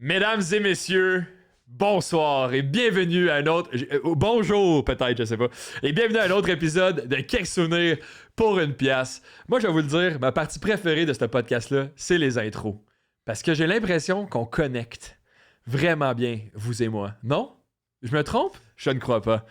Mesdames et messieurs, bonsoir et bienvenue à un autre... bonjour peut-être, je sais pas. Et bienvenue à un autre épisode de Quelques souvenirs pour une pièce. Moi, je vais vous le dire, ma partie préférée de ce podcast-là, c'est les intros. Parce que j'ai l'impression qu'on connecte vraiment bien, vous et moi. Non? Je me trompe? Je ne crois pas.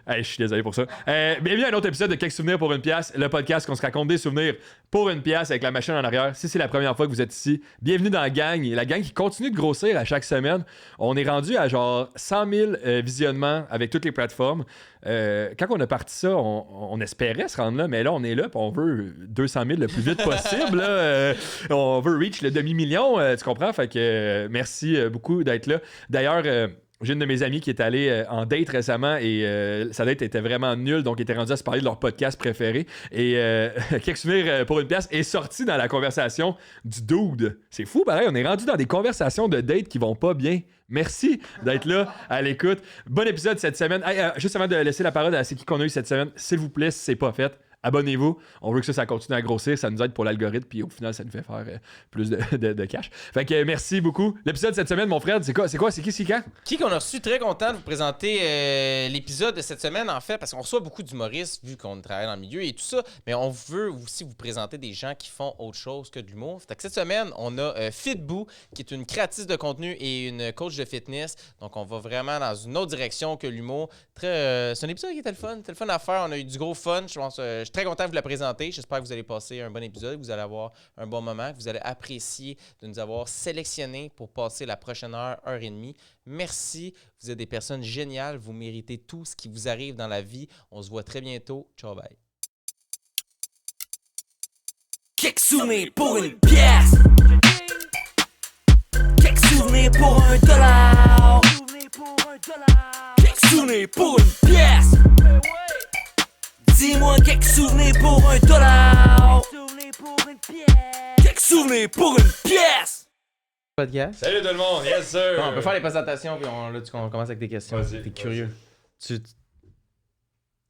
Hey, je suis désolé pour ça. Bienvenue à un autre épisode de Quelques souvenirs pour une pièce, le podcast qu'on se raconte des souvenirs pour une pièce avec la machine en arrière. Si c'est la première fois que vous êtes ici, bienvenue dans la gang qui continue de grossir à chaque semaine. On est rendu à genre 100 000 visionnements avec toutes les plateformes. Quand on a parti ça, on espérait se rendre là, mais là, on est là et on veut 200 000 le plus vite possible. Là. On veut reach le demi-million, tu comprends? Fait que merci beaucoup d'être là. D'ailleurs... j'ai une de mes amies qui est allée en date récemment et sa date était vraiment nulle, donc elle était rendue à se parler de leur podcast préféré. Et Quelques souvenirs pour une pièce est sorti dans la conversation du dude. C'est fou, pareil, on est rendu dans des conversations de date qui vont pas bien. Merci d'être là à l'écoute. Bon épisode cette semaine. Hey, juste avant de laisser la parole à c'est qui qu'on a eu cette semaine, s'il vous plaît, si c'est pas fait, abonnez-vous. On veut que ça continue à grossir. Ça nous aide pour l'algorithme. Puis au final, ça nous fait faire plus de cash. Fait que merci beaucoup. L'épisode cette semaine, mon frère, c'est quoi? C'est qui, quand? Qui qu'on a reçu? Très content de vous présenter l'épisode de cette semaine, en fait, parce qu'on reçoit beaucoup d'humoristes, vu qu'on travaille dans le milieu et tout ça. Mais on veut aussi vous présenter des gens qui font autre chose que de l'humour. Fait que cette semaine, on a Fitboo, qui est une créatrice de contenu et une coach de fitness. Donc, on va vraiment dans une autre direction que l'humour. C'est un épisode qui était le fun. C'était le fun à faire. On a eu du gros fun. Je pense... je suis très content de vous la présenter. J'espère que vous allez passer un bon épisode, que vous allez avoir un bon moment, que vous allez apprécier de nous avoir sélectionnés pour passer la prochaine heure et demie. Merci. Vous êtes des personnes géniales. Vous méritez tout ce qui vous arrive dans la vie. On se voit très bientôt. Ciao, bye. Quelques souvenirs pour une pièce. Quelques souvenirs pour $1. Quelques souvenirs pour une pièce. Dis-moi quelques souvenirs pour $1. Quelques souvenirs pour une pièce. Podcast. Salut tout le monde, yes sir! Bon, on peut faire les présentations, puis on commence avec des questions. Vas-y, T'es curieux.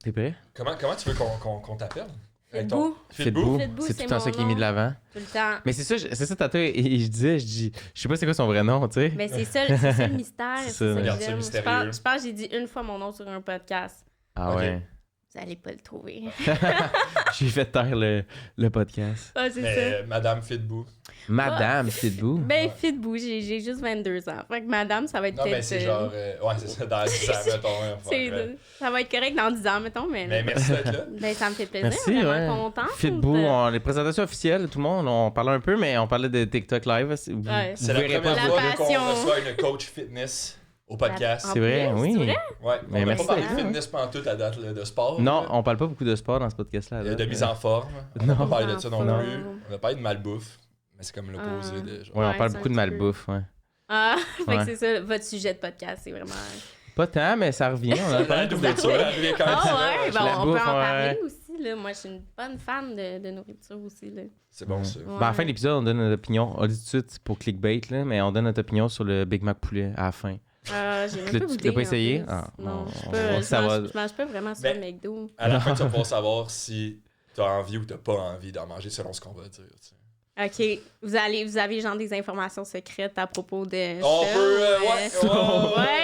T'es prêt? Comment tu veux qu'on t'appelle? Fitboo. Fitboo. Fitboo, C'est c'est tout le temps mon ça qui est mis nom. de l'avant. Tout le temps. Mais c'est ça tantôt, et je dis, je sais pas c'est quoi son vrai nom, tu sais. Mais c'est ça le mystère. C'est C'est ça. ça que Regarde ça j'aime. mystérieux. Je pense que j'ai dit une fois mon nom sur un podcast. Ah Ok. ouais. Vous allez pas le trouver. J'ai fait taire le podcast. Ah, c'est Mais Madame Fitboo. Madame Fitboo. Ben, Fitboo, j'ai juste 22 ans. Fait que madame, ça va être Non, mais peut-être... c'est genre. Ouais, c'est ça, dans 10 ans, mettons. Ça va être correct dans 10 ans, mettons, mais... Mais merci d'être là. Ben, ça me fait plaisir. Merci, Vraiment ouais. contente. Fitboo, les présentations officielles, tout le monde, on parlait un peu, mais on parlait de TikTok Live. Vous, Ouais. C'est vous la verrez première pas. La fois là, qu'on passion. reçoit une coach fitness au podcast. En C'est vrai, plus, oui. c'est vrai? Ouais, Mais on n'a merci pas parlé d'être de là, fitness pantoute à date là, de sport. Non, là. on parle pas beaucoup de sport dans ce podcast-là. De mise en forme. On Non. n'a pas parlé de ça non Mise en plus. forme. On a parlé de malbouffe. Mais c'est comme l'opposé Ah. de genre. Ouais, on Ouais, parle c'est beaucoup un de petit peu. malbouffe, ouais. Ah, fait Ouais. que c'est ça, votre sujet de podcast, c'est vraiment... Pas tant, mais ça revient. On a La parlé de nourriture, elle revient quand même Ah souvent. ouais, ben, La on peut en bouffe, parler ouais. aussi, là. Moi, je suis une bonne fan de nourriture aussi, là. C'est bon ça. Ouais. Ben, à la fin de l'épisode, on donne notre opinion. On le dit tout de suite c'est pour clickbait, là, mais on donne notre opinion sur le Big Mac poulet à la fin. J'ai Tu même l'as- pas tu goûté, l'as pas en essayé? plus. Ah, Non, bon, je on peux- va voir je si ça mange- va. je mange pas vraiment sur Ben, le McDo. À la fin, tu vas pouvoir savoir si t'as envie ou t'as pas envie d'en manger selon ce qu'on va dire. Tu sais. OK, vous avez genre des informations secrètes à propos de On ça, peut. Ouais,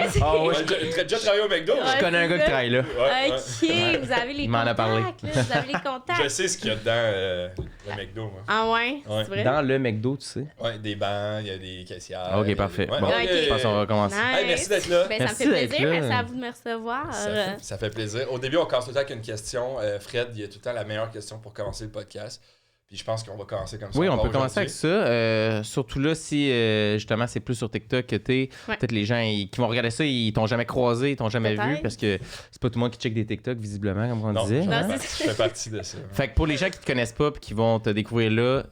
c'est- Ah ouais. J'ai déjà travaillé au McDo. Ouais. Je connais un gars qui travaille là. Ouais, OK, vous avez les Il m'en a contacts, parlé. là, vous avez les Je contacts. sais ce qu'il y a dedans le McDo. Moi. Ah ouais, Ouais. c'est vrai? Dans le McDo, tu sais. Ouais, des bancs, il y a des caissières. Ok, il y a parfait. des- Ouais, Bon, ok. je pense qu'on va commencer. Nice. Hey, merci d'être là. Ben, ça me Merci fait d'être plaisir, là. merci à vous de me recevoir. Ça fait plaisir. Au début, on commence tout le temps avec une question. Fred, il y a tout le temps la meilleure question pour commencer le podcast. Puis je pense qu'on va commencer comme ça. Oui, on encore peut commencer avec aujourd'hui. ça. Surtout là, si justement c'est plus sur TikTok que t'es. Ouais. Peut-être les gens qui vont regarder ça, ils t'ont jamais croisé, ils t'ont jamais vu Peut-être. parce que c'est pas tout le monde qui check des TikTok, visiblement, comme on Non, disait. je hein. Non, fais partie de ça. Fait que pour les gens qui te connaissent pas et qui vont te découvrir là,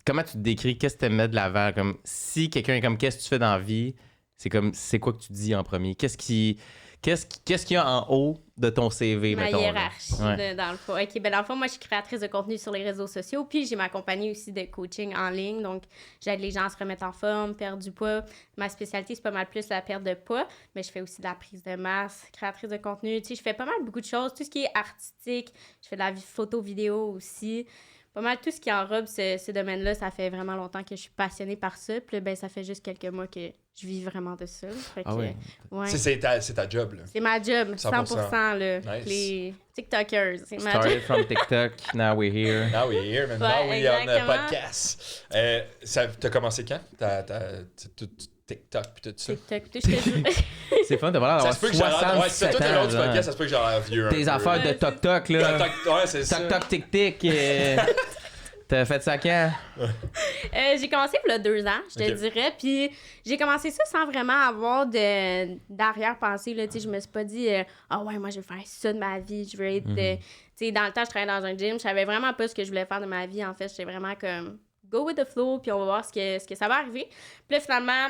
comment tu te décris? Qu'est-ce que tu mets de l'avant? Comme si quelqu'un est comme qu'est-ce que tu fais dans la vie, c'est comme c'est quoi que tu dis en premier? Qu'est-ce qu'il y a en haut de ton CV, Ma mettons? là? hiérarchie, Ouais. dans le fond. OK, ben dans le fond, moi, je suis créatrice de contenu sur les réseaux sociaux, puis j'ai ma compagnie aussi de coaching en ligne, donc j'aide les gens à se remettre en forme, perdre du poids. Ma spécialité, c'est pas mal plus la perte de poids, mais je fais aussi de la prise de masse, créatrice de contenu, tu sais, je fais pas mal beaucoup de choses, tout ce qui est artistique, je fais de la photo, vidéo aussi. pas mal tout ce qui enrobe ce domaine-là, ça fait vraiment longtemps que je suis passionnée par ça. Puis là, ben, ça fait juste quelques mois que je vis vraiment de ça. Fait que, ouais. C'est ta job, là. C'est ma job, 100%. Là. Nice. Les TikTokers, c'est ma job. Started from TikTok, now we're here. Now we're here, man. Now we on a podcast. T'as commencé quand? TikTok pis tout ça. TikTok, tout ce que je... C'est fun de voir Ça d'avoir se peut que j'ai l'air... Ouais, c'est 67 toi, t'es ans. l'autre du genre. podcast, ça se peut que j'ai l'air vieux un Tes peu. affaires de toc-toc, là. Ouais, c'est ça. Toc-toc, tic-tic. T'as fait ça quand? j'ai commencé il y a 2 ans, je te Ok. dirais. Puis j'ai commencé ça sans vraiment avoir d'arrière-pensée. Là. Tu sais, je me suis pas dit ah ouais, moi je vais faire ça de ma vie. Je veux être. Tu sais, dans le temps, je travaillais dans un gym. Je savais vraiment pas ce que je voulais faire de ma vie. En fait, j'étais vraiment comme go with the flow, puis on va voir ce que ça va arriver. Puis là, finalement,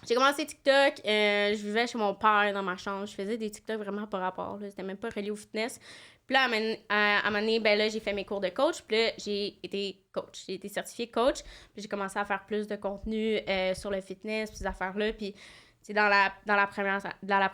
j'ai commencé TikTok. Je vivais chez mon père dans ma chambre. Je faisais des TikTok vraiment par rapport. C'était même pas relié au fitness. Puis là, à un moment donné, ben là, j'ai fait mes cours de coach. Puis là, j'ai été coach. J'ai été certifiée coach. Puis j'ai commencé à faire plus de contenu sur le fitness, puis ces affaires-là. Puis dans la première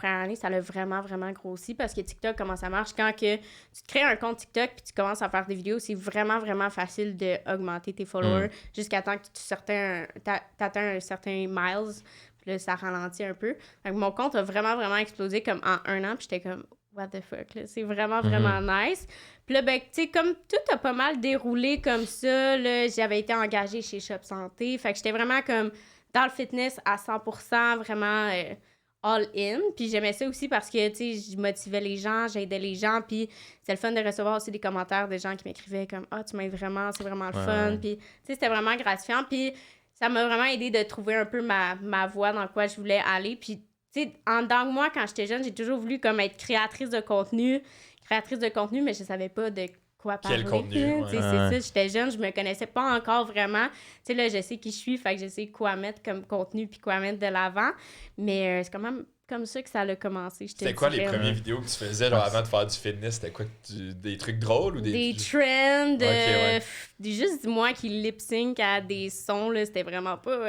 année, ça l'a vraiment, vraiment grossi parce que TikTok, comment ça marche? Quand que tu te crées un compte TikTok puis tu commences à faire des vidéos, c'est vraiment, vraiment facile d'augmenter tes followers jusqu'à temps que t'atteins un certain miles. Puis là, ça ralentit un peu. Donc, mon compte a vraiment, vraiment explosé comme en 1 an. Puis j'étais comme, what the fuck, là? C'est vraiment, vraiment nice. Puis là, ben, tu sais, comme tout a pas mal déroulé comme ça, là, j'avais été engagée chez Shop Santé. Fait que j'étais vraiment comme dans le fitness à 100%, vraiment all-in. Puis j'aimais ça aussi parce que, tu sais, je motivais les gens, j'aidais les gens. Puis c'est le fun de recevoir aussi des commentaires de gens qui m'écrivaient comme « Ah, tu m'aides vraiment, c'est vraiment le fun. » Puis, tu sais, c'était vraiment gratifiant. Puis ça m'a vraiment aidé de trouver un peu ma voie dans quoi je voulais aller. Puis, tu sais, en dedans de moi, quand j'étais jeune, j'ai toujours voulu comme être créatrice de contenu, mais je savais pas de quoi parler. Quel contenu, Tu sais, c'est ça, j'étais jeune, je me connaissais pas encore vraiment. Tu sais, là, je sais qui je suis, fait que je sais quoi mettre comme contenu puis quoi mettre de l'avant. Mais c'est quand même comme ça que ça a commencé. C'était quoi les premières vidéos que tu faisais genre, avant de faire du fitness? C'était quoi? Des trucs drôles ou des trends, ouais. juste du moi qui lip-sync à des sons, là, c'était vraiment pas...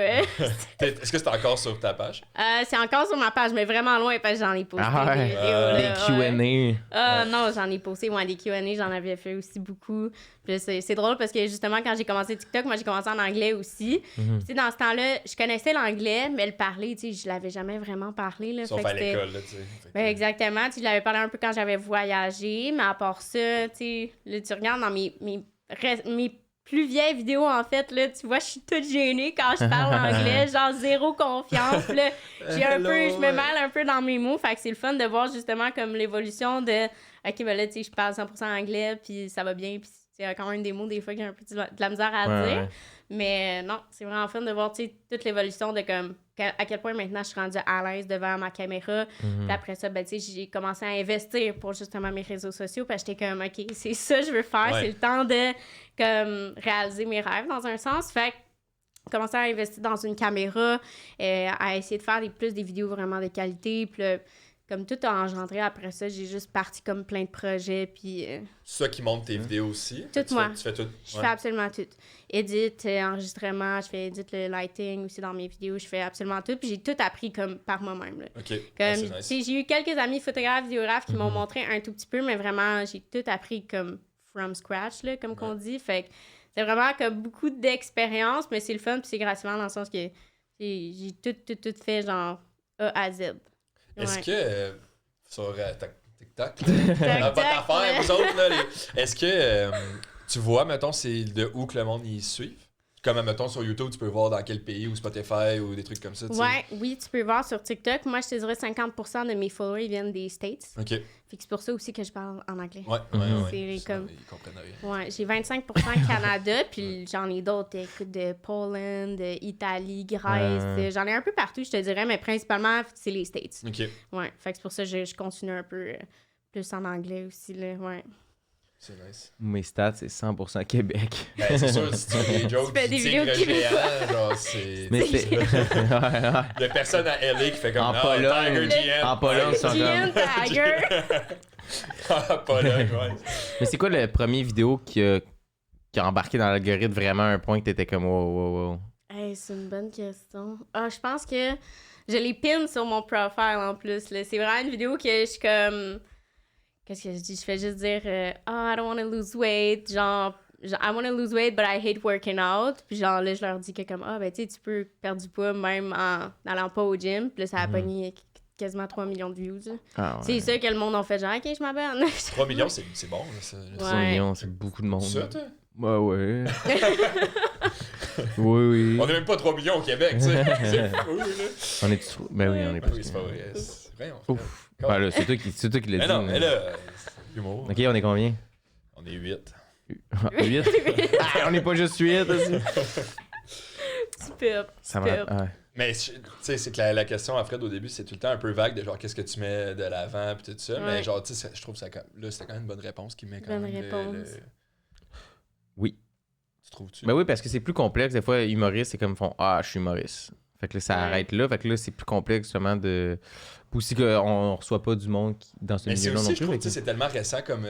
Est-ce que c'est encore sur ta page? c'est encore sur ma page, mais vraiment loin, parce que j'en ai posté Ah ouais, des vidéos. Là, des Q&A. Non, j'en ai posté, des Q&A, j'en avais fait aussi beaucoup. Puis c'est drôle parce que justement, quand j'ai commencé TikTok, moi, j'ai commencé en anglais aussi. Puis tu sais, dans ce temps-là, je connaissais l'anglais, mais le parler, tu sais, je l'avais jamais vraiment parlé, là. Sauf à l'école, là, tu sais. Ben, exactement. Tu sais, je l'avais parlé un peu quand j'avais voyagé, mais à part ça, tu sais, là, tu regardes dans mes plus vieilles vidéos, en fait, là, tu vois, je suis toute gênée quand je parle anglais, genre zéro confiance. Là, je me mêle un peu dans mes mots, fait que c'est le fun de voir justement comme l'évolution de, OK, ben là, tu sais, je parle 100% anglais, puis ça va bien, puis c'est quand même des mots, des fois, que j'ai un peu de la misère à dire. Ouais. Mais non, c'est vraiment fun de voir, tu sais, toute l'évolution de comme, à quel point maintenant je suis rendue à l'aise devant ma caméra. Puis après ça, ben, tu sais, j'ai commencé à investir pour justement mes réseaux sociaux. Puis j'étais comme, OK, c'est ça que je veux faire. Ouais. C'est le temps de comme, réaliser mes rêves dans un sens. Fait que commencer à investir dans une caméra, à essayer de faire plus des vidéos vraiment de qualité. Puis là, comme tout a engendré après ça, j'ai juste parti comme plein de projets. Puis C'est ça qui monte tes vidéos aussi? Tout moi. Tu fais tout? je fais absolument tout. Edit, enregistrement, je fais edit le lighting aussi dans mes vidéos. Je fais absolument tout. Puis j'ai tout appris comme par moi-même. Là. OK. Comme, c'est tu nice. sais, j'ai eu quelques amis photographes, vidéographes qui m'ont montré un tout petit peu, mais vraiment, j'ai tout appris comme from scratch, là, comme qu'on dit. Fait que c'est vraiment comme beaucoup d'expérience, mais c'est le fun puis c'est gratifiant dans le sens que j'ai tout fait genre A à Z. Est-ce Ouais. que sur TikTok, Tac, pas tac, d'affaires, ouais. vous autres, là, est-ce que tu vois, mettons, c'est de où que le monde y suit? Comme, mettons, sur YouTube, tu peux voir dans quel pays, ou Spotify, ou des trucs comme ça, tu sais. Ouais, oui, tu peux voir sur TikTok. Moi, je te dirais 50% de mes followers ils viennent des States. OK. Fait que c'est pour ça aussi que je parle en anglais. Ouais. C'est Ça, comme- ils comprennent rien. Ouais, j'ai 25% Canada, puis j'en ai d'autres, écoute, de Pologne, d'Italie, Grèce, j'en ai un peu partout, je te dirais, mais principalement, c'est les States. OK. Ouais, fait que c'est pour ça que je continue un peu plus en anglais aussi, là, ouais. C'est nice. Mes stats, c'est 100% Québec. Ben, c'est sûr, si tu fais des jokes Tu fais du des tigre vidéos québécois. géant, genre, c'est... Mais c'est... ouais, ouais. Il y a personne à LA qui fait comme En ah, Pologne. Tiger GM. En Pologne, ils sont GM Tiger! En Pologne, ouais. Mais c'est quoi le premier vidéo qui a embarqué dans l'algorithme vraiment à un point que t'étais comme wow. Hey, c'est une bonne question. Ah, je pense que je les pin sur mon profile en plus, là. C'est vraiment une vidéo que je suis comme... Qu'est-ce que je dis? Je fais juste dire I don't want to lose weight. Genre, genre, I want to lose weight, but I hate working out. Puis genre, là, je leur dis que comme, ben, tu sais, tu peux perdre du poids même en n'allant pas au gym. Puis là, ça a pogné quasiment 3 millions de views. C'est ça que le monde a fait, genre, OK, je m'abonne. 3 millions, c'est bon. Là, ça. 3 millions, c'est beaucoup de monde. Ça, toi? Ouais. oui. On n'est même pas 3 millions au Québec, tu sais. C'est fou, là. On est tous... Ben oui, on est Ah plus. oui, c'est pas vrai. C'est vrai, Ouf. Ben là, c'est toi qui l'as Mais dit. non, mais là, c'est humour. Ok, on est combien? On est 8. 8? On n'est pas juste 8 aussi. Super. Ça va. Ouais. Mais tu sais, c'est que la question à Fred au début, c'est tout le temps un peu vague de genre qu'est-ce que tu mets de l'avant puis tout ça. Ouais. Mais genre, tu sais, je trouve que là, c'était quand même une bonne réponse qui met quand Bonne même. réponse. Oui. Tu trouves-tu? Ben oui, parce que c'est plus complexe. Des fois, humoriste, c'est comme font je suis humoriste. Fait que là, ça Ouais. arrête là. Fait que là, c'est plus complexe justement de. Puis aussi qu'on reçoit pas du monde dans ce Mais c'est milieu-là non aussi, je plus. trouve, fait tu sais, c'est tellement récent comme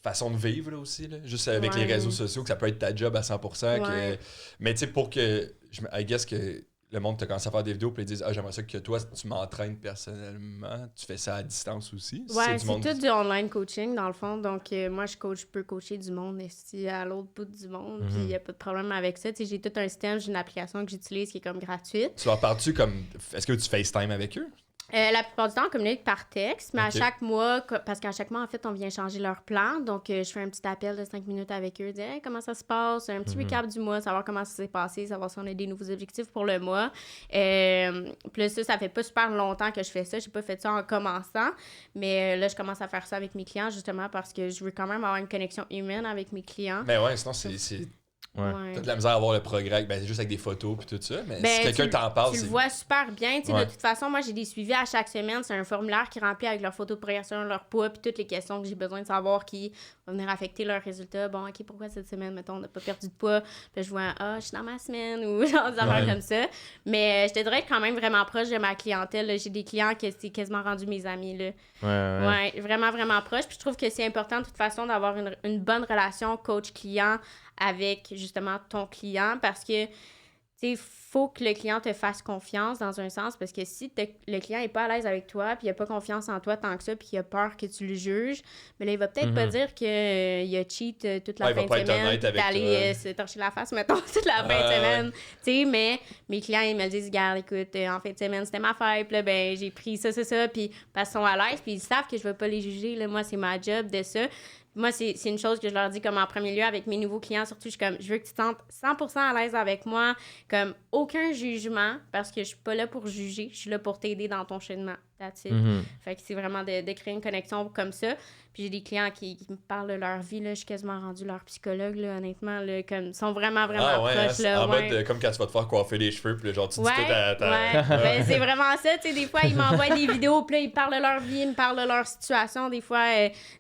façon de vivre là aussi. Là. Juste avec les Ouais. réseaux sociaux, que ça peut être ta job à 100%. Ouais. Mais tu sais, pour que. I guess que le monde te commence à faire des vidéos puis ils disent j'aimerais ça que toi, tu m'entraînes personnellement. Tu fais ça à distance aussi. Ouais, du c'est monde- tout du online coaching, dans le fond. Donc, moi, je peux coacher du monde ici à l'autre bout du monde. Puis, il n'y a pas de problème avec ça. Tu sais, j'ai tout un système, j'ai une application que j'utilise qui est comme gratuite. Tu leur parles-tu comme. Est-ce que tu FaceTime avec eux? La plupart du temps, on communique par texte, mais Ok. à chaque mois, parce qu'à chaque mois, en fait, on vient changer leur plan. Donc, je fais un petit appel de 5 minutes avec eux, dire hey, comment ça se passe, un petit recap du mois, savoir comment ça s'est passé, savoir si on a des nouveaux objectifs pour le mois. Puis là, ça fait pas super longtemps que je fais ça. J'ai pas fait ça en commençant, mais là, je commence à faire ça avec mes clients, justement, parce que je veux quand même avoir une connexion humaine avec mes clients. Mais ouais, sinon, c'est. Ouais. T'as de la misère à voir le progrès, ben, juste avec des photos puis tout ça. Mais Ben, si quelqu'un tu- t'en parle, Tu c'est. le vois super bien. Tu sais, Ouais. De toute façon, moi, j'ai des suivis à chaque semaine. C'est un formulaire qui remplit avec leurs photos de progression, leur poids, puis toutes les questions que j'ai besoin de savoir qui vont venir affecter leurs résultats. Bon, OK, pourquoi cette semaine, mettons, on n'a pas perdu de poids? Puis je vois, je suis dans ma semaine ou genre des affaires Ouais. comme ça. Mais je te dirais être quand même vraiment proche de ma clientèle. Là. J'ai des clients qui c'est quasiment rendu mes amis. Là. Ouais, vraiment, vraiment proche. Puis je trouve que c'est important, de toute façon, d'avoir une bonne relation coach-client avec, justement, ton client parce que, tu sais, faut que le client te fasse confiance dans un sens parce que si le client est pas à l'aise avec toi puis il a pas confiance en toi tant que ça puis il a peur que tu le juges, mais là, il va peut-être pas dire qu'il a cheat toute la Ouais, il va fin pas de être semaine honnête puis avec d'aller toi. se torcher la face, mettons, toute la fin de Ouais. semaine. Tu sais, mais mes clients, ils me le disent, regarde, écoute, en fin de semaine, c'était ma fête, puis là, ben, j'ai pris ça, puis parce qu'ils sont à l'aise, puis ils savent que je vais pas les juger, là, moi, c'est ma job de ça. Moi, c'est une chose que je leur dis comme en premier lieu avec mes nouveaux clients, surtout, je suis comme, je veux que tu te sentes 100% à l'aise avec moi, comme aucun jugement, parce que je suis pas là pour juger, je suis là pour t'aider dans ton cheminement. That's it. Fait que c'est vraiment de créer une connexion comme ça. Puis j'ai des clients qui me parlent de leur vie, là, je suis quasiment rendue leur psychologue, là, honnêtement, là, comme, ils sont vraiment proches, hein, là. en mode comme quand tu vas te faire coiffer les cheveux, puis là, genre, tu dis tout à Ouais. Ben, c'est vraiment ça, tu sais, des fois, ils m'envoient des vidéos, puis là, ils parlent de leur vie, ils me parlent de leur situation, des fois,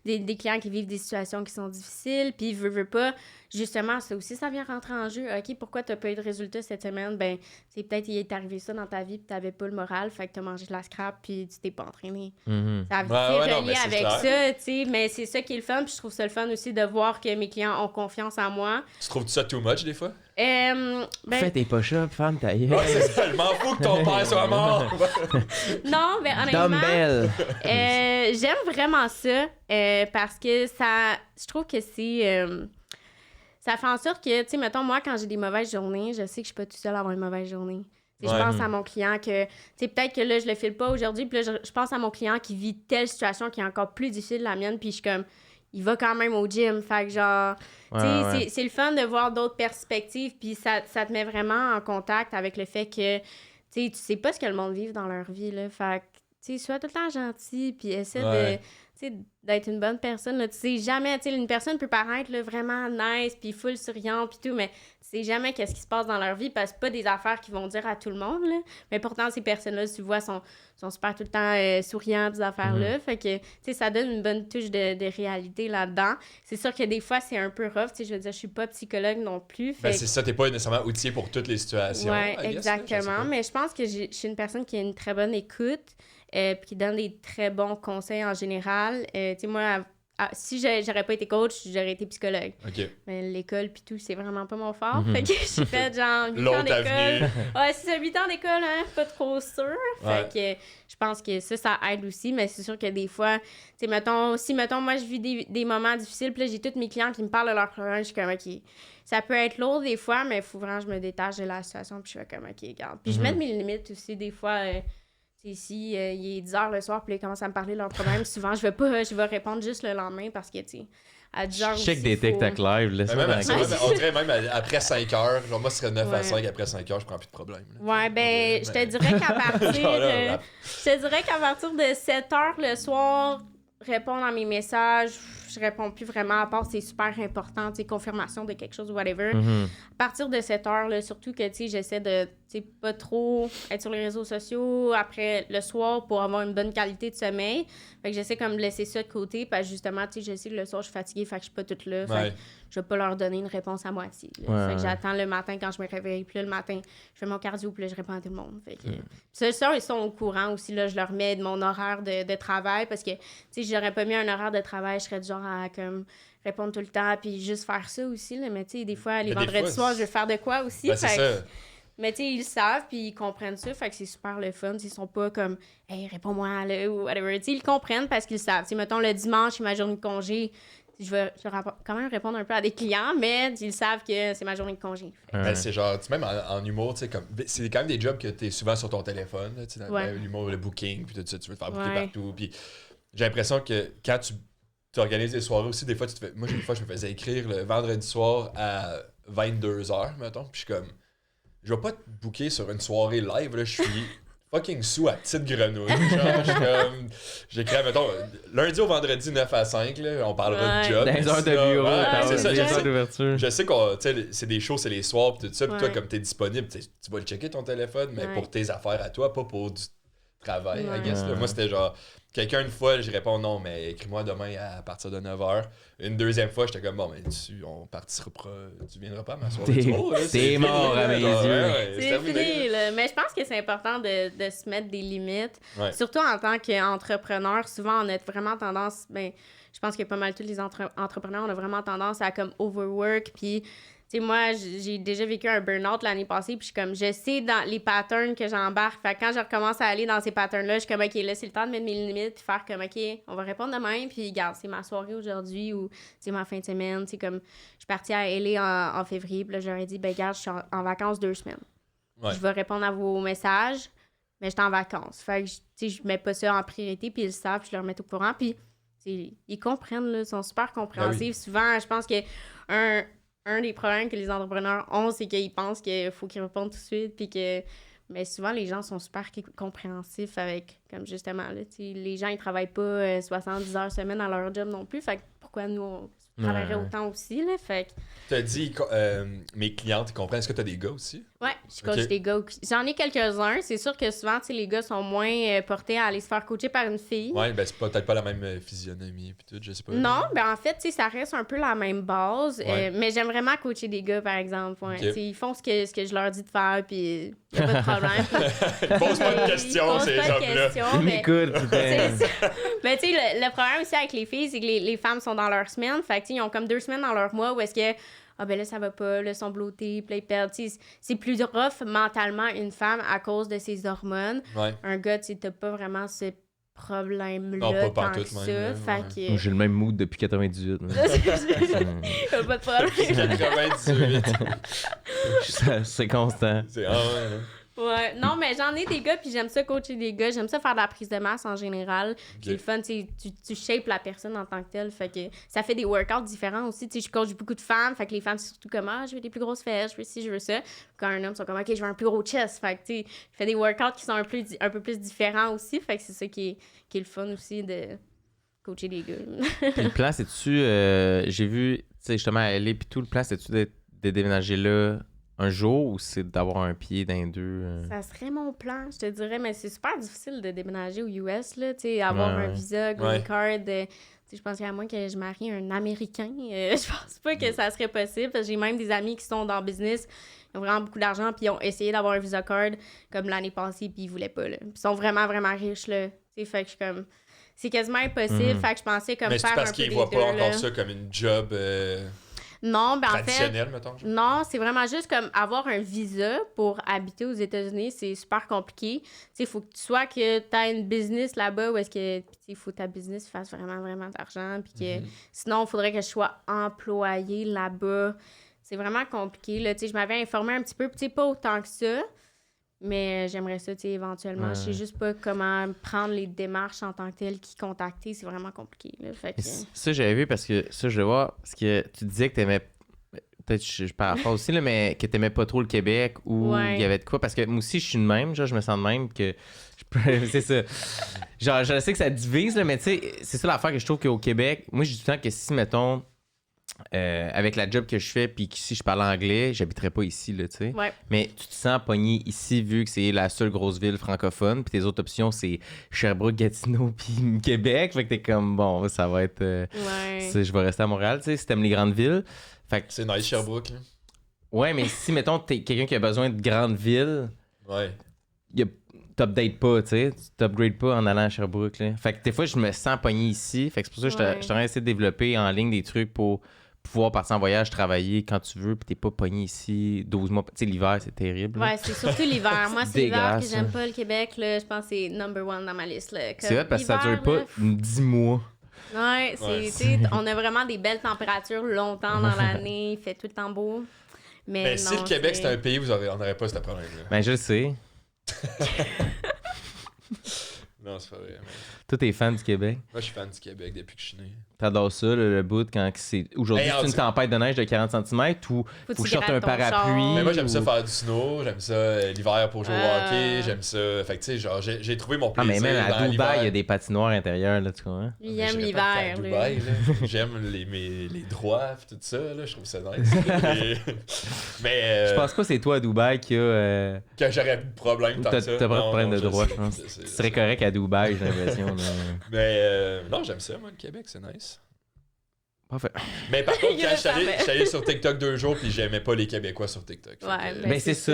des clients qui vivent des situations qui sont difficiles, puis veut pas, justement, ça aussi, ça vient rentrer en jeu. OK, pourquoi t'as pas eu de résultats cette semaine? Ben, c'est peut-être il est arrivé ça dans ta vie, puis t'avais pas le moral, fait que t'as mangé de la scrap, puis tu t'es pas entraîné. Ça a Ouais, non, relié mais c'est avec clair. ça, tu sais, mais c'est ça qui est le fun, puis je trouve ça le fun aussi de voir que mes clients ont confiance en moi. Tu trouves-tu ça too much, des fois? Ben, Fais tes push-ups, femme ta gueule. Ouais, c'est tellement fou que ton père soit mort! non, mais honnêtement... Dumbbell. J'aime vraiment ça parce que ça, je trouve que c'est, ça fait en sorte que, tu sais, mettons, moi, quand j'ai des mauvaises journées, je sais que je suis pas toute seule à avoir une mauvaise journée. Tu sais, Ouais. Je pense à mon client que, tu sais, peut-être que là, je le file pas aujourd'hui, puis là, je pense à mon client qui vit telle situation qui est encore plus difficile que la mienne, puis je suis comme, il va quand même au gym, fait que genre, tu sais, c'est le fun de voir d'autres perspectives, puis ça te met vraiment en contact avec le fait que, tu sais, tu sais pas ce que le monde vit dans leur vie, là, fait que, tu sais, sois tout le temps gentil, puis essaie Ouais. tu sais, d'être une bonne personne, là. Tu sais jamais, tu sais, une personne peut paraître, là, vraiment nice, puis full souriante, puis tout, mais tu sais jamais qu'est-ce qui se passe dans leur vie, parce que c'est pas des affaires qu'ils vont dire à tout le monde, là. Mais pourtant, ces personnes-là, tu vois, sont super tout le temps souriantes, ces affaires-là. Fait que, tu sais, ça donne une bonne touche de réalité là-dedans. C'est sûr que des fois, c'est un peu rough, tu sais, je veux dire, je suis pas psychologue non plus. Ben, Fait c'est ça, t'es pas nécessairement outillé pour toutes les situations. ouais, I guess, là, je exactement. sais pas. Mais je pense que je suis une personne qui a une très bonne écoute, puis qui donne des très bons conseils en général. Tu sais, moi, si j'aurais pas été coach, j'aurais été psychologue. OK. Mais l'école puis tout, c'est vraiment pas mon fort. Fait que j'ai fait genre 8 ans L'autre d'école. avenue. Ouais, c'est ça, 8 ans d'école, hein, pas trop sûr. Ouais. Fait que je pense que ça aide aussi, mais c'est sûr que des fois, tu sais, mettons, moi je vis des moments difficiles, puis là, j'ai tous mes clients qui me parlent de leur problème, je suis comme, OK, ça peut être lourd des fois, mais il faut vraiment que je me détache de la situation, puis je fais comme, OK, regarde. Puis je mets mes limites aussi, des fois. Si il est 10 h le soir, puis là, ils commencent à me parler de leurs problèmes, souvent, je vais répondre juste le lendemain parce que, tu sais, à 10 h Check des TikTok live, là. Mais même, on dirait même après 5 heures, genre moi, ce serait 9 à 5, après 5 heures, je prends plus de problème. Là. Ouais, ben, je te dirais qu'à partir, de 7 h le soir, répondre à mes messages, je réponds plus vraiment, à part c'est super important, tu sais, confirmation de quelque chose ou whatever. À partir de 7 h, là, surtout que, tu sais, j'essaie de, tu sais, pas trop être sur les réseaux sociaux après le soir pour avoir une bonne qualité de sommeil. Fait que j'essaie comme de laisser ça de côté, parce que justement, tu sais, je sais que le soir, je suis fatiguée, fait que je suis pas toute là. Fait que je vais pas leur donner une réponse à moitié. Fait que j'attends le matin quand je me réveille, puis là, le matin, je fais mon cardio, puis là, je réponds à tout le monde. Fait que, ça, ils sont au courant aussi, là, je leur mets de mon horaire de travail, parce que, tu sais, j'aurais pas mis un horaire de travail, je serais du genre à, comme, répondre tout le temps, puis juste faire ça aussi, là. Mais tu sais, des fois, les vendredis soirs, je vais faire de quoi aussi. Ben, c'est ça. Mais tu sais, ils le savent, puis ils comprennent ça, fait que c'est super le fun. Ils sont pas comme « Hey, réponds-moi, là », ou whatever. Tu sais, ils comprennent parce qu'ils le savent. T'sais, mettons, le dimanche, c'est ma journée de congé, je vais quand même répondre un peu à des clients, mais ils savent que c'est ma journée de congé. Ben, c'est genre, même en humour, tu sais, comme c'est quand même des jobs que t'es souvent sur ton téléphone, tu sais, dans l'humour, le booking, puis tout ça, tu veux te faire booker partout, puis j'ai l'impression que quand tu organises des soirées aussi, des fois, moi, une fois, je me faisais écrire le vendredi soir à 22h, mettons, puis je suis comme, je vais pas te booker sur une soirée live, là, je suis fucking sous à petite grenouille, genre, j'écris, mettons, lundi au vendredi 9 à 5, là, on parlera de job. Des heures de bureau, c'est ça, des heures d'ouverture. Je sais que c'est des shows, c'est les soirs, pis tout ça, pis toi, comme t'es disponible, tu vas le checker ton téléphone, mais pour tes affaires à toi, pas pour du travail, I guess. Là. Moi, c'était genre, quelqu'un une fois, je réponds non, mais écris-moi demain à partir de 9h. Une deuxième fois, j'étais comme, bon, mais on partira pas, tu viendras pas à ma soirée. T'es mort à mes yeux. C'est fini, là. Mais je pense que c'est important de se mettre des limites. Surtout en tant qu'entrepreneur, souvent, on a vraiment tendance, ben, je pense que pas mal tous les entrepreneurs, on a vraiment tendance à comme overwork, puis tu sais, moi, j'ai déjà vécu un burn-out l'année passée, puis je suis comme, je sais dans les patterns que j'embarque. Fait que quand je recommence à aller dans ces patterns-là, je suis comme, OK, là, c'est le temps de mettre mes limites, puis faire comme, OK, on va répondre demain, puis regarde, c'est ma soirée aujourd'hui ou c'est ma fin de semaine. Tu sais, comme, je suis partie à LA en février, puis là, j'aurais dit, ben, regarde, je suis en vacances 2 semaines. Je vais répondre à vos messages, mais je suis en vacances. Fait que, tu sais, je mets pas ça en priorité, puis ils le savent, je leur mets au courant, puis ils comprennent, là, ils sont super compréhensifs. Souvent, je pense que un des problèmes que les entrepreneurs ont, c'est qu'ils pensent qu'il faut qu'ils répondent tout de suite, puis que... Mais souvent, les gens sont super compréhensifs avec, comme justement, là, les gens, ils travaillent pas 70 heures semaine à leur job non plus, fait que pourquoi nous, on travaillerait autant aussi, là, fait que... T'as dit, mes clientes, ils comprennent, est-ce que t'as des gars aussi? Ouais, je coach des gars. J'en ai quelques-uns. C'est sûr que souvent, les gars sont moins portés à aller se faire coacher par une fille. Ouais, ben c'est peut-être pas la même physionomie puis tout, je sais pas. Non, ben en fait, ça reste un peu la même base. Mais j'aime vraiment coacher des gars, par exemple. Ouais. Ils font ce que je leur dis de faire, puis y a pas de problème. Ils posent pas de questions, ces gens-là. Ils m'écoutent. Mais tu sais, le problème aussi avec les filles, c'est que les femmes sont dans leur semaine. Fait que ils ont comme 2 semaines dans leur mois où est-ce que ah ben là ça va pas, là ils sont blottés, puis là ils perdent. C'est plus rough mentalement une femme à cause de ses hormones. Un gars, tu sais, t'as pas vraiment ce problème-là tant que ça. Fait que... J'ai le même mood depuis 98. Pas de problème. 98. C'est constant. Ouais, non, mais j'en ai des gars, puis j'aime ça coacher des gars. J'aime ça faire de la prise de masse en général. Puis le fun, tu shapes la personne en tant que telle. Fait que ça fait des workouts différents aussi. Tu sais, je coach beaucoup de femmes. Fait que les femmes, c'est surtout comme, je veux des plus grosses fesses, je veux ci, je veux ça. Quand un homme, ils sont comme, OK, je veux un plus gros chest. Fait que, tu sais, je fais des workouts qui sont un peu plus différents aussi. Fait que c'est ça qui est le fun aussi de coacher des gars. Puis le plan, c'est-tu, j'ai vu, tu sais, justement, à LA, puis tout, le plan, c'est-tu de déménager là un jour ou c'est d'avoir un pied dans les deux? Ça serait mon plan, je te dirais, mais c'est super difficile de déménager aux US, là, tu sais, avoir un visa, green card. Je pense qu'à moins que je marie un Américain, je pense pas que ça serait possible. Parce que j'ai même des amis qui sont dans le business, ils ont vraiment beaucoup d'argent, puis ils ont essayé d'avoir un visa card comme l'année passée, puis ils voulaient pas, là. Ils sont vraiment, vraiment riches, là. Tu sais, fait que je suis comme... c'est quasiment impossible. Fait que je pensais comme Mais c'est faire un parce peu qu'ils les voient deux, pas là. encore ça comme une job Non, ben en fait, traditionnelle, mettons. genre. non, c'est vraiment juste comme avoir un visa pour habiter aux États-Unis, c'est super compliqué. Tu sais, il faut que tu sois que tu as une business là-bas où est-ce que il faut que ta business fasse vraiment, vraiment d'argent. Puis que sinon, il faudrait que je sois employée là-bas. C'est vraiment compliqué. Là. Tu sais, je m'avais informé un petit peu, tu sais, pas autant que ça. Mais j'aimerais ça, tu sais, éventuellement. Ouais. Je sais juste pas comment prendre les démarches en tant que telles, qui contacter. C'est vraiment compliqué. Là. Fait que... Ça, j'avais vu parce que ça, je le vois. Parce que tu disais que t'aimais. Peut-être je paraphrase aussi, là, mais que t'aimais pas trop le Québec ou Ouais. il y avait de quoi. Parce que moi aussi, je suis de même. Genre, je me sens de même que. C'est ça. Genre, je sais que ça divise, là, mais tu sais, c'est ça l'affaire que je trouve qu'au Québec, moi, je dis tout le temps que si, mettons, avec la job que je fais, puis que si je parle anglais, j'habiterais pas ici, là, tu sais. Ouais. Mais tu te sens pogné ici vu que c'est la seule grosse ville francophone, puis tes autres options, c'est Sherbrooke, Gatineau, puis Québec. Fait que t'es comme, bon, ça va être. Ouais. Je vais rester à Montréal, tu sais, si t'aimes les grandes villes. Fait que, C'est nice, Sherbrooke. Là. ouais, mais si, mettons, t'es quelqu'un qui a besoin de grandes villes, Ouais. t'updates pas, tu sais. Tu t'upgrades pas en allant à Sherbrooke, là. Fait que des fois, je me sens pogné ici. Fait que c'est pour ça que je t'aurais essayé de développer en ligne des trucs pour pouvoir partir en voyage, travailler quand tu veux, puis t'es pas pogné ici 12 mois. Tu sais, l'hiver, c'est terrible. là. Ouais, c'est surtout l'hiver. Moi, c'est l'hiver que Dégueulasse, j'aime hein. pas le Québec. Là. Je pense que c'est number one dans ma liste. Là. C'est vrai parce que ça l'hiver, dure pas là, 10 mois. Ouais, Ouais. tu sais, on a vraiment des belles températures longtemps dans l'année. Il fait tout le temps beau. Mais si non, le Québec c'était un pays, on n'aurait pas ce problème-là. Ben, je le sais. Non, c'est pas vrai. Mais... Toi, t'es fan du Québec. Moi, je suis fan du Québec depuis que je suis né. T'adores ça, le bout, quand c'est. Aujourd'hui, Hey, c'est une tu- tempête de neige de 40 cm ou faut que je sorte un grattes ton parapluie. char. Mais moi, j'aime ça ou- faire du snow, j'aime ça l'hiver pour jouer au hockey, j'aime ça. Fait que, tu sais, genre, j'ai trouvé mon Ah, plaisir. mais même à dans Dubaï, il y a l'hiver. des patinoires intérieures, là, tu comprends? Il Mais aime j'irais l'hiver. pas à là. Dubaï, là. J'aime les droits et tout ça, là. Je trouve ça nice. Mais Je pense pas que c'est toi à Dubaï qui a. que j'aurais plus de problème tant T'as que ça. pas de Non, problème non, de je droit, sais, je pense. je sais, Tu je serais sais. correct à Dubaï, j'ai l'impression. là. Mais non, j'aime ça, moi, le Québec, c'est nice. Parfait. Mais par contre, Il quand le je suis allé- savait. je suis allé sur TikTok 2 jours puis j'aimais pas les Québécois sur TikTok. Fait Ouais, que, Ben, c'est ça.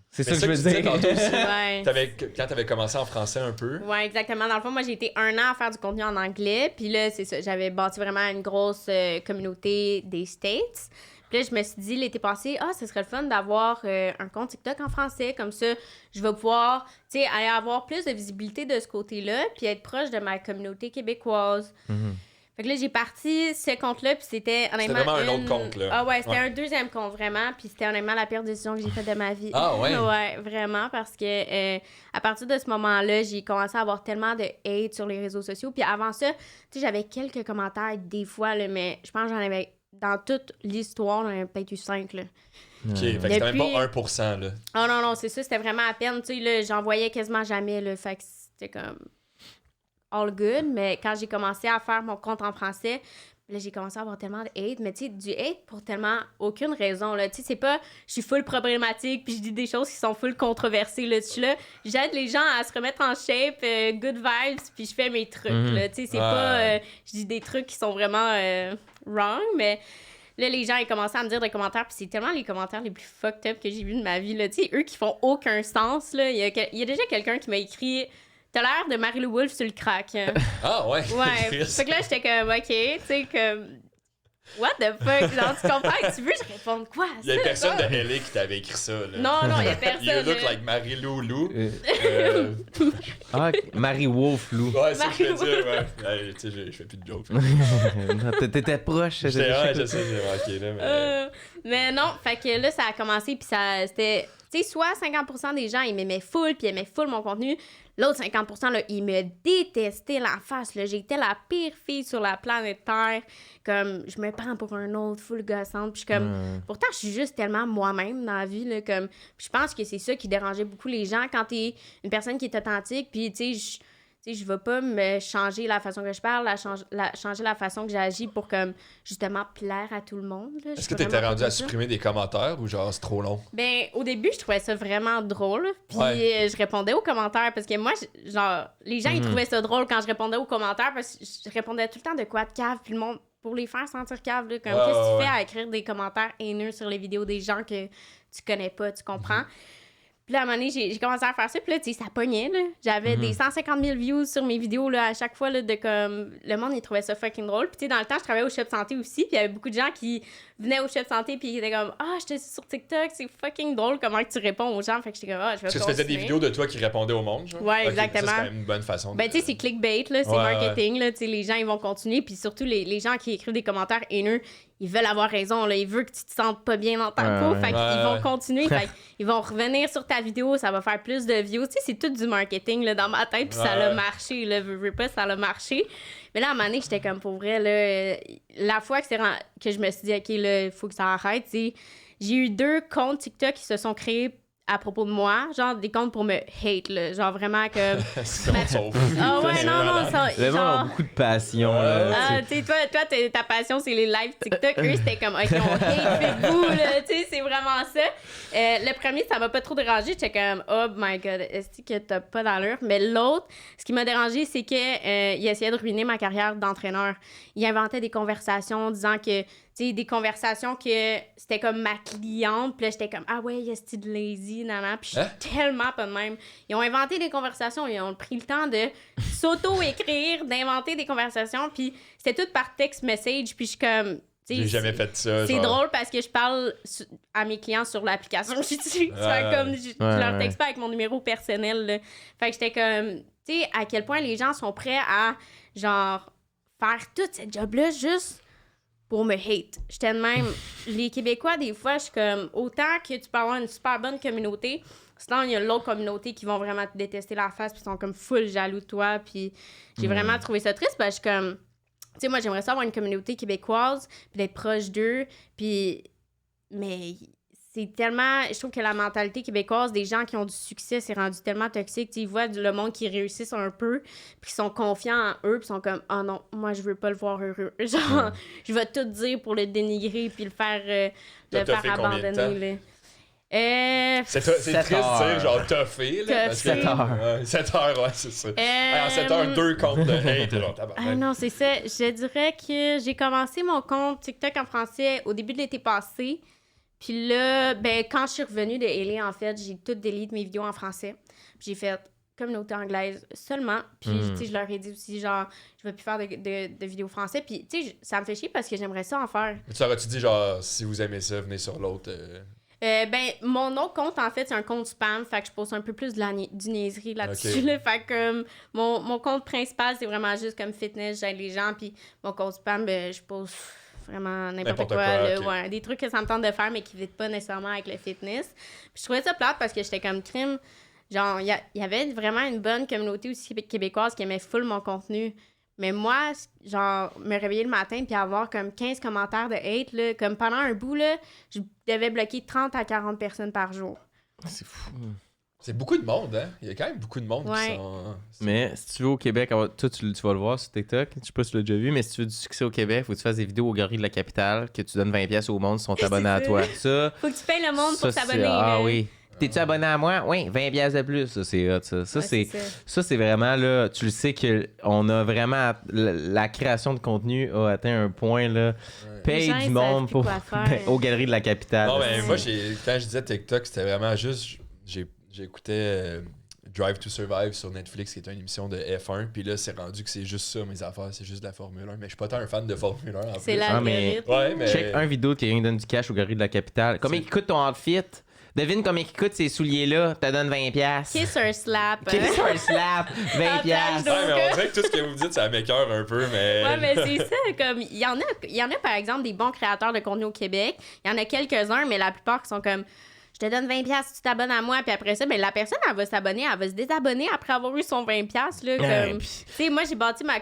C'est Mais ça que je ça veux que tu disais dire. tantôt aussi. Ouais. quand t'avais commencé en français un peu, Ouais, exactement. Dans le fond, moi, j'ai été 1 an à faire du contenu en anglais. Puis là, c'est ça. J'avais bâti vraiment une grosse communauté des States. Puis là, je me suis dit l'été passé, ce serait le fun d'avoir un compte TikTok en français. Comme ça, je vais pouvoir, tu sais, aller avoir plus de visibilité de ce côté-là. Puis être proche de ma communauté québécoise. Mhm. Fait que là, j'ai parti ce compte-là, puis c'était honnêtement. vraiment un autre compte, là. Ah ouais, c'était Ouais. un deuxième compte, vraiment. Puis c'était honnêtement la pire décision que j'ai faite de ma vie. Ah ouais? Ouais, vraiment, parce que à partir de ce moment-là, j'ai commencé à avoir tellement de hate sur les réseaux sociaux. Puis avant ça, tu sais, j'avais quelques commentaires des fois, là, mais je pense que j'en avais. Dans toute l'histoire, j'en avais peut-être eu 5, là. ok, fait que c'était même Depuis- pas 1%, là. Oh non, c'est ça, c'était vraiment à peine. Tu sais, là, j'en voyais quasiment jamais, là. Fait que c'était comme all good. Mais quand j'ai commencé à faire mon compte en français, là, j'ai commencé à avoir tellement de hate. Mais tu sais, du hate pour tellement aucune raison, là. Tu sais, c'est pas je suis full problématique puis je dis des choses qui sont full controversées, là. Je suis là, j'aide les gens à se remettre en shape, good vibes, puis je fais mes trucs, là. Tu sais, c'est Ouais. pas je dis des trucs qui sont vraiment wrong, mais là, les gens, ils commençaient à me dire des commentaires, puis c'est tellement les commentaires les plus fucked up que j'ai vus de ma vie, là. Tu sais, eux qui font aucun sens, là. Il y a déjà quelqu'un qui m'a écrit « T'as l'air de Marie-Lou Wolfe sur le crack. » Ah ouais? Ouais. Chris. Fait que là, j'étais comme « OK, tu sais, comme... What the fuck? Genre, tu comprends? Tu veux que je réponde quoi? Il y a ça, personne ça? de LA qui t'avait écrit ça, là. Non, il y a personne. You look là. like Marie-Lou Lou. Euh, Ah, Marie Wolf, Lou. Ouais, c'est ça que je veux Marie-Lou. dire, ouais. Ouais, tu sais, je fais plus de jokes. T'étais proche. J'étais, ouais, je sais, ok, là, mais... Mais non, fait que là, ça a commencé, puis ça, c'était... Tu sais, soit 50% des gens, ils m'aimaient full, puis ils aimaient full mon contenu. L'autre 50%, là, ils me détestaient la face, là. J'étais la pire fille sur la planète Terre. Comme, je me prends pour un autre, full gossante. Puis je suis comme... Pourtant, je suis juste tellement moi-même dans la vie, là, comme... Puis je pense que c'est ça qui dérangeait beaucoup les gens quand t'es une personne qui est authentique, puis, tu sais, je vais pas me changer la façon que je parle, changer la façon que j'agis pour, comme, justement, plaire à tout le monde. Là. Je Est-ce suis que t'étais vraiment rendu pas à ça. supprimer des commentaires ou genre c'est trop long? Ben, au début, je trouvais ça vraiment drôle. Puis Ouais. je répondais aux commentaires parce que moi, genre, les gens, ils trouvaient ça drôle quand je répondais aux commentaires parce que je répondais tout le temps de quoi de cave. Puis le monde, pour les faire sentir cave, là, comme, Ouais, qu'est-ce que tu ouais, fais à écrire des commentaires haineux sur les vidéos des gens que tu connais pas, tu comprends? Puis là, à un moment donné, j'ai commencé à faire ça. Puis là, tu sais, ça pognait, là. J'avais des 150 000 views sur mes vidéos, là, à chaque fois, là, de comme... Le monde, il trouvait ça fucking drôle. Puis tu sais, dans le temps, je travaillais au Shop Santé aussi. Puis il y avait beaucoup de gens qui venaient au Shop Santé puis qui étaient comme « Ah, j'étais sur TikTok, c'est fucking drôle comment que tu réponds aux gens. » Fait que j'étais comme « Ah, je vais Parce que tu faisais des continuer. vidéos de toi qui répondaient au monde, genre? Ouais, Ok, exactement. Ça, c'est quand même une bonne façon. Ben, tu sais, c'est clickbait, là, c'est Ouais, marketing, là, tu sais, les gens, ils vont continuer, puis surtout, les gens qui écrivent des commentaires haineux, ils veulent avoir raison, là, ils veulent que tu te sentes pas bien dans ta peau, fait qu'ils vont continuer, fait qu'ils vont revenir sur ta vidéo, ça va faire plus de views, tu sais, c'est tout du marketing, là, dans ma tête, puis ça a marché, là, veux pas, ça a marché. Mais là, à un moment donné, j'étais comme, pour vrai, là, la fois que je me suis dit, OK, là, il faut que ça arrête, tu sais, j'ai eu 2 comptes TikTok qui se sont créés à propos de moi, genre des comptes pour me hate, là, genre vraiment comme... C'est comme son Ah ouais, non, ça... Les gens ont genre... beaucoup de passion. Là, Ah, tu sais, toi, ta passion, c'est les lives TikTok. Eux, c'était comme, OK, on hate vous, là, tu sais, c'est vraiment ça. Le premier, ça m'a pas trop dérangé. J'étais comme, oh my God, est-ce que t'as pas d'allure? Mais l'autre, ce qui m'a dérangé, c'est que il essayait de ruiner ma carrière d'entraîneur. Il inventait des conversations disant que, tu sais, des conversations que c'était comme ma cliente. Puis là, j'étais comme, ah ouais, est-ce de lazy, nanana. Puis je suis tellement pas de même. Ils ont inventé des conversations. Ils ont pris le temps de s'auto-écrire, d'inventer des conversations. Puis c'était tout par text message. Puis je suis comme... J'ai jamais fait ça. C'est genre. drôle parce que je parle à mes clients sur l'application. Je leur texte pas avec mon numéro personnel. Là. Fait que j'étais comme... Tu sais, à quel point les gens sont prêts à, genre, faire tout ce job-là juste... pour me hate. J'étais de même. Les Québécois, des fois, je suis comme... Autant que tu peux avoir une super bonne communauté, sinon, il y a l'autre communauté qui vont vraiment te détester la face puis sont comme full jaloux de toi. Puis j'ai vraiment trouvé ça triste parce que je suis comme... Tu sais, moi, j'aimerais ça avoir une communauté québécoise puis d'être proche d'eux. Puis... Mais... C'est tellement... Je trouve que la mentalité québécoise des gens qui ont du succès, c'est rendu tellement toxique. Tu sais, ils voient le monde qui réussissent un peu, puis qui sont confiants en eux, puis sont comme « Ah non, moi, je veux pas le voir heureux. » Genre, je vais tout dire pour le dénigrer, puis le faire abandonner. C'est triste de dire genre toffé, là. Parce que, 7 heures. 7 heures, ouais, c'est ça. En 7 heures, 2 comptes de hate, genre, tabarnak. Ah non, c'est ça. Je dirais que j'ai commencé mon compte TikTok en français au début de l'été passé. Puis là, ben, quand je suis revenue de LA, en fait, j'ai tout délité mes vidéos en français. Puis j'ai fait communauté anglaise seulement. Puis, tu sais, je leur ai dit aussi, genre, je vais plus faire de vidéos français. Puis, tu sais, ça me fait chier parce que j'aimerais ça en faire. Tu aurais-tu dit, genre, si vous aimez ça, venez sur l'autre... Ben, mon autre compte, en fait, c'est un compte spam. Fait que je pose un peu plus du niaiserie là-dessus. Okay. Là, fait que mon compte principal, c'est vraiment juste comme fitness, j'aide les gens. Puis mon compte spam, ben, je pose... vraiment n'importe quoi là, okay. Ouais, des trucs que ça me tente de faire mais qui ne pas nécessairement avec le fitness. Puis je trouvais ça plate parce que j'étais comme crime. Genre, il y avait vraiment une bonne communauté aussi québécoise qui aimait full mon contenu. Mais moi, genre, me réveiller le matin puis avoir comme 15 commentaires de hate, là, comme pendant un bout, là, je devais bloquer 30 à 40 personnes par jour. C'est fou. C'est beaucoup de monde, hein? Il y a quand même beaucoup de monde qui sont... Mais si tu veux au Québec, toi, tu vas le voir sur TikTok. Je sais pas si tu l'as déjà vu, mais si tu veux du succès au Québec, faut que tu fasses des vidéos aux galeries de la capitale, que tu donnes 20$ au monde si sont abonnés à toi. Ça, faut que tu payes le monde pour s'abonner. Ah là. oui. T'es-tu abonné à moi? Oui, 20$ de plus. Ça, c'est hot, ça. Ça, c'est vraiment, là, tu le sais qu'on a vraiment... La création de contenu a atteint un point, là. Paye du monde pour aux galeries de la capitale. Non, mais moi, quand je disais TikTok, c'était vraiment juste... J'écoutais Drive to Survive sur Netflix, qui est une émission de F1, puis là, c'est rendu que c'est juste ça, mes affaires, c'est juste de la Formule 1. Mais je suis pas tant un fan de Formule 1 en plus. C'est l'algorithme. Ouais, mais... Check un vidéo de quelqu'un qui donne du cash aux galeries de la capitale. Combien il coûte ton outfit? Devine combien il coûte ces souliers-là, te donne 20$. Kiss or slap. Kiss or slap, 20$. Ouais, mais on dirait que tout ce que vous dites, ça m'écoeure un peu, mais... Ouais, mais c'est ça, comme, il y en a, par exemple, des bons créateurs de contenu au Québec. Il y en a quelques-uns, mais la plupart qui sont comme... Je te donne 20$ si tu t'abonnes à moi, puis après ça, ben, la personne, elle va s'abonner, elle va se désabonner après avoir eu son 20$. Là, comme... Tu sais, moi, j'ai bâti ma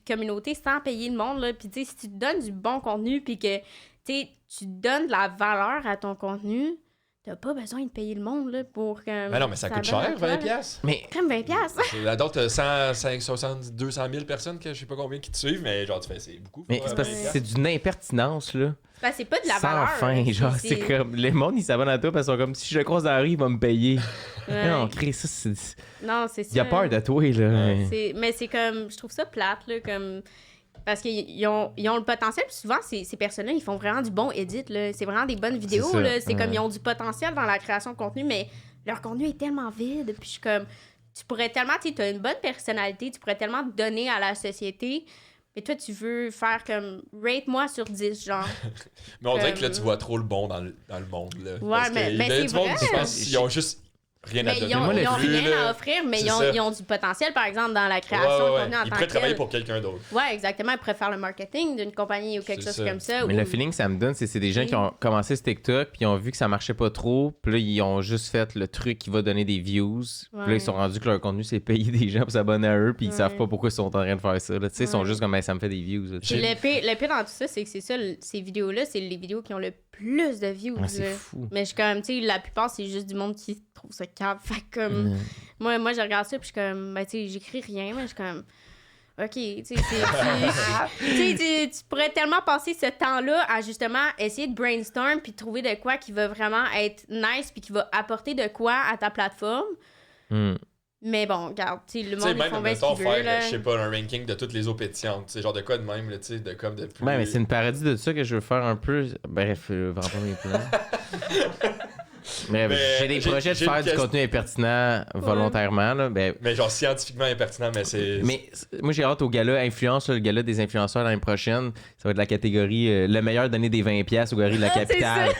communauté sans payer le monde, là, puis tu sais, si tu te donnes du bon contenu, puis que tu donnes de la valeur à ton contenu, t'as pas besoin de payer le monde, là, pour... Mais non, mais ça coûte cher, 20$. Mais... Comme 20$. La d'autres 105, 60, 200 000 personnes que je sais pas combien qui te suivent, mais genre, tu fais, c'est beaucoup. Mais c'est parce que c'est d'une impertinence, là. Ben, c'est pas de la sans valeur. fin, genre, c'est comme... Les mondes, ils s'abonnent à toi parce qu'ils sont comme, si je le croise dans la rue, il va me payer. Ouais. Non, crée ça, c'est... Non, c'est ça. Il a peur de toi, là. Mais c'est comme... Je trouve ça plate, là, comme... Parce qu'ils ont le potentiel, puis souvent, ces personnes-là, ils font vraiment du bon edit, là. C'est vraiment des bonnes vidéos, là. C'est comme, ils ont du potentiel dans la création de contenu, mais leur contenu est tellement vide. Puis je suis comme, tu pourrais tellement, tu as une bonne personnalité, tu pourrais tellement donner à la société. Mais toi, tu veux faire comme rate-moi sur 10, genre. Mais on dirait que là, tu vois trop le bon dans le monde. Là. Ouais, Parce mais il y a c'est du monde vrai. qui pense qu'ils ont juste rien à Mais donner. ils ont Moi, le rien flux, là, à offrir, mais c'est ils ça. ont du potentiel, par exemple, dans la création de contenu en Ils tant pourraient que travailler tel. pour quelqu'un d'autre. Ouais, exactement. Ils pourraient faire le marketing d'une compagnie ou quelque C'est chose ça. comme ça. Mais ou- le feeling que ça me donne, c'est des gens qui ont commencé ce TikTok, puis ils ont vu que ça marchait pas trop, puis là, ils ont juste fait le truc qui va donner des views. Puis là, Ouais. ils sont rendus que leur contenu, c'est payer des gens pour s'abonner à eux, puis ils Ouais. savent pas pourquoi ils sont en train de faire ça. Là. Tu sais, ils sont Ouais. juste comme, ben, ça me fait des views. là, tu sais. Puis le pire dans tout ça, c'est que c'est ça, ces vidéos-là, c'est les vidéos qui ont le plus de views. Ah, c'est là. fou. Mais je suis comme, tu sais, la plupart, c'est juste du monde qui trouve ça cave. Fait que comme, moi, je regarde ça, puis je suis comme, ben, tu sais, j'écris rien, mais je suis comme, OK, tu sais, tu pourrais tellement passer ce temps-là à justement essayer de brainstorm puis de trouver de quoi qui va vraiment être nice puis qui va apporter de quoi à ta plateforme. Hmm. Mais bon, regarde, tu sais, le Tu sais, monde, ils font même, bien ce mettons, qu'ils veulent, là. faire, je sais pas, un ranking de toutes les eaux pétillantes. Tu sais, genre de quoi de même, là, tu sais, de comme de plus... Ouais, mais c'est une parodie de ça que je veux faire un peu. Bref, vraiment pas mes plans. Bref, Mais j'ai des projets de j'ai faire une du contenu impertinent volontairement. Là. Ben, Mais genre scientifiquement impertinent, mais c'est... moi, j'ai hâte au gala influence, là, le gala des influenceurs l'année prochaine. Ça va être la catégorie le meilleur donné des 20$ au gorille de la Ah, c'est capitale.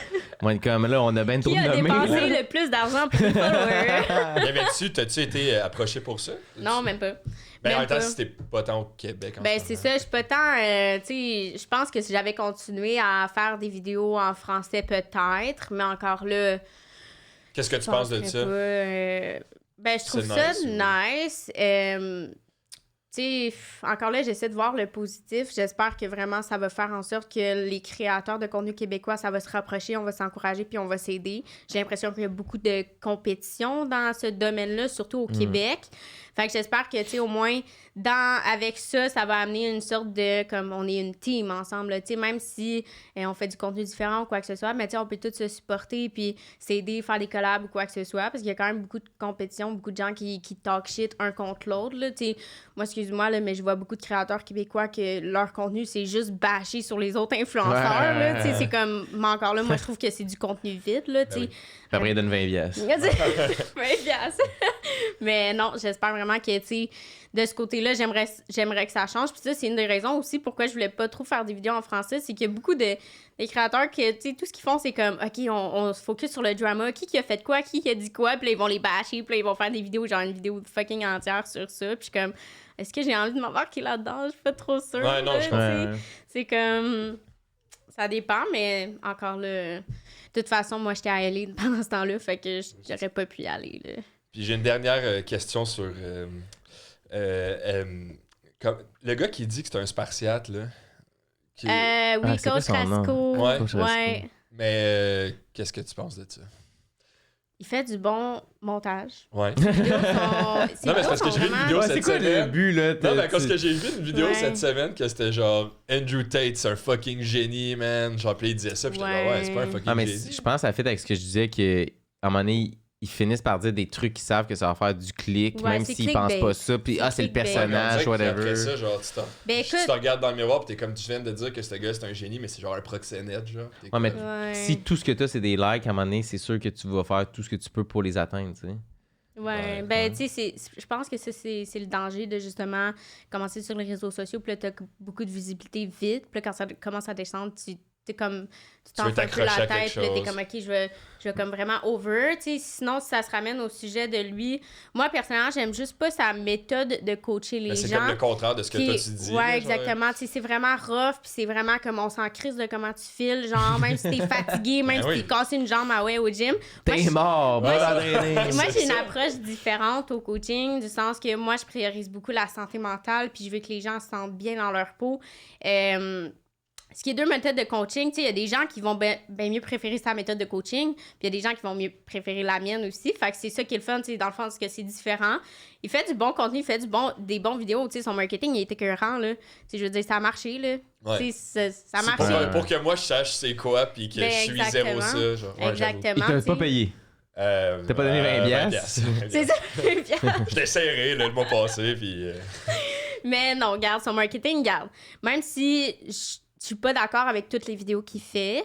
Moi, comme là, on a bien trop Qui a nommé. dépensé le plus d'argent pour les followers? Y avait-tu, t'as-tu été approché pour ça? Non, même pas. Ben, Même en même temps, pas. si t'es pas tant au Québec en Ben, ce c'est moment. ça, je suis pas tant. Tu sais, je pense que si j'avais continué à faire des vidéos en français, peut-être, mais encore là. Qu'est-ce que tu je penses de penserais ça? pas, ben, je trouve C'est ça nice, nice. Tu sais, encore là, j'essaie de voir le positif. J'espère que vraiment ça va faire en sorte que les créateurs de contenu québécois, ça va se rapprocher, on va s'encourager puis on va s'aider. J'ai l'impression qu'il y a beaucoup de compétition dans ce domaine-là, surtout au Québec. Fait que j'espère que, tu sais, au moins, avec ça, ça va amener une sorte de, comme, on est une team ensemble, tu sais, même si on fait du contenu différent ou quoi que ce soit, mais tu sais, on peut tous se supporter puis s'aider, faire des collabs ou quoi que ce soit, parce qu'il y a quand même beaucoup de compétition, beaucoup de gens qui talk shit un contre l'autre, là, tu sais. Moi, excuse-moi, là, mais je vois beaucoup de créateurs québécois que leur contenu, c'est juste bâcher sur les autres influenceurs, là, tu sais, c'est comme, mais encore là, moi, je trouve que c'est du contenu vide, là, tu sais. oui. Puis après, il donne 20$. 20$. Mais non, j'espère vraiment que, tu sais, de ce côté-là, j'aimerais que ça change. Puis ça, c'est une des raisons aussi pourquoi je voulais pas trop faire des vidéos en français, c'est qu'il y a beaucoup de créateurs que, tu sais, tout ce qu'ils font, c'est comme, OK, on se focus sur le drama, qui a fait quoi, qui a dit quoi, puis là, ils vont les bâcher, puis là, ils vont faire des vidéos, genre une vidéo fucking entière sur ça. Puis je suis comme, est-ce que j'ai envie de m'embarquer là-dedans? Je suis pas trop sûre. Ouais, non, là, je tu sais. Ouais. C'est comme... Ça dépend, mais encore là... De toute façon, moi, j'étais à LA pendant ce temps-là, fait que j'aurais pas pu y aller, là. Puis j'ai une dernière question sur... le gars qui dit que c'est un spartiate, là... qui- Oui, Ah, c'est quoi Coach son nom? Rasco. Ouais. Coach Rasco. Ouais. Mais qu'est-ce que tu penses de ça? Il fait du bon montage. Ouais. Les vidéos sont- Non, mais c'est parce que j'ai vu une vidéo Ouais, cette c'est quoi le semaine. but, là? Non, mais parce que j'ai vu une vidéo Ouais. cette semaine que c'était genre Andrew Tate, c'est un fucking génie, man. Genre, puis il disait ça, puis j'étais genre, ouais, c'est pas un fucking Ah, mais génie. je pense que ça fait avec ce que je disais qu'à un moment donné, ils finissent par dire des trucs qu'ils savent que ça va faire du clic, Ouais, même c'est s'ils pensent clickbait. pas ça. Puis, C'est c'est le clickbait. personnage, Après whatever. ça, genre, Ben tu écoute, te regardes dans le miroir, pis t'es comme tu viens de dire que ce gars c'est un génie, mais c'est genre un proxénète, genre. T'es Ouais, mais comme- ouais. si tout ce que t'as, c'est des likes, à un moment donné, c'est sûr que tu vas faire tout ce que tu peux pour les atteindre, tu sais. Ouais, Ouais, ben, tu sais, je pense que ça, c'est le danger de justement commencer sur les réseaux sociaux, puis là, t'as beaucoup de visibilité vite, puis là, quand ça commence à descendre, tu t'en veux fais un peu la t'accrocher à tête, quelque puis là, t'es chose. comme, OK, je vais comme vraiment over, tu sais, sinon, si ça se ramène au sujet de lui, moi, personnellement, j'aime juste pas sa méthode de coacher les Mais c'est gens. comme le contraire de ce que Qui- toi tu dis. Ouais, là, genre. exactement. Tu sais, c'est vraiment rough, puis c'est vraiment comme on s'en crise de comment tu files. Genre, même si t'es fatigué, même Ben si oui. t'es cassé une jambe au gym. Moi, T'es je- mort, Ouais. va t'entraîner. moi, C'est j'ai une ça. approche différente au coaching, du sens que moi, je priorise beaucoup la santé mentale, puis je veux que les gens se sentent bien dans leur peau. Ce qui est deux méthodes de coaching, tu sais, il y a des gens qui vont bien mieux préférer sa méthode de coaching, puis il y a des gens qui vont mieux préférer la mienne aussi. Fait que c'est ça qui est le fun, tu sais, dans le fond, c'est que c'est différent. Il fait du bon contenu, il fait des bons vidéos, tu sais, son marketing, il est écœurant, là. Tu sais, je veux dire, ça a marché, là. Ouais. Tu sais, ça a C'est marché. pour que moi je sache c'est quoi, puis que Ben, je suis exactement. zéro ça. Genre. Ouais, Exactement. Ils t'avaient tu pas sais. payé. j'avoue. T'as pas donné 20 piastres? C'est ça, bien. Je l'ai serré là, le mois passé, puis. Mais non, garde, son marketing, garde. Même si je suis pas d'accord avec toutes les vidéos qu'il fait,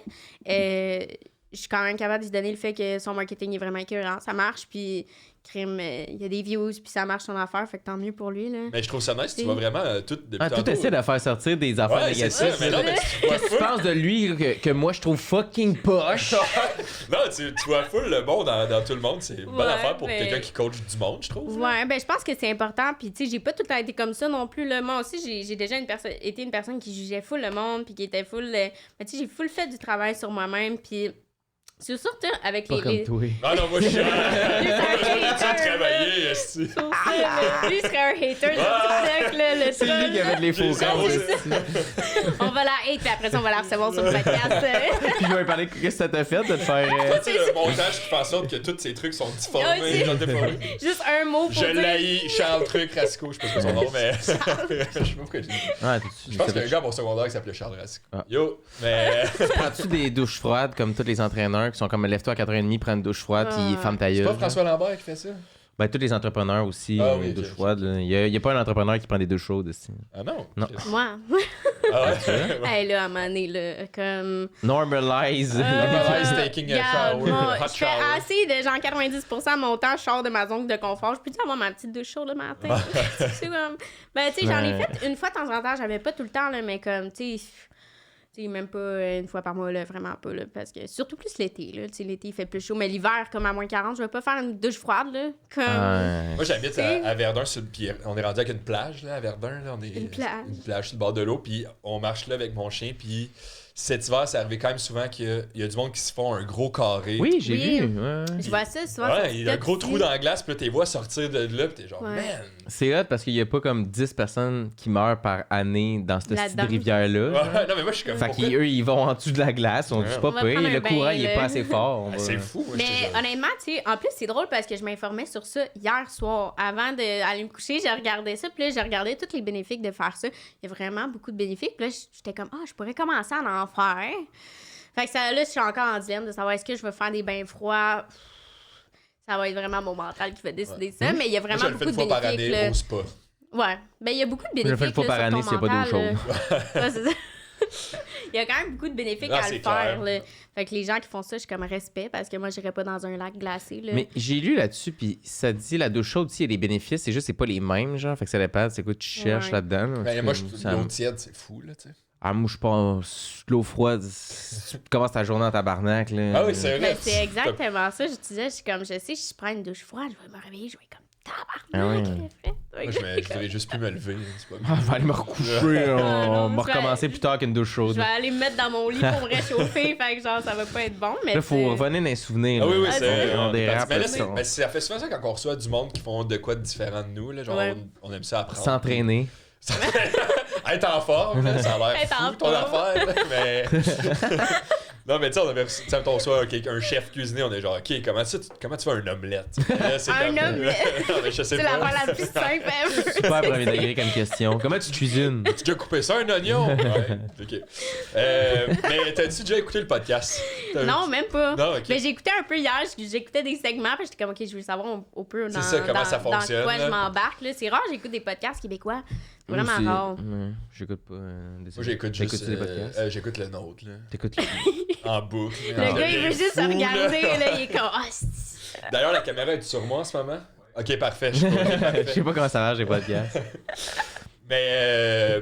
je suis quand même capable de lui donner le fait que son marketing est vraiment écœurant. Ça marche, puis crime, il y a des views, puis ça marche son affaire, fait que tant mieux pour lui, là. Mais je trouve ça nice, tu vois vraiment tout depuis Ah, tout tantôt. essaie de faire sortir des affaires Ouais, c'est ça, négatives. mais non, mais tu vois Qu'est-ce que tu penses de lui que moi je trouve fucking poche? Non, tu vois full le bon dans tout le monde. C'est une bonne Ouais, affaire pour mais- quelqu'un qui coach du monde, je trouve. là. Ouais, ben je pense que c'est important. Puis, tu sais, j'ai pas tout le temps été comme ça non plus. Là. Moi aussi, j'ai déjà été une personne qui jugeait full le monde, puis qui était full. Mais tu sais, j'ai full fait du travail sur moi-même. Puis, c'est surtout avec Pas comme toi. Ah non, moi, je suis. un J'ai hater, travaillé, esti. Sur ça, là. Lui serait un hater sur TikTok, là, le C'est lui qui avait de les faux C'est comptes. ça. On va la hate, puis après ça, on va la recevoir sur le podcast. Puis je vais lui parler qu'est-ce que ça t'a fait de te faire. Tu sais, le montage qui fait en sorte que tous ces trucs sont difformés. Ouais, genre déformés. Juste un mot pour Je dire. l'haïs, Charles Truc Rasco, je sais pas son nom, mais. Je sais pas pourquoi j'ai dit. Ah, Je pense qu'il y a un gars à mon secondaire qui s'appelait Charles Rasco. Ah. Yo, mais. Prends-tu des douches froides comme tous les entraîneurs qui sont comme lève-toi à 4h30, prends une douche froide, puis ferme ta C'est gueule. pas François Lambert qui fait ça? Ben, tous les entrepreneurs aussi, Ah oui, des ok, douches ok. froides. là. Il y a pas un entrepreneur qui prend des douches chaudes ici. Ah non? Non. Moi. Ah ouais? Hey, là, à un moment donné, là, comme. Normalize. Normalize taking a Regarde, shower. moi, Hot je fais shower. assez de genre 90% de mon temps, je sors de ma zone de confort. Je peux avoir ma petite douche chaude le matin. C'est comme. Ben, tu sais, j'en ai Ouais. fait une fois de temps en temps, j'avais pas tout le temps, là, mais comme, tu sais, même pas une fois par mois, là, vraiment pas, là, parce que surtout plus l'été, là, tu sais, l'été, il fait plus chaud, mais l'hiver, comme à moins 40, je vais pas faire une douche froide, là, comme... Ouais. Moi, j'habite C'est- à Verdun, puis on est rendu avec une plage, là, à Verdun. Là, on est, Une plage. Une plage sur le bord de l'eau, puis on marche là avec mon chien, puis cet hiver, c'est arrivé quand même souvent qu'il y a du monde qui se font un gros carré. Oui, j'ai Oui. vu. Ouais. Je vois ça souvent sur Ouais, il y a un TikTok gros aussi. trou dans la glace, puis là, t'es vois sortir de là, puis t'es genre, Ouais. man! C'est hot parce qu'il y a pas comme 10 personnes qui meurent par année dans cette petite Là-dedans. rivière-là. Ouais, non, mais moi, je suis comme. Fait pourquoi- qu'eux, ils vont en dessous de la glace. On dit Ouais. pas On va pire. prendre Le un courant, bain, il est là. pas assez fort. On Ah, va- c'est fou, moi, Mais j'étais genre- honnêtement, tu sais, en plus, c'est drôle parce que je m'informais sur ça hier soir. Avant d'aller me coucher, j'ai regardé ça, puis là, j'ai regardé tous les bénéfices de faire ça. Il y a vraiment beaucoup de bénéfices. Puis là, j'étais comme, je pourrais commencer à en faire. Fait que ça, là, je suis encore en dilemme de savoir est-ce que je vais faire des bains froids. Ça va être vraiment mon mental qui va décider ça, mais il y a Moi, vraiment je le fais beaucoup une de fois par bénéfices. année là. au spa. Ouais. Ben, il y a beaucoup de Je le bénéfices. fais une fois là, par sur année ton s'il y a pas d'eau mental, chaude. là. Ouais, c'est ça. Il y a quand même beaucoup de bénéfices Ah, à c'est le faire. clair. Là. Fait que les gens qui font ça, je suis comme respect parce que moi, j'irais pas dans un lac glacé. Là. Mais j'ai lu là-dessus, puis ça dit la douche chaude, aussi, il y a des bénéfices, c'est juste c'est pas les mêmes, genre. Fait que ça dépend, c'est quoi tu cherches Ouais. là-dedans. là. Ben, moi, je Ça- l'eau tiède, c'est fou, là, tu sais. Ah, moi, je pense l'eau froide, tu commences ta journée en tabarnak, là. Ah oui, c'est vrai. Mais c'est exactement ça. Je disais, je suis comme, je sais, si je prends une douche froide, je vais me réveiller, je vais être comme tabarnak. Ah ouais. Moi, je devrais juste plus me lever. hein, c'est pas Ah, on va aller me recoucher, non, on va je vais- recommencer plus tard qu'une douche Je chaude. vais aller me mettre dans mon lit pour me réchauffer, fait que genre, ça va pas être bon. Mais Là, faut c'est- revenir dans les souvenirs. Ah oui, oui, là. c'est vrai. On dérape. Mais là, là, c'est- on- mais ça fait souvent ça quand on reçoit du monde qui font de quoi de différent de nous. Là, genre, Ouais. on aime ça apprendre. S'entraîner. Être en forme, là, ça a l'air Être en fou ton forme. affaire. Là, mais... non, mais tu sais, on avait tu sais, mettons, on reçoit un chef cuisinier, on est genre, OK, comment tu fais un omelette? Là, c'est Un comme- omelette? Non, mais je sais C'est pas. l'affaire la plus simple ever. Super premier degré comme question. Comment tu cuisines? Tu as déjà coupé ça, un oignon? Ouais, OK. Mais t'as-tu déjà écouté le podcast? Non, même pas. Non, ok. Mais j'ai écouté un peu hier, j'écoutais des segments, puis j'étais comme, OK, je veux savoir un peu dans, C'est ça, comment ça dans fonctionne, quoi là. je m'embarque. Là. C'est rare, j'écoute des podcasts québécois. Vraiment Moi, rare. Ouais, j'écoute pas. Moi, j'écoute juste. T'écoutes-tu des podcasts? J'écoute le nôtre, là. T'écoutes En boucle. Le gars, il veut juste se regarder, là, il est comme, c'est- D'ailleurs, la caméra est sur moi en ce moment? Ok, parfait. Je sais pas, ok, parfait. Je sais pas comment ça marche, les podcasts. Mais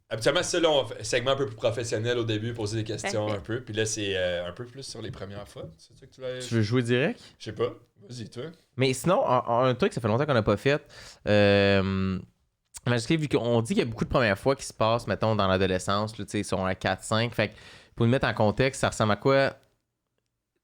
habituellement, ça, là, on fait un segment un peu plus professionnel au début, poser des questions Parfait. un peu. Puis là, c'est un peu plus sur les premières fois. C'est ça que tu voulais. Tu veux jouer direct? Je sais pas. Vas-y, toi. Mais sinon, un truc, ça fait longtemps qu'on n'a pas fait. Magic, vu qu'on dit qu'il y a beaucoup de premières fois qui se passent, mettons, dans l'adolescence, là, tu sais, ils sont à 4-5. Fait que pour nous mettre en contexte, ça ressemble à quoi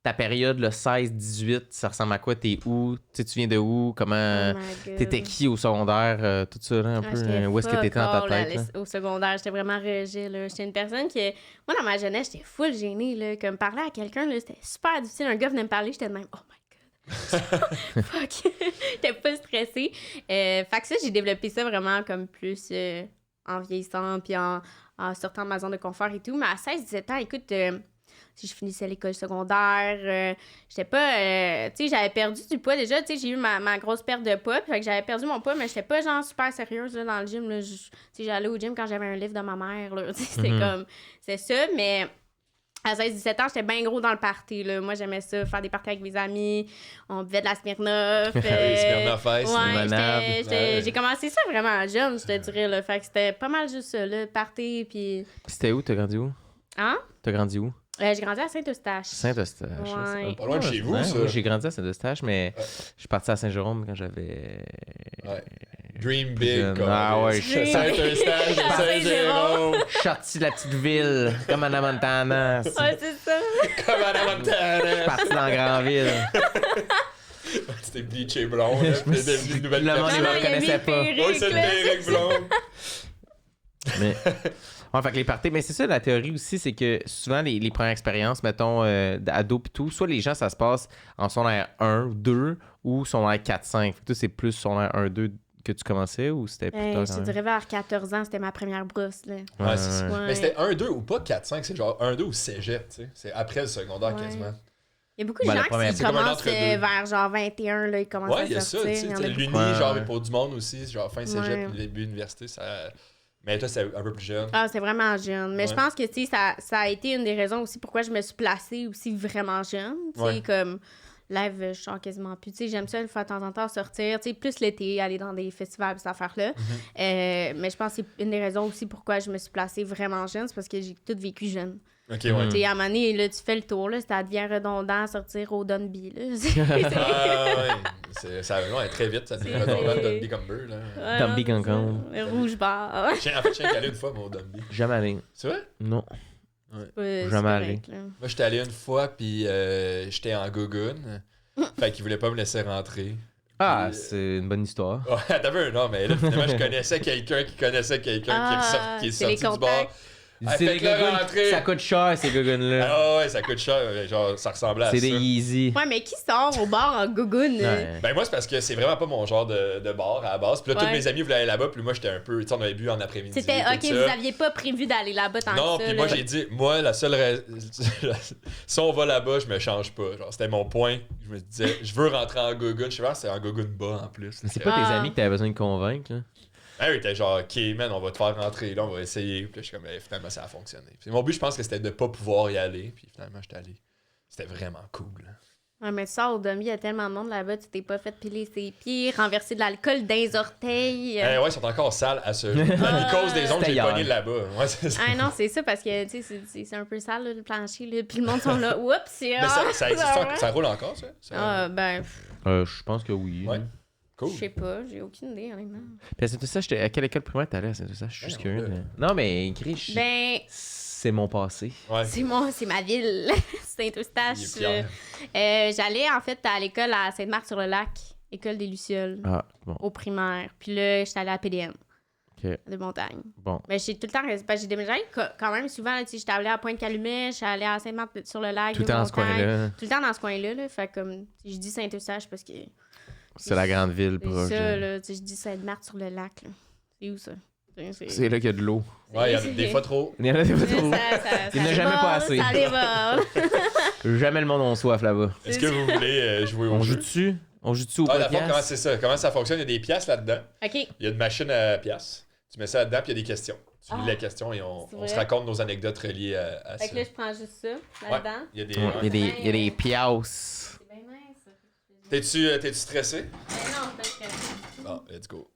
ta période, le 16-18, ça ressemble à quoi? T'es où? Tu sais, tu viens de où? Comment. Oh my God. T'étais qui au secondaire? Tout ça, là, un peu. J'étais Où est-ce que t'étais dans ta fuck all, tête? là? Au secondaire, j'étais vraiment rejet, là. J'étais une personne qui... Moi, dans ma jeunesse, j'étais full gênée, là. Comme parler à quelqu'un, là, c'était super difficile. Un gars venait me parler, j'étais de même, oh my God. Fuck. J'étais pas stressée. Fait que ça, j'ai développé ça vraiment comme plus en vieillissant, puis en sortant de ma zone de confort et tout. Mais à 16-17 ans, écoute... si je finissais l'école secondaire, j'étais pas... tu sais, j'avais perdu du poids déjà. Tu sais, j'ai eu ma grosse perte de poids. Puis fait que j'avais perdu mon poids, mais j'étais pas genre super sérieuse là, dans le gym. Là. Tu sais, j'allais au gym quand j'avais un livre de ma mère. Là. Tu sais, c'était comme... C'est ça, mais... À 16-17 ans, j'étais bien gros dans le party. Là. Moi, j'aimais ça, faire des parties avec mes amis. On buvait de la Smirnoff. Oui, Smirnoff Ice, limonade. J'ai commencé ça vraiment jeune, je te dirais. Là. Fait que c'était pas mal juste ça, le party. Puis... C'était où? T'as grandi où? Hein? T'as grandi où? J'ai grandi à Saint-Eustache. Saint-Eustache. Ouais. Pas loin de chez vous, Ouais, ça. moi, j'ai grandi à Saint-Eustache, mais je suis parti à Saint-Jérôme quand j'avais... Ouais. Dream big, Jeune. comme. Ah ouais, Saint-Eustache, Saint-Jérôme. Saint-Jérôme. sorti de la petite ville, comme Anna Montana. Ouais, c'est ça. Comme à la Je suis Montana. parti dans la grande ville. C'était bleaché blond, là. Puis t'es devenu une nouvelle Le monde, personne. il me Non, il a reconnaissait mis pas. perruque, Oui, c'est une là, perruque blonde. Mais... Ouais, fait que les parties, mais c'est ça la théorie aussi, c'est que souvent les premières expériences, mettons, d'ado pis tout, soit les gens, ça se passe en secondaire 1 ou 2 ou secondaire 4-5. Fait que toi, c'est plus secondaire 1-2 que tu commençais ou c'était plus tard? Je te dirais vers 14 ans, c'était ma première brosse. Là. Ouais, c'est ça. Ouais. Mais c'était 1-2 ou pas 4-5, c'est genre 1-2 ou cégep, tu sais. C'est après le secondaire Ouais. quasiment. Il y a beaucoup de Ben, la gens première, qui c'est comme un commencent entre-deux. vers genre 21, là, ils commencent Ouais, à il y a ça, sortir. tu sais. Il y en a L'uni, Ouais. genre pour du monde aussi, genre fin cégep Ouais. puis début université, ça. Mais toi, c'est un peu plus jeune. Ah, c'est vraiment jeune. Mais Ouais. je pense que, tu sais, ça a été une des raisons aussi pourquoi je me suis placée aussi vraiment jeune. Tu sais, Ouais. comme live, je sors quasiment plus. Tu sais, j'aime ça, une fois de temps en temps, sortir. Tu sais, plus l'été, aller dans des festivals, cette affaire-là. Mais je pense que c'est une des raisons aussi pourquoi je me suis placée vraiment jeune, c'est parce que j'ai tout vécu jeune. Ok, ouais. Tu sais, à un moment donné, là, tu fais le tour, là, ça devient redondant, sortir au Dunby, là. Ah, ouais. Ça va très vite, ça devient redondant de Dumby comme beurre, là. Dumby Ouais, non, c'est Cancun. ça. Rouge bar. En fait, je suis allé une fois, moi, au Dumby. Jamais allé. C'est vrai? Non. C'est Jamais correct, là. Moi, j'étais allé une fois, puis j'étais en gogoune. Fait qu'ils voulaient pas me laisser rentrer. Ah, Puis, c'est une bonne histoire. Ouais, t'as vu, non, mais là, finalement, je connaissais quelqu'un qui connaissait quelqu'un qui est c'est les sorti du bar. contacts. Ah, C'est des faites-le gogoons, rentrer. ça coûte cher, ces gogoons-là. Ah ouais, ça coûte cher. Genre, ça ressemblait à C'est ça. des Yeezy. Ouais, mais qui sort au bar en gougoune? Ouais. Ben moi, c'est parce que c'est vraiment pas mon genre de bar à la base. Puis là, tous Ouais. mes amis voulaient aller là-bas, puis moi, j'étais un peu... Tu sais, on avait bu en après-midi. C'était tout OK, ça. vous aviez pas prévu d'aller là-bas tant Non, que ça. puis moi, là. j'ai dit, moi, la seule raison... si on va là-bas, je me change pas. Genre, c'était mon point. Je me disais, je veux rentrer en gogoune. Je sais pas, c'est en gogoune bas, en plus. Mais c'est pas tes Ah. amis que t'avais besoin de convaincre, là. Ah oui, t'es genre, OK, man, on va te faire rentrer, là, on va essayer. Puis là, je suis comme, finalement, ça a fonctionné. Puis mon but, je pense que c'était de pas pouvoir y aller. Puis finalement, j'étais allé. C'était vraiment cool. Là. Ouais, mais tu sors au Dummy, il y a tellement de monde là-bas, tu t'es pas fait piler ses pieds, renverser de l'alcool dans les orteils. Ouais, ils sont encore sales à ce jour. À cause des ondes que j'ai C'était pognées hier. là-bas. Ouais, c'est ça. Ah non, c'est ça, parce que, tu sais, c'est un peu sale, là, le plancher, là, puis le monde sont là, oups, c'est... Mais ça existe encore, ça roule encore, ça? Ah, ben, Je pense que oui. Ouais. Cool. je sais pas, j'ai aucune idée, honnêtement. Puis à Saint-Eustache, à quelle école primaire t'allais à Saint-Eustache? Je suis juste Ben, curieux. on l'a. Non, mais Gris, Ben, c'est mon passé. Ouais. c'est ma ville, Saint-Eustache. Il est fier. J'allais, en fait, à l'école à Sainte-Marthe-sur-le-Lac, école des Lucioles, Ah, bon. au primaire. Puis là, j'étais allée à PDM, Ok. de montagne. Bon. Mais j'ai tout le temps, j'ai déménagé quand même souvent, là, tu sais, j'étais allée à Pointe-Calumet, j'étais allée à Sainte-Marthe-sur-le-Lac, Tout le temps dans ce coin-là. Tout le temps dans ce coin-là, là. Fait comme, je dis Saint-Eustache parce que... C'est la grande ville C'est proche. ça, là. Tu sais, je dis Sainte-Marthe-sur-le-lac, là. C'est où, ça? C'est là qu'il y a de l'eau. Ouais, il y en a des fois trop. Il y en a des fois trop. Il n'y en a jamais pas assez. Ça déborde. Jamais le monde en soif là-bas. Est-ce que vous voulez jouer au On jeu? joue dessus? On joue dessus au Ah, la fois, podcast? comment c'est ça? Comment ça fonctionne? Il y a des pièces là-dedans. OK. Il y a une machine à pièces. Tu mets ça là-dedans, puis il y a des questions. Tu lis Ah. la question et on C'est se vrai? raconte nos anecdotes reliées à Fait ça. que là, je prends juste ça, Ouais, là-dedans. il y a des... Ouais, il y a des piastres. C'est bien nice, ça. T'es-tu stressé? Mais non, parce que... Bon, let's go.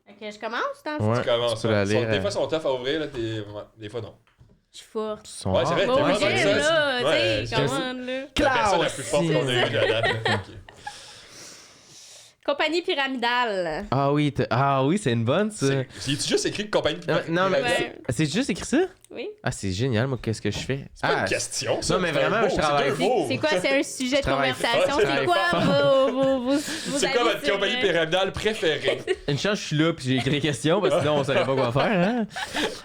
Fait que je commence, dans le fond? Ouais, Tu commences. tu peux la lire. Des fois, ils sont tough à ouvrir, là, des fois, non. Je suis forte. Ils sont Ouais, c'est vrai, rares. t'es Bon, pas j'aime, bonne, ça. là, Ouais, tu sais, c'est- comment, là. La personne la plus forte qu'on a eue de la date. là. Ok. Compagnie pyramidale. Ah oui, c'est une bonne, ça. C'est-tu juste écrit compagnie Non, mais Ouais. c'est juste écrit ça? Oui. Ah, c'est génial, moi, qu'est-ce que je fais? C'est pas une question, ça. non, mais c'est un vraiment, mot, je c'est travaille. deux mots. C'est quoi, c'est un sujet de travaille conversation? fort, C'est quoi travaille vos C'est quoi avis votre sur, compagnie pyramidale préférée? Une chance, je suis là, puis j'ai écrit question, parce que sinon, on savait pas quoi faire,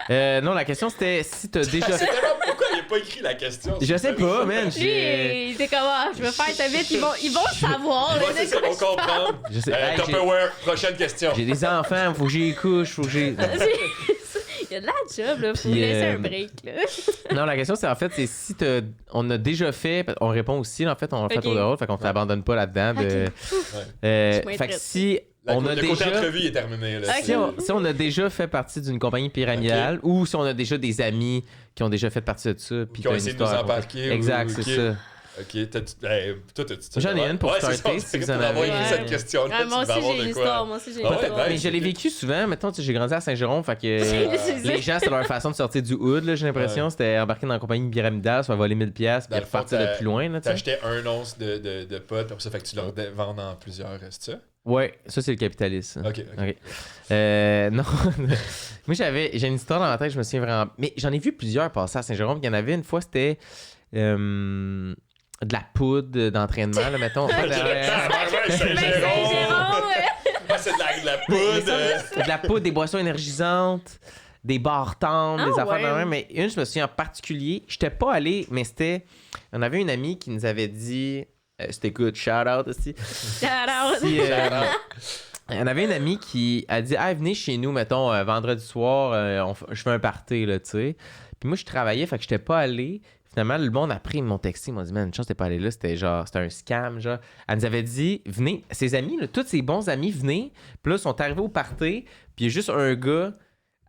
hein? Non, la question, c'était si t'as déjà... C'est tellement pourquoi il a pas écrit la question. Je sais pas, man. Lui, c'est comment? Je veux faire ça vite, ils vont savoir. Ouais, là, c'est de ça, quoi on je parle. comprend. Je sais. Hey, j'ai- Tupperware, prochaine question. J'ai des enfants, faut que j'y couche, faut que j'ai... Il y a de la job, là. Faut Puis, laisser un break, là. Non, la question, c'est en fait, c'est si on a déjà fait, on répond aussi, en fait, on a fait Ok. tour de rôle, fait qu'on t'abandonne pas là-dedans. Ok. De, Je suis moins fait que prête. si Le côté entrevue est terminé. Là, si on a déjà fait partie d'une compagnie pyramidale ou si on a déjà des amis qui ont déjà fait partie de ça. Puis qui ont essayé de nous embarquer. Exact, c'est ça. Ok, toi, t'as-tu ça? J'en ai une pour starter, si vous en avez. Cette question-là, moi aussi, j'ai une histoire. Moi aussi, j'ai une histoire. Mais je l'ai vécu souvent. Mettons, j'ai grandi à Saint-Jérôme, fait que les gens, c'était leur façon de sortir du hood, là, j'ai l'impression. C'était embarquer dans la compagnie pyramidale, se faire voler 1000$ puis repartir de plus loin. T'achetais un once de pot, puis ça fait que tu leur vends en plusieurs, c'est ça? Ouais, ça, c'est le capitalisme. Ok. Non. Moi, j'ai une histoire dans la tête, je me souviens vraiment. Mais j'en ai vu plusieurs passer à Saint-Jérôme. Il y en avait une fois, c'était de la poudre d'entraînement, là, mettons. Saint-Jérôme! C'est de la poudre! De la poudre, des boissons énergisantes, des barres tendres, des affaires de même. Mais une, je me souviens en particulier, j'étais pas allé, mais c'était... On avait une amie qui nous avait dit... c'était good, shout-out aussi. Shout-out! On avait une amie qui a dit « Ah, venez chez nous, mettons, vendredi soir, je fais un party, là, tu sais. » Puis moi, je travaillais, fait que j'étais pas allé. Finalement, le monde après, ils m'ont texté, ils m'ont dit, man, une chance, t'es pas allé là, c'était un scam, genre. Elle nous avait dit, venez, ses amis, là, tous ses bons amis, venez. Puis là, ils sont arrivés au party, puis il y a juste un gars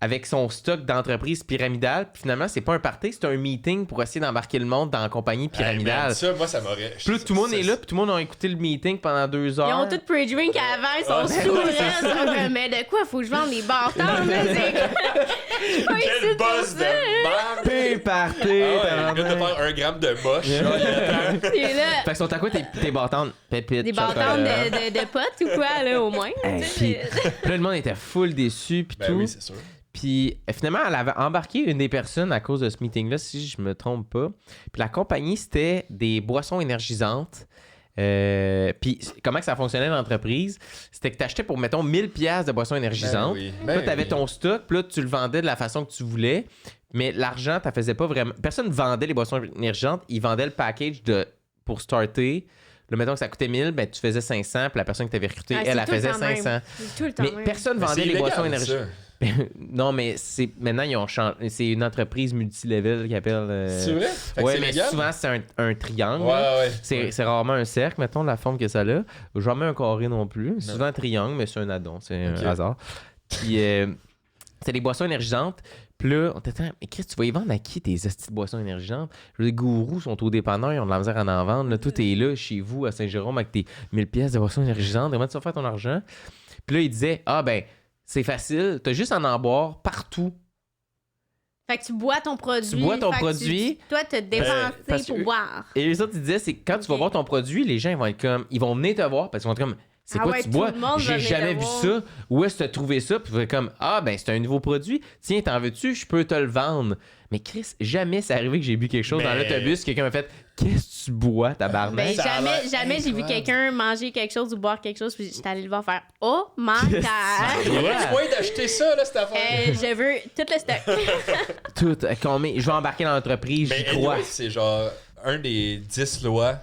avec son stock d'entreprise pyramidale. Puis finalement, c'est pas un party, c'est un meeting pour essayer d'embarquer le monde dans la compagnie pyramidale. Man, ça, moi, ça m'aurait... Puis là, tout le monde est là, puis tout le monde a écouté le meeting pendant 2 heures. Ils ont tout pre-drink avant, ils sont sourds. Mais de quoi, faut que je vende des bartends, Quel boss de merde! Pé party! Le gars de faire 1 gramme de moche. Fait que sont à quoi tes bartendes? Pépites, des bartendes de potes ou quoi, là, au moins. Puis là, le monde était full déçu, puis tout. Oui, c'est sûr. Puis finalement, elle avait embarqué une des personnes à cause de ce meeting-là, si je me trompe pas. Puis la compagnie, c'était des boissons énergisantes. Puis comment que ça fonctionnait l'entreprise? C'était que tu achetais pour, mettons, 1000$ de boissons énergisantes. Puis là, tu avais ton stock, puis là, tu le vendais de la façon que tu voulais. Mais l'argent, tu faisais pas vraiment... Personne ne vendait les boissons énergisantes. Ils vendaient le package pour starter. Là, mettons que ça coûtait 1000, ben, tu faisais 500, puis la personne que tu avais recrutée, elle faisait 500. Tout le temps mais personne ne vendait les boissons énergisantes. Non, mais maintenant, ils ont changé. C'est une entreprise multilevel qui appelle. C'est vrai? Ouais, mais souvent, c'est un triangle. Ouais. C'est rarement un cercle, mettons, la forme que ça a. Jamais un carré non plus. C'est souvent un triangle, mais c'est un addon. C'est un hasard. Puis, c'est des boissons énergisantes. Puis là, on t'attend, mais Chris, tu vas y vendre à qui tes hosties de boissons énergisantes? Les gourous sont au dépanneur, ils ont de la misère à en vendre. Là, tout est là chez vous à Saint-Jérôme avec tes 1000$ de boissons énergisantes. Comment tu vas faire ton argent? Puis là, il disait, c'est facile, t'as juste à en boire partout. Fait que tu bois ton produit. Tu bois ton produit. Toi, t'as dépensé pour boire. Et les autres, ils disaient, c'est quand tu vas boire ton produit, les gens ils vont être comme, ils vont venir te voir parce qu'ils vont être comme, c'est quoi tu bois? J'ai jamais vu ça. Où est-ce que tu as trouvé ça? Puis tu vas comme, c'est un nouveau produit. Tiens, t'en veux-tu? Je peux te le vendre. Mais Chris, jamais c'est arrivé que j'ai bu quelque chose dans l'autobus. Quelqu'un m'a fait, qu'est-ce que tu bois, tabarnak? Jamais j'ai vu quelqu'un manger quelque chose ou boire quelque chose. Puis j'étais allée le voir faire, oh my god! Il y aurait du moyen d'acheter ça, là, cette affaire. Je veux tout le stock. Tout. Je vais embarquer dans l'entreprise, j'y crois. C'est genre un des 10 lois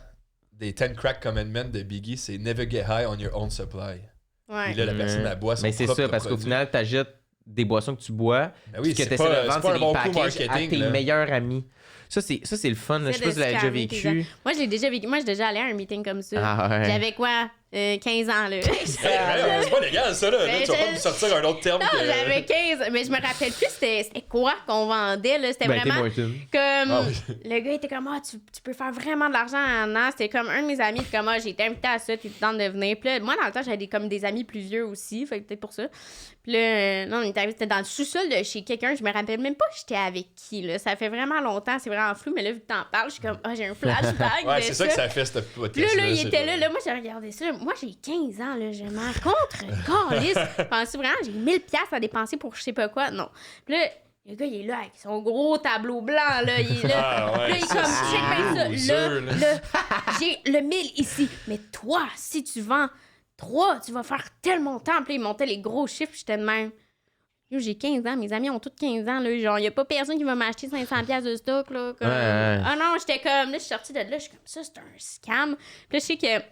des 10 Crack Commandments de Biggie, c'est never get high on your own supply. Ouais. Et là, la personne, elle boit son mais c'est propre ça, parce qu'au produit. final, t'achètes des boissons que tu bois, oui, que c'est t'essaies de vendre, pas un c'est bon des coup packages à marketing, tes là. meilleurs amis. Ça, c'est le fun. Là. Je sais pas si vous l'avez déjà vécu. Moi, je l'ai déjà vécu. Moi, j'ai déjà allé à un meeting comme ça. Ah ouais. J'avais quoi? 15 ans, là. C'est pas légal, ça, là. Tu vas pas me sortir un autre terme. Non, j'avais 15. Mais je me rappelle plus c'était quoi qu'on vendait, là. C'était vraiment comme... Le gars était comme, tu peux faire vraiment de l'argent en an. C'était comme un de mes amis, comme, j'ai été invité à ça, tu te tentes de venir. Puis là, moi, dans le temps, j'avais comme des amis plus vieux aussi. Fait que peut-être pour ça. Puis là, non, on était arrivé, c'était dans le sous-sol de chez quelqu'un. Je me rappelle même pas j'étais avec qui, là. Ça fait vraiment longtemps. C'est vraiment flou. Mais là, vu que t'en parles, je suis comme, j'ai un flashback. Ouais, c'est ça que ça fait, cette podcast. Là, il était là. Moi, j'ai regardé ça. Moi, j'ai 15 ans, là. Je m'en contre-calisse. Pensez vraiment, j'ai 1000$ à dépenser pour je sais pas quoi. Non. Puis là, le gars, il est là avec son gros tableau blanc, là. Il est là. Là, il est comme, check bien ça. Là, j'ai le 1000 ici. Mais toi, si tu vends 3, tu vas faire tel montant. Puis là, il montait les gros chiffres. J'étais de même. Yo, j'ai 15 ans, mes amis ont tous 15 ans, là. Genre, il a pas personne qui va m'acheter 500$ de stock, là. Comme... Ah non, j'étais comme, là, je suis sortie de là, je suis comme, ça, c'est un scam. Puis là, je sais que,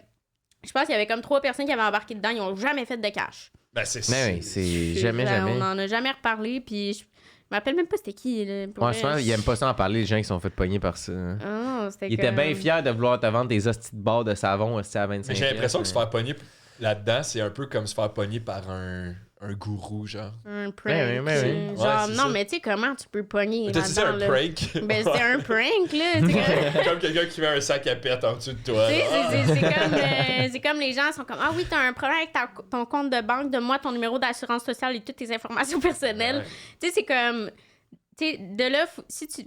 je pense qu'il y avait comme 3 personnes qui avaient embarqué dedans, ils ont jamais fait de cash. Ben, c'est jamais. On en a jamais reparlé, puis je me rappelle même pas c'était qui, là. Ouais, souvent, ils aiment pas ça en parler, les gens qui sont fait pogner par ça. Ah, c'était Ils étaient bien fiers de vouloir te vendre des hosties de barres de savon aussi à 25$. J'ai l'impression que se faire pogner là-dedans, c'est un peu comme se faire pogner par un gourou, genre. Un prank. Ouais, ouais. Genre, Ouais, c'est non, ça. mais tu sais, comment tu peux pogner T'as dit ça, là-dedans, un là? prank? Ben, c'est un prank, là. C'est comme- Comme quelqu'un qui met un sac à pète en dessous de toi. Tu sais, là. c'est comme les gens sont comme ah oui, t'as un problème avec ton compte de banque, donne-moi ton numéro d'assurance sociale et toutes tes informations personnelles. Ouais. Tu sais, c'est comme tu sais, de là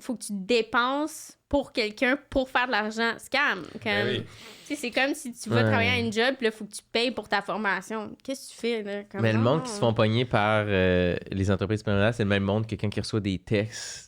faut que tu dépenses pour quelqu'un pour faire de l'argent, scam. Comme, Ben oui. tu sais, c'est comme si tu vas Ouais. travailler à une job, puis là faut que tu payes pour ta formation. Qu'est-ce que tu fais là? Comme, Mais le non, monde non. qui se font pogner par les entreprises pyramidales, c'est le même monde que quelqu'un qui reçoit des textes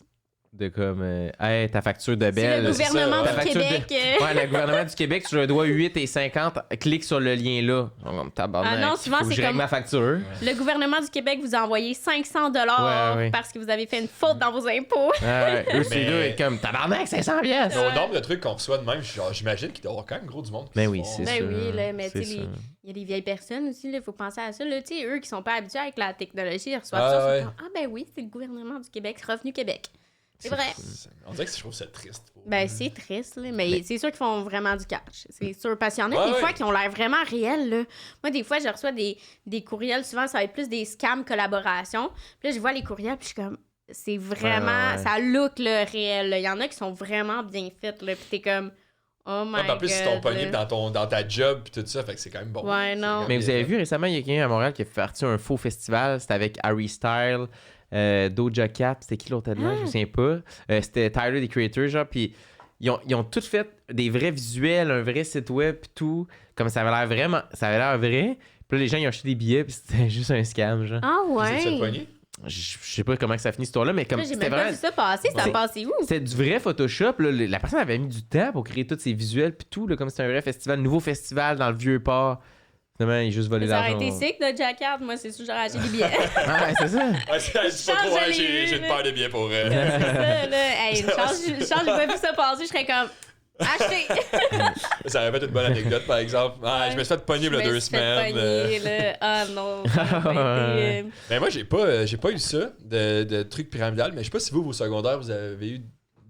de comme hey, ta facture de C'est belle. le c'est ça, gouvernement ouais. du Ta facture Québec. Ouais, le gouvernement du Québec, tu le dois 8,50. Clique sur le lien là. Comme tabarnak. Ah non, souvent, faut que c'est je règle comme- ma facture. Le gouvernement du Québec vous a envoyé 500 Ouais, ouais. parce que vous avez fait une faute dans vos impôts. Ouais, eux, c'est Mais- là, et comme tabarnak, 500 pièces. Mais au nombre de trucs qu'on reçoit de même, genre, j'imagine qu'il doit y avoir quand même gros du monde. qui Ben se oui, font- c'est Ben ça. oui, là, mais c'est tu sais, ça. il y a des vieilles personnes aussi, il faut penser à ça. Là, tu sais, eux qui sont pas habitués avec la technologie, ils reçoivent Ah, ça. ouais. Ils sont comme, ah ben oui, c'est le gouvernement du Québec, Revenu Québec. C'est vrai. On dirait que je trouve ça triste. Ben c'est triste, là, mais c'est sûr qu'ils font vraiment du cash. C'est sûr. Parce qu'il y en a Ouais, des ouais. fois qui ont l'air vraiment réels. Là. Moi, des fois, je reçois des courriels, souvent, ça va être plus des scams collaborations. Puis là, je vois les courriels, puis je suis comme, c'est vraiment, Ouais, ouais. ça look le réel. Là. Il y en a qui sont vraiment bien faits, là, puis t'es comme, oh my Ouais, puis en plus, ils t'ont God, pogné là. dans ta job puis tout ça, fait que c'est quand même bon. Ouais, C'est non. quand même Mais vous bien avez fait. vu récemment, il y a quelqu'un à Montréal qui a fait partie d'un faux festival. C'était avec Harry Styles, Doja Cat. C'était qui l'autre là? Je me souviens pas. C'était Tyler, the Creator, genre. Puis ils ont tout fait des vrais visuels, un vrai site web, pis tout. Comme ça avait l'air vraiment. Ça avait l'air vrai. Puis là, les gens, ils ont acheté des billets, puis c'était juste un scam, genre. Ah Vous êtes fait ouais. pogner? Je sais pas comment que ça finit, cette histoire-là, mais comme Là, j'ai c'était même pas vraiment. vu ça passer, ça a C'est- passé où? C'était du vrai Photoshop. Là. La personne avait mis du temps pour créer tous ces visuels, puis tout, là, comme c'était un vrai festival, nouveau festival dans le vieux port. Finalement, il a juste volé Ça aurait l'argent. été sick de Jacquard. Moi, c'est sûr, j'aurais acheté des billets. Ah, ouais, c'est ça. Ouais, c'est pas Change trop, ouais, de j'ai lieu, une là. paire de billets pour. C'est ça, là. Hey, une chance, j'ai pas vu ça passer, je serais comme. Acheter! Ça aurait fait une bonne anecdote, par exemple. Ah, je me suis fait pogner il y a 2 semaines. Là. Ah non, ça a pas été, Mais moi, j'ai pas eu ça de trucs pyramidal, mais je sais pas si vous, vos secondaires, vous avez eu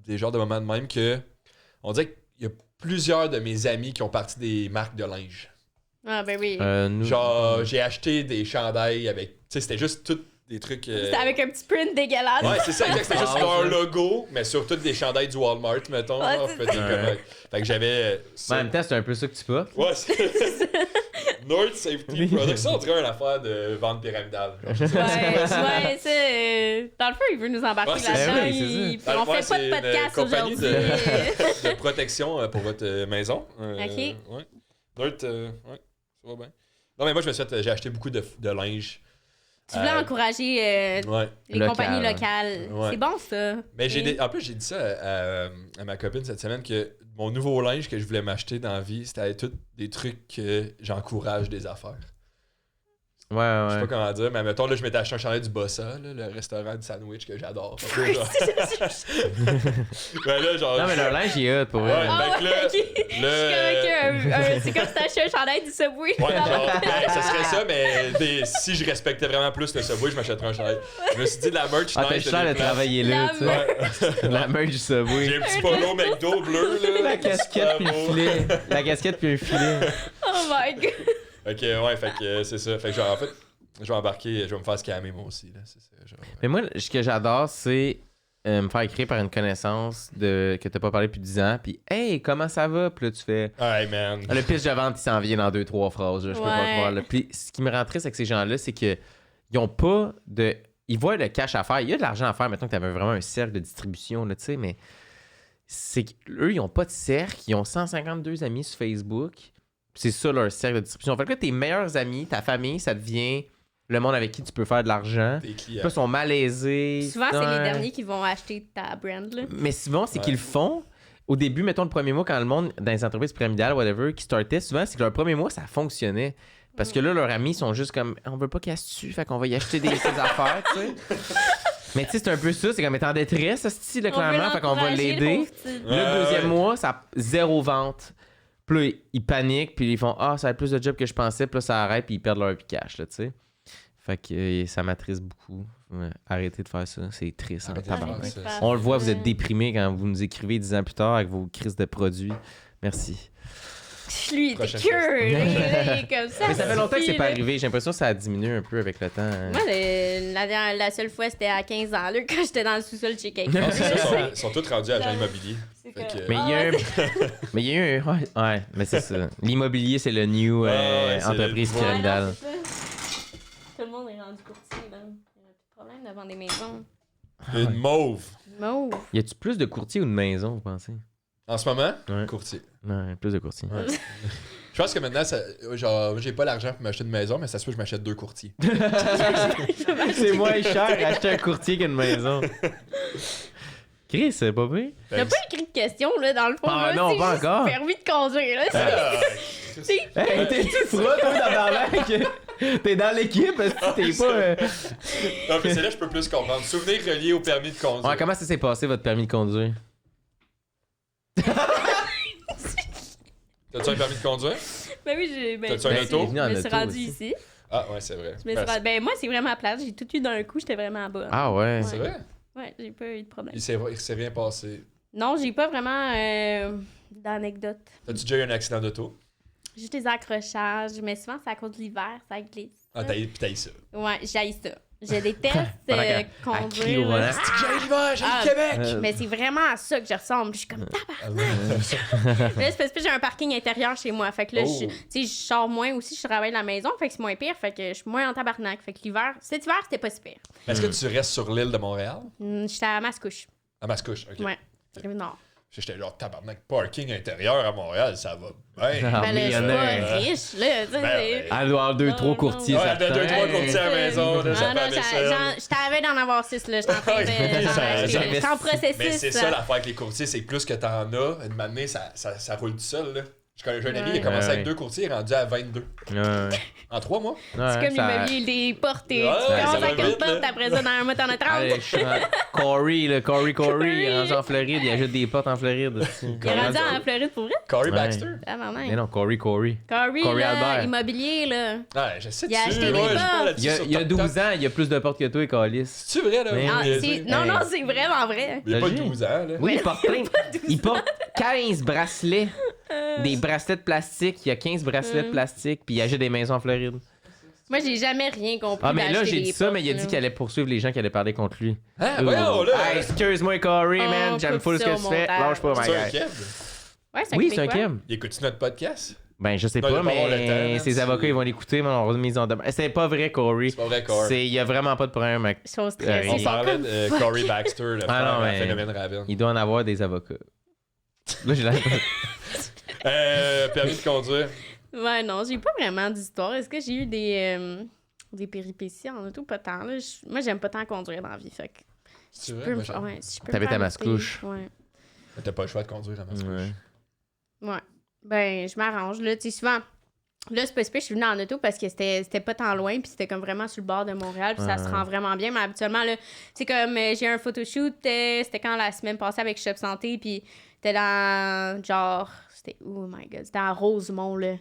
des genres de moments de même que. On dirait qu'il y a plusieurs de mes amis qui ont parti des marques de linge. Ah ben oui. Nous- Genre, j'ai acheté des chandails avec. Tu sais, c'était juste tous des trucs. C'était avec un petit print dégueulasse. Ouais, c'est ça, exact. C'était juste Ah, leur ouais. logo, mais sur toutes des chandails du Walmart, mettons. Ouais, genre, c'est fait des conneries. Fait que j'avais. Mais ça. en même temps, c'est un peu ça que tu portes. Ouais, c'est. North Safety Products. Ça, on dirait une affaire de vente pyramidale. Genre, je sais pas. Ouais, ça. Dans le feu, il veut nous embarquer Ouais, c'est là-dedans. ça. Oui, c'est ça. Puis Dans le on fond, fait pas de c'est podcast une compagnie aujourd'hui. de protection pour votre maison. Ok. Ouais. North, ouais, ça va bien. Non, mais moi, j'ai acheté beaucoup de linge. Tu voulais encourager Ouais. les Local. compagnies locales. Ouais. C'est bon, ça. Mais Et- en plus, j'ai dit ça à ma copine cette semaine que mon nouveau linge que je voulais m'acheter dans la vie, c'était tout des trucs que j'encourage des affaires. Ouais, Je sais ouais. pas comment dire, mais mettons, là, je m'étais acheté un chandail du Bossa, là, le restaurant de sandwich que j'adore. Fait que là, ben là, genre. Non, mais leur linge, il est hot, pour Ouais, vrai. Ah fait que là, ouais, ok. C'est comme si t'achetais un chandail du Subway. Ouais, genre, ben, ça serait ça, mais si je respectais vraiment plus le Subway, je m'achèterais un chandail. Je me suis dit, la merch, Ah, t'as nice, le temps de des places. travailler là, La tu sais. Ouais. La merch du Subway. J'ai un petit polo McDo bleu, là. La casquette puis le Super beau. filet. La casquette puis un filet. Oh my god. Ok, ouais, fait que c'est ça. Fait que genre, en fait, je vais embarquer, je vais me faire scammer moi aussi, là. C'est ça, genre. Mais moi, ce que j'adore, c'est me faire écrire par une connaissance que t'as pas parlé depuis 10 ans. Puis, hey, comment ça va? Puis là, tu fais. Hey, man. Ah, le pitch de vente, il s'en vient dans 2-3 phrases. Là, je peux pas Ouais. croire. Là. Puis, ce qui me rend triste avec ces gens-là, c'est que ils ont pas de. Ils voient le cash à faire. Il y a de l'argent à faire. Mettons que tu avais vraiment un cercle de distribution, là, tu sais, mais c'est qu'eux, ils ont pas de cercle. Ils ont 152 amis sur Facebook. C'est ça leur cercle de distribution. Fait que là, tes meilleurs amis, ta famille, ça devient le monde avec qui tu peux faire de l'argent. Tes Puis clients. là, ils sont malaisés. Souvent, c'est les Ouais. derniers qui vont acheter ta brand, là. Mais souvent, c'est Ouais. qu'ils le font. Au début, mettons le premier mois, quand le monde, dans les entreprises pyramidales, whatever, qui startait, souvent, c'est que leur premier mois, ça fonctionnait. Parce que là, leurs amis sont juste comme, on veut pas qu'elle se tue, fait qu'on va y acheter ses affaires, tu sais. Mais tu sais, c'est un peu ça, c'est comme être en détresse, ce style, clairement, fait qu'on va l'aider. Ouais, Le deuxième ouais. mois, ça a 0 vente. Puis là, ils paniquent, puis ils font, ah, ça a plus de job que je pensais, puis là, ça arrête, puis ils perdent leur cash, là, tu sais. Fait que ça m'attriste beaucoup. Ouais, arrêtez de faire ça, c'est triste. Hein, Arrêtez de tabarnak. faire ça. On le voit, vous êtes déprimé quand vous nous écrivez 10 ans plus tard avec vos crises de produits. Merci. Lui, il était Prochaine cure. Il est comme ça. Mais ça fait longtemps que c'est suffit, pas là. arrivé. J'ai l'impression que ça a diminué un peu avec le temps. Moi, la seule fois, c'était à 15 ans, là, quand j'étais dans le sous-sol chez quelqu'un. Non, c'est ça, ils sont tous rendus agents immobiliers. C'est Fait que- que- Mais il y a un. Mais il y a eu un. Ouais, mais c'est ça. L'immobilier, c'est le new ouais, c'est entreprise le- Ouais, pyramidale. non, c'est ça. Tout le monde est rendu courtier, là. Il n'y a plus de problème devant des maisons. Une mauve. Mauve. Y a-tu plus de courtiers ou de maisons, vous pensez? En ce moment, Ouais. courtier. Non, plus de courtiers. Ouais. Je pense que maintenant, genre, j'ai pas l'argent pour m'acheter une maison, mais ça se peut que je m'achète 2 courtiers. C'est moins cher acheter un courtier qu'une maison. Chris, c'est pas pire? T'as pas écrit de question, là, dans le fond. Ah, là, non, c'est pas juste encore. permis de conduire, là. Hey, t'es-tu froid, toi, dans l'arnaque? T'es dans l'équipe, est-ce que t'es pas. Non, mais c'est là que je peux plus comprendre. Souvenir relié au permis de conduire. Ouais, comment ça s'est passé, votre permis de conduire? T'as-tu un permis de conduire? Ben oui, j'ai. Ben, T'as-tu un Ben, auto? c'est venu en je me suis auto rendue aussi. ici. Ah, ouais, c'est vrai. Je me suis rendue- Ben, moi, c'est vraiment plate. J'ai tout eu d'un coup. J'étais vraiment bonne. Ah ouais. C'est vrai? Ouais, j'ai pas eu de problème. Il s'est rien passé. Non, j'ai pas vraiment d'anecdotes. T'as-tu déjà eu un accident d'auto? Juste des accrochages, mais souvent c'est à cause de l'hiver, ça glisse. Ah, t'as eu ça. Ouais, j'haïs ça. J'ai des tests Pendant qu'elle crie au conduire. là. volant. J'ai l'hiver, j'ai Ah, le Québec! Mais c'est vraiment à ça que je ressemble. Je suis comme tabarnak. Là, c'est parce que j'ai un parking intérieur chez moi. Fait que là, Oh. tu sais, je sors moins aussi, je travaille à la maison. Fait que c'est moins pire. Fait que je suis moins en tabarnak. Fait que l'hiver, cet hiver, c'était pas si pire. Est-ce que tu restes sur l'île de Montréal? J'étais à Mascouche. À Mascouche, ok. Ouais. Rive-Nord. J'étais genre tabarnak parking intérieur à Montréal, ça va bien. Ah, Ben là, je suis pas millionnaire. riche, là. Tu sais, c'est- Elle doit avoir 2-3 Non, courtiers. Ouais, certains. elle a 2-3 courtiers à la maison, là, ça Ah non, fait la vaisselle. je t'avais d'en avoir 6, là. J'étais en train de. J'étais en processus. Mais c'est ça l'affaire avec les courtiers, c'est plus que t'en as, une matinée, ça roule tout seul, là. J'ai un ami, il a commencé Ouais. avec 2 courtiers, il est rendu à 22. Ouais. En 3 mois? C'est comme l'immobilier des portes. Tu Ouais, ça commences va avec une vite, porte, là. après ça, dans un mois, t'en as 30. Allez, Corey, le Corey, Corey. il est rendu en Floride, il ajoute des potes en Floride. Il est rendu en Floride pour vrai? Corey Ouais. Baxter? Ah, maman. Mais non, Corey. Corey, Corey là, Albert. immobilier, là. Ouais, je sais Il a dessus, acheté des ouais, je portes. parle là-dessus Il y a, sur il y a TikTok. 12 ans, il y a plus de portes que toi, Calis. C'est-tu vrai, là? Mais- Ah, Oui, c'est- oui. non, Hey. non, c'est vraiment vrai. Il y a pas J'ai- 12 ans, là. Oui, il porte plein. Il porte 15 bracelets. Des bracelets de plastique. Il y a 15 bracelets de plastique, puis il achète des maisons en Floride. Moi, j'ai jamais rien compris. Ah, mais là, d'acheter j'ai des dit ça, portes, mais il a dit là. qu'il allait poursuivre les gens qui allaient parler contre lui. Ah, voyons, là! Hey, excuse-moi, Corey, Oh, man. J'aime coupe full ce ça que au tu fais. montage. Lâche pas, my C'est un guy. Keb? Ouais, c'est un Oui, c'est un Québécois. Kim. Il écoute-tu notre podcast? Ben, je sais Non, il pas, va pas avoir le temps, mais man, ses c'est- avocats, ils vont l'écouter, mais on va mise en demeure. C'est pas vrai, Corey. C'est pas vrai, Corey. Il y a vraiment pas de problème avec. Ils sont On stressés. On Ils sont parlait comme de fuck. Corey Baxter, le Ah frère non, à mais- Phénomène Raven. Il doit en avoir des avocats. Là, j'ai l'air. Permis de conduire. Ouais, non, j'ai pas vraiment d'histoire. Est-ce que j'ai eu des péripéties en auto? Pas tant, là. Moi, j'aime pas tant conduire dans la vie, fait que... C'est je vrai? peux me Moi, faire- j'aime. ouais, si je peux T'habites me à faire Mascouche. arrêter, Ouais. Mais t'as pas le choix de conduire à Mascouche. Ouais. Ouais. Ben, je m'arrange, là. Tu sais, souvent... Là, c'est pas super, je suis venue en auto parce que c'était pas tant loin, puis c'était comme vraiment sur le bord de Montréal, puis ça se rend vraiment bien. Mais habituellement, là, c'est comme j'ai un photoshoot, c'était quand la semaine passée avec Shop Santé, puis c'était dans genre, c'était, oh my god, c'était à Rosemont, là.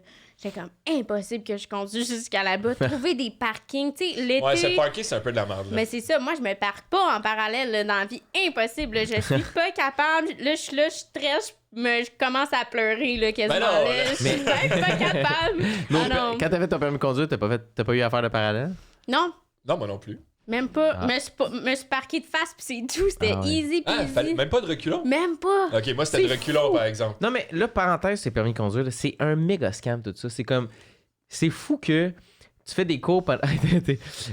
J'étais comme impossible que je conduise jusqu'à là-bas. Trouver des parkings, tu sais, l'été. Ouais, se parker, c'est un peu de la merde, là. Mais c'est ça, moi, je me parque pas en parallèle là, dans la vie. Impossible, là. Je suis pas capable. Là, je suis là, je stresse, je commence à pleurer, là, quasiment. Ben non, là. là. Je suis même pas capable. Non, Ah non. quand t'as fait ton permis de conduire, t'as pas eu à faire de parallèle? Non, Non, moi non plus. même pas. Ah. Me suis parqué de face, puis c'est tout. C'était Ah ouais. easy Ah, peasy. même pas de reculons? Même pas. Ok, moi c'était de C'est reculons, fou. par exemple. Non, mais là, parenthèse, c'est permis de conduire, là, c'est un méga scam, tout ça. C'est comme. C'est fou que tu fais des cours pendant.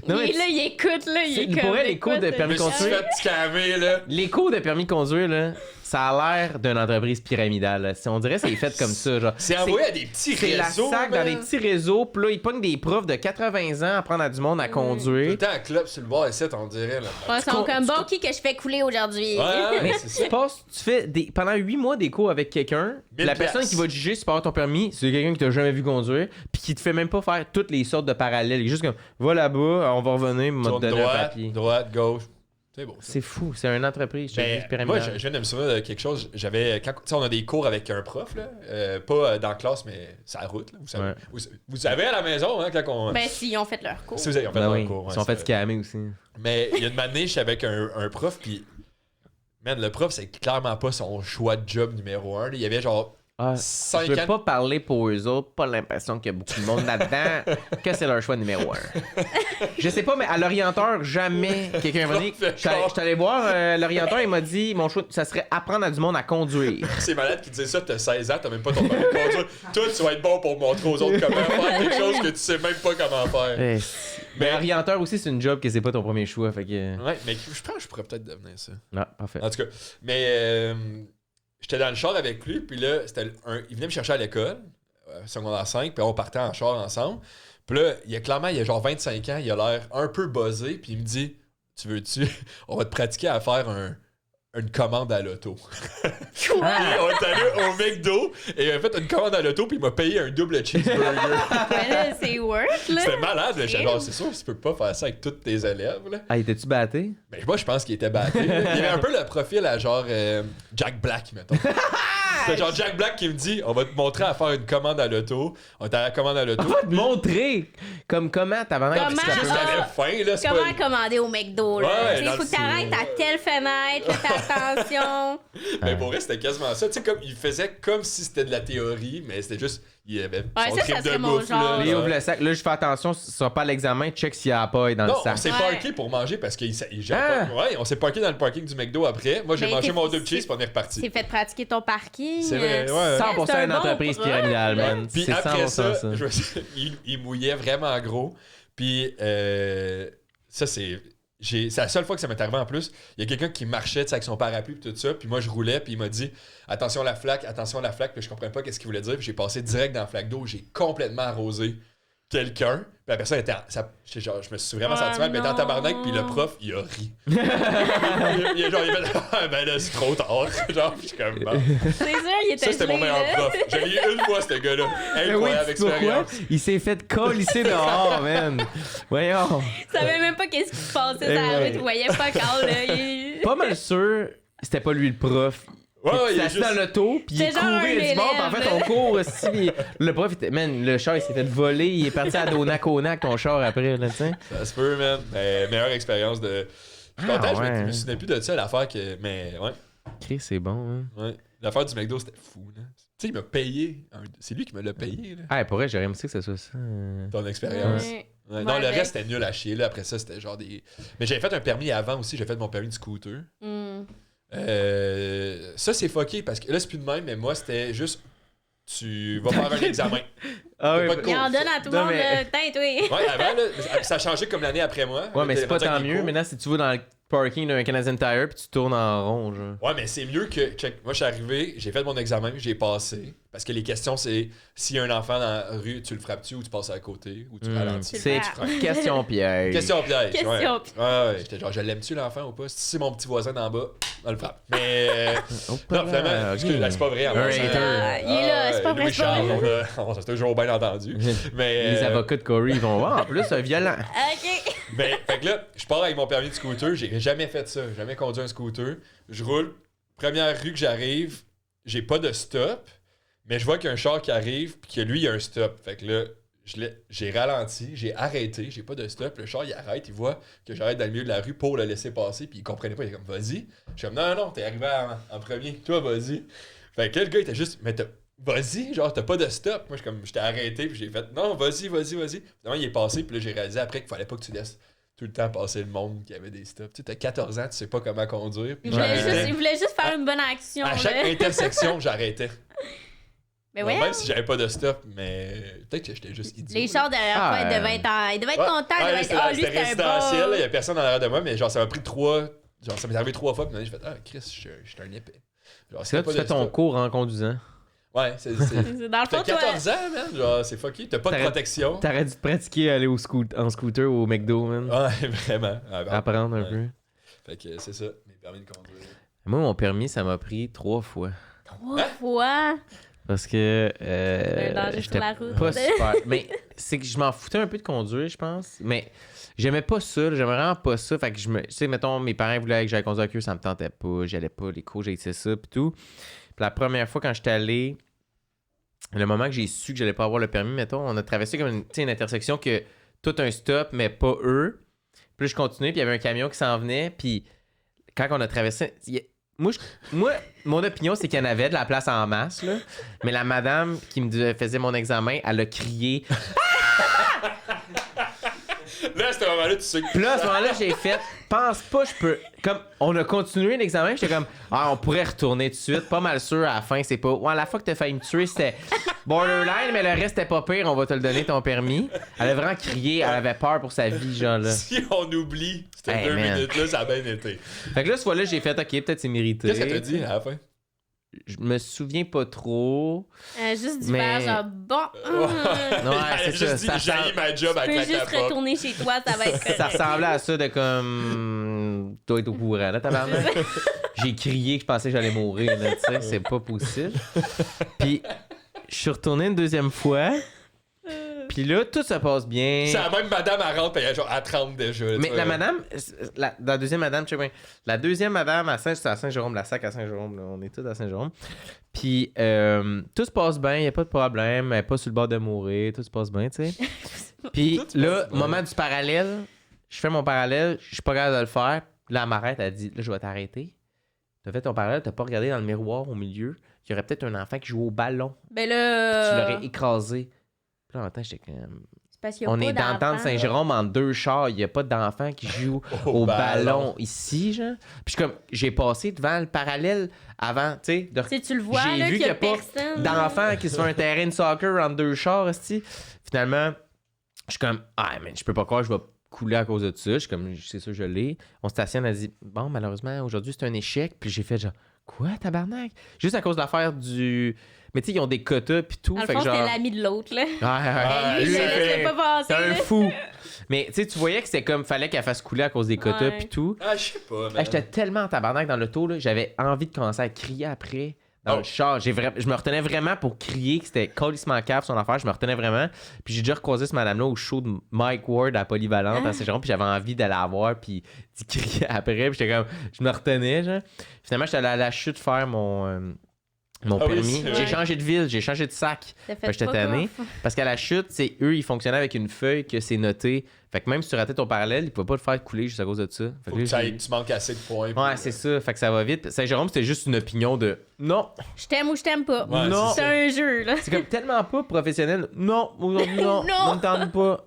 Non, mais Là, il écoute, là, il c'est- est pour comme. vrai, les cours de Je permis me de suis conduire. fait scammer, là. Les cours de permis de conduire, là, ça a l'air d'une entreprise pyramidale. Là. On dirait que c'est fait comme ça. Genre. C'est envoyé à des petits C'est la réseaux, sac dans man. des petits réseaux, puis là, ils pognent des profs de 80 ans à apprendre à du monde à Tout conduire. le temps en club sur le bord, ici, on dirait, là. Ils sont con- comme tu bon, qui que je fais couler aujourd'hui? Ouais, Mais c'est ça. tu fais pendant 8 mois des cours avec quelqu'un, 1000 la personne piastres. qui va te juger si tu peux avoir ton permis, c'est quelqu'un qui t'a jamais vu conduire, puis qui te fait même pas faire toutes les sortes de parallèles. Il est juste comme, va là-bas, on va revenir, on va te Tourne donner un droite, papier. droite, gauche. C'est beau, ça. C'est fou, c'est une entreprise, Ben, moi, je viens de me souvenir de quelque chose. J'avais. Quand tu sais, on a des cours avec un prof, là. Pas dans la classe, mais sur la route, là. Vous savez, Ouais. vous savez à la maison, hein, quand on. Ben, s'ils ont fait leur cours. Si vous avez en fait Ben dans oui, le cours. ils ouais, sont c'est fait scammer aussi. Mais il y a une année, j'étais avec un prof, puis. Man, le prof, c'est clairement pas son choix de job numéro 1. Il y avait genre Ah, 5 je veux ans. pas parler pour eux autres, pas l'impression qu'il y a beaucoup de monde là-dedans, que c'est leur choix numéro 1. Je sais pas, mais à l'orienteur, jamais quelqu'un m'a dit. Je suis allé voir l'orienteur, il m'a dit mon choix, ça serait apprendre à du monde à conduire. C'est malade qui disait ça, t'as 16 ans, t'as même pas ton permis de conduire. Toi, tu vas être bon pour montrer aux autres comment faire quelque chose que tu sais même pas comment faire. Mais orienteur aussi, c'est une job que c'est pas ton premier choix. Fait que... Ouais, mais je pense que je pourrais peut-être devenir ça. Ah, parfait. En tout cas, mais j'étais dans le char avec lui, puis là, il venait me chercher à l'école, secondaire 5, puis on partait en char ensemble. Puis là, il a genre 25 ans, il a l'air un peu buzzé, puis il me dit, tu veux-tu, on va te pratiquer à faire une commande à l'auto. Quoi? On est allé au McDo, et il a fait une commande à l'auto, puis il m'a payé un double cheeseburger. Mais là, c'est worth, là. C'était malade, là. J'étais genre, c'est sûr, tu peux pas faire ça avec tous tes élèves, là. Ah, étais-tu batté? Ben, moi, je pense qu'il était battu. Il avait un peu le profil à genre Jack Black, mettons. C'était genre Jack Black qui me dit, on va te montrer à faire une commande à l'auto. On est à la commande à l'auto. On va te montrer comment t'as Comment? C'est juste qu'elle avait faim, là. c'est Comment pas- commander au McDo, là? Ouais, Il dans faut le que t'arrêtes à telle fenêtre, là, fais attention. Mais pour vrai, c'était quasiment ça. Tu sais, comme il faisait comme si c'était de la théorie, mais c'était juste. Il avait son ça, trip ça de serait mon bouffe, genre. là. Il ouvre le sac. Là, je fais attention, ce sera pas l'examen, check s'il y a la paille dans Non, le on sac. s'est Ouais. parké pour manger parce qu'il Ah! Ouais, on s'est parké dans le parking du McDo après. Moi, j'ai Mais mangé t'es- mon double cheese puis on est reparti. C'est fait pratiquer ton parking. C'est vrai, ouais. 100% C'est un une bon entreprise prof, pyramidale, là. man. Puis C'est 100% après ça, ça. il mouillait vraiment gros. Puis ça, c'est la seule fois que ça m'est arrivé en plus. Il y a quelqu'un qui marchait tu sais, avec son parapluie puis tout ça. Puis moi, je roulais. Puis il m'a dit attention la flaque, attention la flaque. Puis je comprenais pas qu'est-ce qu'il voulait dire. Puis j'ai passé direct dans la flaque d'eau. J'ai complètement arrosé quelqu'un. Puis la personne était. Genre, je me suis vraiment senti mal. Mais dans non. tabarnak. Puis le prof, il a ri. il a fait ah, ben là, c'est trop tard. Genre, je suis comme bon. C'est sûr, il était Ça, c'était mon gelé, meilleur là. prof. J'ai eu une fois, ce gars-là. Mais oui, Incroyable tu sais pourquoi? expérience. Il s'est fait colisser dehors, man. Voyons. Je savais même pas qu'est-ce qui se passait Eh sur la ouais. route. Il voyait pas quand, là. Il- Pas mal sûr, c'était pas lui le prof. Ouais, Il il s'est est assis juste. dans l'auto, puis il C'est genre un courait du bord, puis en élève, fait, on court aussi. Le prof, man, le char, il s'est fait voler, il est parti à Donac-Onac, ton char, après, là, tu sais. Ça se peut, man. Mais meilleure expérience de. Je suis Ah, content, ouais. je me souvenais plus de ça, l'affaire que. Mais ouais, Chris, c'est bon, hein. ouais. L'affaire du McDo, c'était fou, là. Tu sais, il m'a payé. C'est lui qui me l'a payé, là. Ah, pour vrai, j'aurais aimé ça que ce soit ça. Ton expérience. Ouais. Ouais, non, Ouais, le ben. reste, c'était nul à chier, là. Après ça, c'était genre des. Mais j'avais fait un permis avant aussi, j'ai fait mon permis de scooter. Hmm. Ça, c'est fucké parce que là, c'est plus de même, mais moi, c'était juste. Tu vas faire un examen. Ah T'as pas de Il en cours. donne à tout le Non, monde, mais- là. Teinte, oui. Ouais, avant, là, ça a changé comme l'année après moi. Ouais, mais Là, c'est pas t'es rendu tant avec des mieux. cours. Maintenant, si tu vas dans le parking d'un Canadian Tire, puis tu tournes en rond, genre. Ouais, mais c'est mieux que. Check, moi, je suis arrivé, j'ai fait mon examen, j'ai passé. Parce que les questions, c'est s'il y a un enfant dans la rue, tu le frappes-tu ou tu passes à côté ou tu ralentis. C'est Tu question piège. Question piège. Question ouais. piège. Ouais, j'étais genre, je l'aime-tu l'enfant ou pas? Si c'est mon petit voisin d'en bas, on le frappe. Mais. Oh, non, vraiment, ok. excuse, là, c'est pas vrai. en Un passant. hater. Ah, il est là, c'est pas vrai, Louis c'est pas Charles, vrai. on s'est toujours bien entendu. Mais. Les avocats de Corey, ils vont voir. En plus, c'est violent. OK. Mais, fait que là, je pars avec mon permis de scooter. J'ai jamais fait ça. J'ai jamais conduit un scooter. Je roule. Première rue que j'arrive, j'ai pas de stop. Mais je vois qu'il y a un char qui arrive, puis que lui, il y a un stop. Fait que là, j'ai ralenti, j'ai arrêté, j'ai pas de stop. Le char, il arrête, il voit que j'arrête dans le milieu de la rue pour le laisser passer, puis il comprenait pas. Il est comme, vas-y. Je suis comme, non, t'es arrivé en premier. Toi, vas-y. Fait que là, le gars, il était juste, mais vas-y, genre, t'as pas de stop. Moi, j'étais arrêté, puis j'ai fait, non, vas-y. Finalement, il est passé, puis là, j'ai réalisé après qu'il fallait pas que tu laisses tout le temps passer le monde qui avait des stops. Tu sais, t'as 14 ans, tu sais pas comment conduire. Puis Il voulait juste faire une bonne action, à chaque là. intersection, j'arrêtais. Mais Bon, ouais. même si j'avais pas de stop, mais peut-être que j'étais juste idiot. Les chars derrière Ah, toi, ils devaient être il devait être Ouais. content. Il Ouais, devait c'était être, lui, c'était c'était un résidentiel, bon. il y a personne en arrière de moi, mais genre ça m'a pris 3. Genre ça m'est arrivé 3 fois, puis maintenant j'ai fait ah Chris, je suis un épais. Genre C'est là que pas tu fais de ton stop. cours en conduisant. Ouais, c'est Dans le T'as fond, toi, 14 ans, man, genre c'est fucké, t'as pas de T'arrêtes- protection. T'aurais dû te pratiquer à aller en scooter au McDo, man. Ouais, vraiment. Ah, ben, Apprendre un ouais. peu. Fait que c'est ça, mes permis de conduire. Moi, mon permis, ça m'a pris 3 fois. 3 fois. Parce que Un danger sur j'étais la route. pas super. Mais c'est que je m'en foutais un peu de conduire, je pense. Mais j'aimais pas ça, là, j'aimais vraiment pas ça. Fait que tu sais, mettons, mes parents voulaient que j'aille conduire avec eux, ça me tentait pas. J'allais pas, les cours, j'haïssais ça, pis tout. Puis la première fois, quand j'étais allé, le moment que j'ai su que j'allais pas avoir le permis, mettons, on a traversé comme une intersection que tout un stop, mais pas eux. Puis là, je continuais, puis il y avait un camion qui s'en venait, puis quand on a traversé, moi, mon opinion, c'est qu'il y en avait de la place en masse, là. Mais la madame qui me faisait mon examen, elle a crié. Là, à ce moment-là, tu sais que. Puis là, à ce moment-là, j'ai fait, pense pas, je peux. Comme, on a continué l'examen, j'étais comme, on pourrait retourner tout de suite. Pas mal sûr, à la fin, c'est pas. Ouais, la fois que t'as failli me tuer, c'était borderline, mais le reste, c'était pas pire, on va te le donner, ton permis. Elle a vraiment crié, elle avait peur pour sa vie, genre là. Si on oublie, c'était Hey, 2 man. minutes-là, ça a bien été. Fait que là, ce fois-là, j'ai fait, ok, peut-être c'est mérité. Qu'est-ce qu'elle t'a dit à la fin? Je me souviens pas trop. Juste du Mais- faire genre, bon, Ouais, Elle a c'est juste ça. dit, j'ai eu ma job tu avec peux la juste capote. retourner chez toi, ça va être correct. Ça ressemblait à ça de comme. Tu dois être au courant, là, tabarnak. J'ai crié que je pensais que j'allais mourir, là, tu sais, c'est pas possible. Puis, je suis retourné une deuxième fois. Puis là, tout se passe bien. C'est la même madame, elle rentre, puis elle, genre, elle tremble déjà. là, Mais tu la vois. madame, la deuxième madame, check bien. La deuxième madame, c'est à Saint-Jérôme, la SAC à Saint-Jérôme, là, on est tous à Saint-Jérôme. Puis tout se passe bien, il n'y a pas de problème, elle n'est pas sur le bord de mourir, tout se passe bien, tu sais. Puis là, moment du parallèle, je fais mon parallèle, je suis pas capable de le faire. Là, elle m'arrête, elle dit, là, je vais t'arrêter. T'as fait ton parallèle, t'as pas regardé dans le miroir au milieu, qu'il y aurait peut-être un enfant qui joue au ballon, Ben tu là. l'aurais écrasé. Puis là, en même temps, j'étais comme. C'est parce qu'il y a On pas est dans le temps de d'enfants. Saint-Jérôme en 2 chars. Il n'y a pas d'enfants qui jouent au ballon ici, genre. Puis comme, j'ai passé devant le parallèle avant, tu sais, de... Tu sais, tu le vois, J'ai là, vu qu'il y a qu'il y a pas personne. d'enfants qui se font un terrain de soccer en 2 chars, esti. Finalement, je suis comme, mais je peux pas croire que je vais couler à cause de ça. Je suis comme, c'est sûr, je l'ai. On stationne, elle dit, bon, malheureusement, aujourd'hui, c'est un échec. Puis j'ai fait genre, quoi, tabarnak? Juste à cause de l'affaire du... Mais tu sais, ils ont des quotas puis tout. Dans le fait fond, que genre... c'était l'ami de l'autre, là. Ouais, Lui, lui, je le laissais c'est- pas passer, c'est un là. fou. Mais tu sais, tu voyais que c'était comme, fallait qu'elle fasse couler à cause des quotas Ouais. puis tout. Ah, je sais pas, man. J'étais tellement en tabarnak dans l'auto, là, j'avais envie de commencer à crier après dans le char. Je me retenais vraiment pour crier que c'était calissement cave son affaire. Je me retenais vraiment. Puis j'ai déjà recroisé ce madame-là au show de Mike Ward à Polyvalente à Saint-Jérôme. Puis j'avais envie d'aller la voir puis d'y crier après. Puis j'étais comme, je me retenais, genre. Finalement, j'étais allé à la chute faire mon Ah oui, permis. c'est J'ai vrai. changé de ville, j'ai changé de sac. T'as Fait que j'étais pas tanné. gaffe. Parce qu'à la chute, c'est eux, ils fonctionnaient avec une feuille que c'est noté. Fait que même si tu ratais ton parallèle, ils pouvaient pas te faire couler juste à cause de ça. Fait Faut que que là, j'ai- tu manques assez de points. Ouais, c'est ça. Fait que ça va vite. Saint-Jérôme, c'était juste une opinion de non. Je t'aime ou je t'aime pas. Ouais, Non. C'est un jeu, là. C'est comme tellement pas professionnel. Non, aujourd'hui, non. Non. On ne tente pas.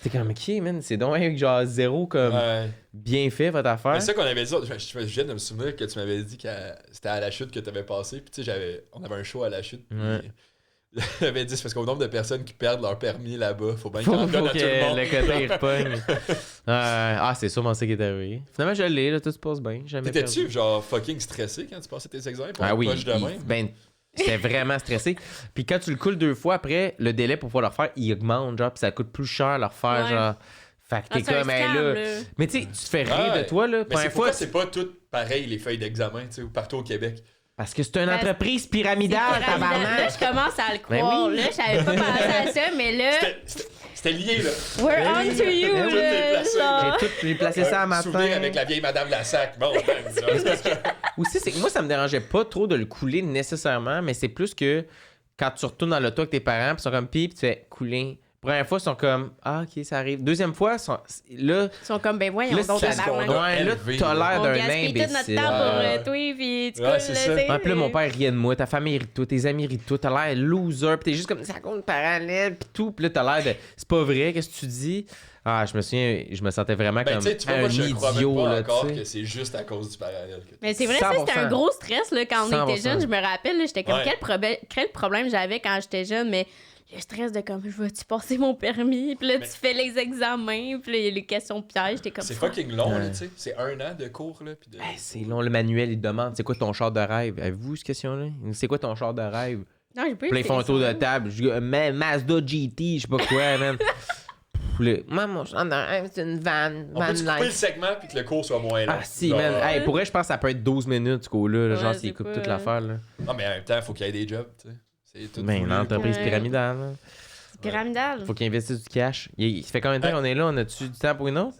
T'es comme, ok, man, c'est donc genre zéro comme Ouais. bien fait votre affaire. Mais c'est ça qu'on avait dit. Je viens de me souvenir que tu m'avais dit que c'était à la chute que tu avais passé. Puis tu sais, on avait un show à la chute. Puis Ouais. j'avais dit, c'est parce qu'au nombre de personnes qui perdent leur permis là-bas, faut bien Faut, qu'ils en faut donnent à que tout le monde. le côté il repogne. C'est sûrement ça qui est arrivé. Finalement, je l'ai, là, tout se passe bien. Jamais T'étais-tu perdu. genre fucking stressé quand tu passais tes examens? Pour Ah une oui, poche de main? ben, c'était vraiment stressé. Puis quand tu le coules 2 fois, après, le délai pour pouvoir le refaire, il augmente, genre, puis ça coûte plus cher le refaire, Ouais. genre. Fait que Ah, t'es c'est un comme, scam, là. là. Mais tu sais, tu te fais rire Ouais. de toi, là. Mais Première c'est pourquoi fois, c'est pas tout pareil les feuilles d'examen, tu sais, ou partout au Québec. parce que c'est une Ben, entreprise pyramidale, Là, tabarnak. je commence à le Ben croire. oui. Là, je savais pas penser à ça, mais là, C'était lié, là. we're Ben on oui. to you, Ben oui. Tout est là. placé. genre. J'ai placé ça à matin. Souvenir avec la vieille madame Lassac. Bon, Aussi, c'est que moi, ça me dérangeait pas trop de le couler nécessairement, mais c'est plus que quand tu retournes dans l'auto avec tes parents, puis ils sont comme pis, puis tu fais couler. Première fois, ils sont comme ok, ça arrive. Deuxième fois, ils sont là. Ils sont comme, ben voyons Là, donc, c'est ce qu'on tabarnak. a Ouais, là, élevé, t'as là. l'air On d'un gaspille tout notre imbécile. temps pour Ouais. toi, puis tu Ouais, coules, c'est là, ça. tu sais. Ouais, puis là, mon père riait de moi, ta famille rit de toi, tes amis rient de toi, t'as l'air loser, pis t'es juste comme ça compte parallèle, pis tout, pis là, t'as l'air de. C'est pas vrai, qu'est-ce que tu dis? Ah, je me souviens, je me sentais vraiment Ben, comme tu sais, tu vois, un moi, je crois même idiot, pas là, encore tu que sais. c'est juste à cause du parallèle. Mais c'est vrai, ça, c'était 100%. un gros stress là, quand on était 100%. jeune. Je me rappelle, là, j'étais comme, Ouais. quel problème j'avais quand j'étais jeune, mais le stress de comme, je vais-tu passer mon permis? Puis là, Mais- tu fais les examens, puis là, il y a les questions pièges, j'étais comme C'est ça. fucking long, là, Ouais. tu sais. C'est 1 an de cours, là. Puis de... C'est long, le manuel, il te demande c'est quoi ton char de rêve? Avez-vous cette question-là? C'est quoi ton char de rêve? Non, j'ai pas eu Puis là, ils font un tour de ça. table. Je dis, Mazda GT, je sais pas quoi, man. Puis là, moi, mon char de rêve, c'est une van On peut couper le life. segment puis que le cours soit moins long. Ah, si, Genre, man. Hey, pour vrai, je pense que ça peut être 12 minutes, ce cours-là. Ouais, genre, c'est s'ils coupent pas- toute l'affaire, là. Non, mais en même temps, il faut qu'il y ait des jobs, tu sais. C'est tout Ben, voulu. une entreprise Ouais. pyramidale, là. C'est pyramidal. Faut qu'ils investissent du cash. Ça fait combien de temps qu'on est là? On a-tu du temps pour une autre?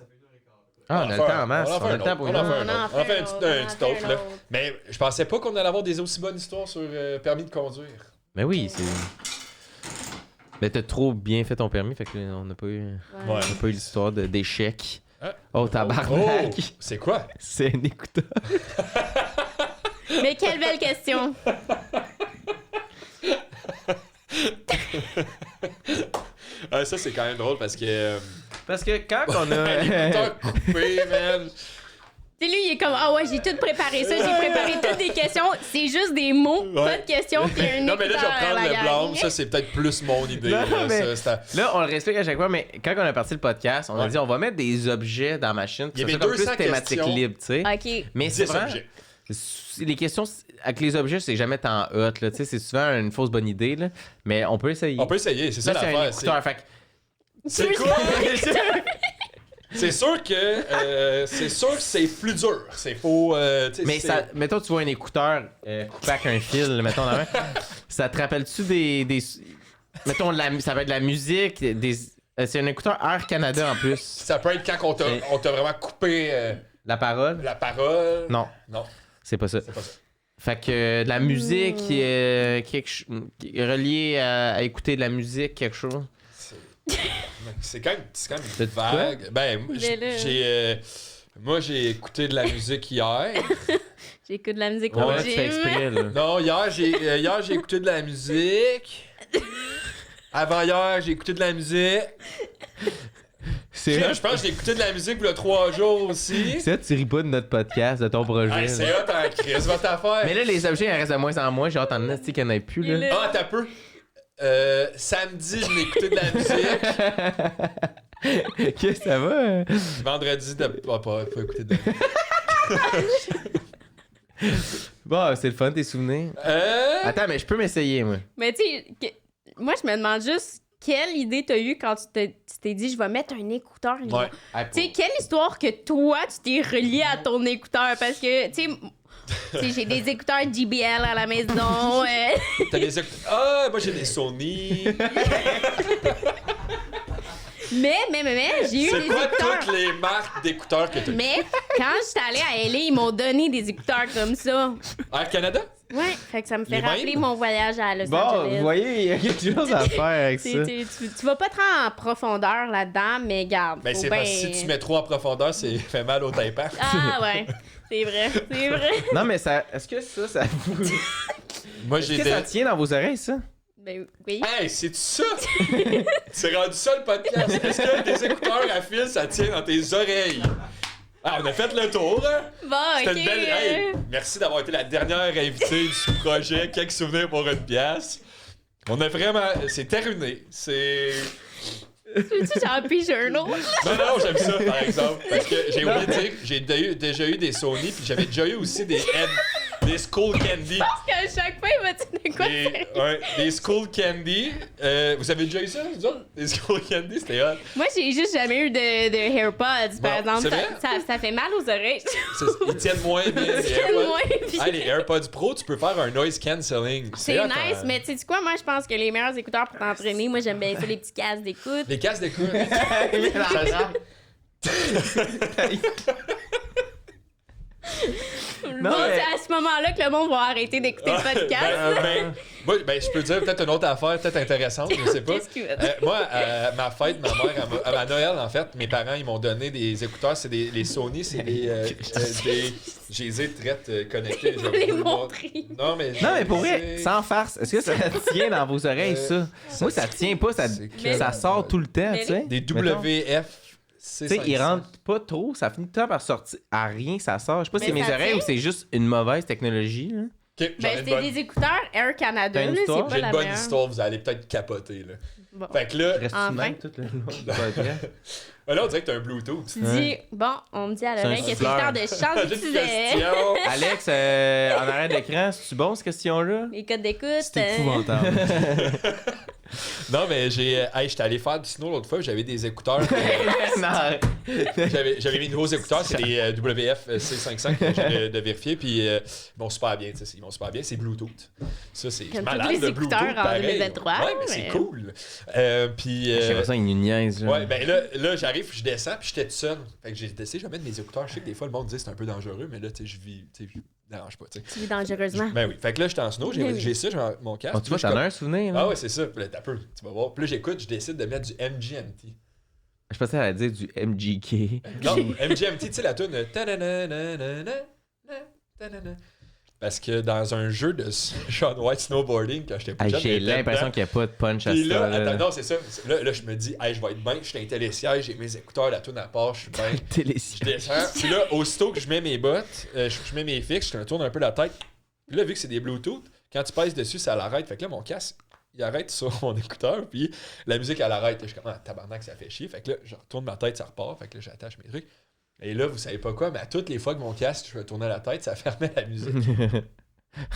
Ah, on a le en fait temps en masse. on en fait On a un le temps pour autre. une On en autre. fait un autre. On en fait un petit autre, là. Mais je pensais pas qu'on allait avoir des aussi bonnes histoires sur permis de conduire. Mais oui, c'est. Mais t'as trop bien fait ton permis, fait que là, on n'a pas eu. Ouais. On n'a pas eu l'histoire d'échec. Hein? Oh, tabarnak! Oh, c'est quoi? C'est un écouteur. Mais quelle belle question. Ça, c'est quand même drôle parce que. Parce que quand on a. L'écouteur coupé, man. Tu sais, lui, il est comme, ah ouais, j'ai tout préparé ça, j'ai préparé toutes des questions. C'est juste des mots, pas de questions, puis un Non, mais là, je vais écouteur à prendre la le gang. blâme. Ça, c'est peut-être plus mon idée. Non, là, mais- ça, Là, on le respecte à chaque fois, mais quand on a parti le podcast, on a Ouais. dit on va mettre des objets dans la machine. Il y Ça avait soit comme 200 plus thématique questions. libre, tu sais. OK. Mais c'est 10 vraiment. objets. Les questions avec les objets, c'est jamais tant hot, là. Tu sais, c'est souvent une fausse bonne idée, là. Mais on peut essayer. On peut essayer, c'est ça Là, c'est un l'affaire. écouteur. Fait que- C'est quoi? C'est sûr que c'est plus dur. C'est faux. Tu sais, Mais c'est- ça, mettons, tu vois un écouteur coupé avec un fil, mettons, dans la main. Ça te rappelle-tu des mettons, ça va être de la musique, c'est un écouteur Air Canada en plus. Ça peut être quand on t'a vraiment coupé La parole? la parole. Non, Non, c'est pas ça. c'est pas ça. Fait que de la musique, qui est relié à écouter de la musique, quelque chose. C'est quand même T'as dit quoi? vague. Ben, moi, Mais là- moi, j'ai écouté de la musique hier. J'écoute de la musique Ouais, au là, tu fais gym. exprès, là. Non, hier, j'ai écouté de la musique. Avant hier, j'ai écouté de la musique. C'est Je pense que j'ai écouté de la musique pour le 3 jours aussi. ça, tu ris pas de notre podcast, de ton projet. Hey, là. c'est hot en crise, votre affaire. Mais là, les objets, il en reste de moins en moins. J'ai hâte en esti qu'il n'y en ait plus, Il est là. là. Ah, t'as peu. Samedi, je écouté de la musique. Qu'est-ce que ça va? Vendredi, pas écouter de la musique. Bon, c'est le fun, tes souvenirs. Attends, mais je peux m'essayer, moi. Mais tu sais, moi, je me demande juste quelle idée t'as eu quand tu t'es dit, je vais mettre un écouteur. Ouais. Tu sais, quelle histoire que toi, tu t'es relié à ton écouteur? Parce que, tu sais, j'ai des écouteurs JBL à la maison. T'as des Ah, moi j'ai des Sony. Mais, j'ai eu C'est des quoi écouteurs. toutes les marques d'écouteurs que t'as? Mais quand j'étais allée à LA, ils m'ont donné des écouteurs comme ça. Air Canada? Ouais, fait que ça me fait Les rappeler mêmes? mon voyage à Los Bon, Angeles. vous voyez, il y a quelque chose à faire avec ça. Tu vas pas trop en profondeur là-dedans, mais garde. Ben faut c'est ben- parce que si tu mets trop en profondeur, c'est fait mal au tympan. Ah ouais, c'est vrai, c'est vrai. Non, mais ça. Est-ce que ça vous. Moi Est-ce j'ai que des. ça tient dans vos oreilles, ça? Ben oui. Hey, c'est ça? C'est rendu ça le podcast. Est-ce que des écouteurs à fil, ça tient dans tes oreilles? Ah, on a fait le tour, hein? Bon, C'était ok. une belle. Hey, merci d'avoir été la dernière invitée du sous-projet. Quelques souvenirs pour une pièce. On a vraiment. C'est terminé. C'est. Tu j'en pige un autre? Non, j'aime ça, par exemple. Parce que j'ai oublié de dire, j'ai déjà eu des Sony, puis j'avais déjà eu aussi des Skull Candy. Parce qu'à chaque fois, il m'a dit de quoi sérieux? Des Skull Candy. Vous avez déjà eu ça, vous autres? Des Skull Candy, c'était hot. Moi, j'ai juste jamais eu de AirPods, par Bon, exemple. c'est vrai? Ça fait mal aux oreilles. Ils tiennent moins bien. Ils les tiennent AirPods. moins bien. Ah, les AirPods Pro, tu peux faire un noise cancelling. C'est hot, nice, hein? mais tu sais quoi, moi, je pense que les meilleurs écouteurs pour t'entraîner, moi, j'aime bien ça, les petits casques d'écoute. Les casques d'écoute. Non, Bon, mais- c'est à ce moment-là que le monde va arrêter d'écouter le podcast. Moi, je peux dire peut-être une autre affaire, peut-être intéressante, je sais pas. Qu'est-ce qu'il veut dire? Moi, à ma fête, ma mère, à ma Noël, en fait, mes parents, ils m'ont donné des écouteurs. C'est les Sony, c'est des. Je les ai très connectés. Il va les montrer. Non, mais. Non, mais pour vrai, c'est- sans farce, est-ce que ça tient dans vos oreilles, ça? Moi, ça tient pas, c'est ça que- sort tout le temps, Mais tu sais. Des Mettons. WF. Tu sais, ils rentrent pas trop, ça finit tout le temps par sortir à rien, ça sort. Je sais pas si c'est Mais mes ça oreilles tient. ou c'est juste une mauvaise technologie, là. Ok, j'en ai Ben, une c'est bonne. des écouteurs Air Canada, T'as une là, histoire? c'est pas J'ai la une bonne meilleure. histoire, vous allez peut-être capoter, là. Bon. Fait que là, Reste-tu Enfin. même tout le long du podcast? là, on dirait que t'as un Bluetooth. Tu dis, bon, on me dit à C'est l'oreille un que c'est le souffleur. temps de changer de J'ai une sujet. question. Alex, en arrière d'écran, c'est-tu bon, cette question-là? Les codes d'écoute. C'est épouvantable. Non, mais j'étais allé faire du snow l'autre fois, j'avais des écouteurs. Non, J'avais mis de nouveaux écouteurs, c'est des WF C55 que j'ai de vérifier, puis ils vont super bien, tu sais, ils vont super bien, c'est Bluetooth. Ça, c'est Comme malade, tous les le écouteurs Bluetooth, en pareil. 2023, Ouais, mais c'est mais- cool. Puis... je sais pas ça, il nous niaise, là. Ouais, ben là j'arrive, je descends, puis j'étais tout seul. Fait que j'ai décidé, je vais mettre mes écouteurs. Je sais que des fois, le monde dit que c'est un peu dangereux, mais là, tu sais, je vis, tu sais, je dérange pas, tu sais. Tu vis dangereusement. Ben oui, fait que là, j'étais en snow, Ben oui. j'ai ça, j'ai mon casque. Oh, tu vois, puis je t'en suis as un souvenir, là? Ah ouais, c'est ça. Puis là, t'as peu, tu vas voir. Puis là, j'écoute, je décide de mettre du MGMT. Je pensais à dire du MGK. Non, MGMT, tu sais, la tune. Parce que dans un jeu de Shaun White snowboarding, quand j'étais plus jeune, J'ai j'étais l'impression dedans. qu'il n'y a pas de punch à Puis là, ça. attends, non, c'est ça. Là, je me dis, hey, je vais être bien, je suis dans les télésièges, j'ai mes écouteurs, la tourne à part, je suis bien. Je descends. Puis là, aussitôt que je mets mes bottes, je mets mes fixes, je tourne un peu la tête. Puis là, vu que c'est des Bluetooth, quand tu pèses dessus, ça l'arrête. Fait que là, mon casque, il arrête sur mon écouteur, puis la musique, elle arrête. Je suis comme, ah, tabarnak, ça fait chier. Fait que là, je retourne ma tête, ça repart. Fait que là, j'attache mes trucs. Et là, vous savez pas quoi, mais à toutes les fois que mon casque, je tournais la tête, ça fermait la musique.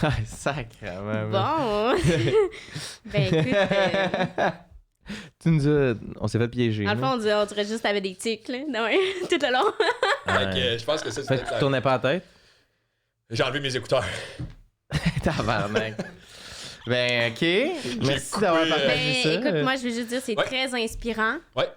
Ah, sacrément. Bon. Ben écoute, Tu nous as... On s'est fait piéger. dans le fond, on dirait juste que t'avais des tics, là. Non, tout le long. Fait que je pense que ça, Fait que tu tournais pas la tête? J'ai enlevé mes écouteurs. Tabarnak. Ben, OK. Merci coupé, d'avoir Ben, partagé ça. écoute, moi, je veux juste dire, c'est Ouais. très inspirant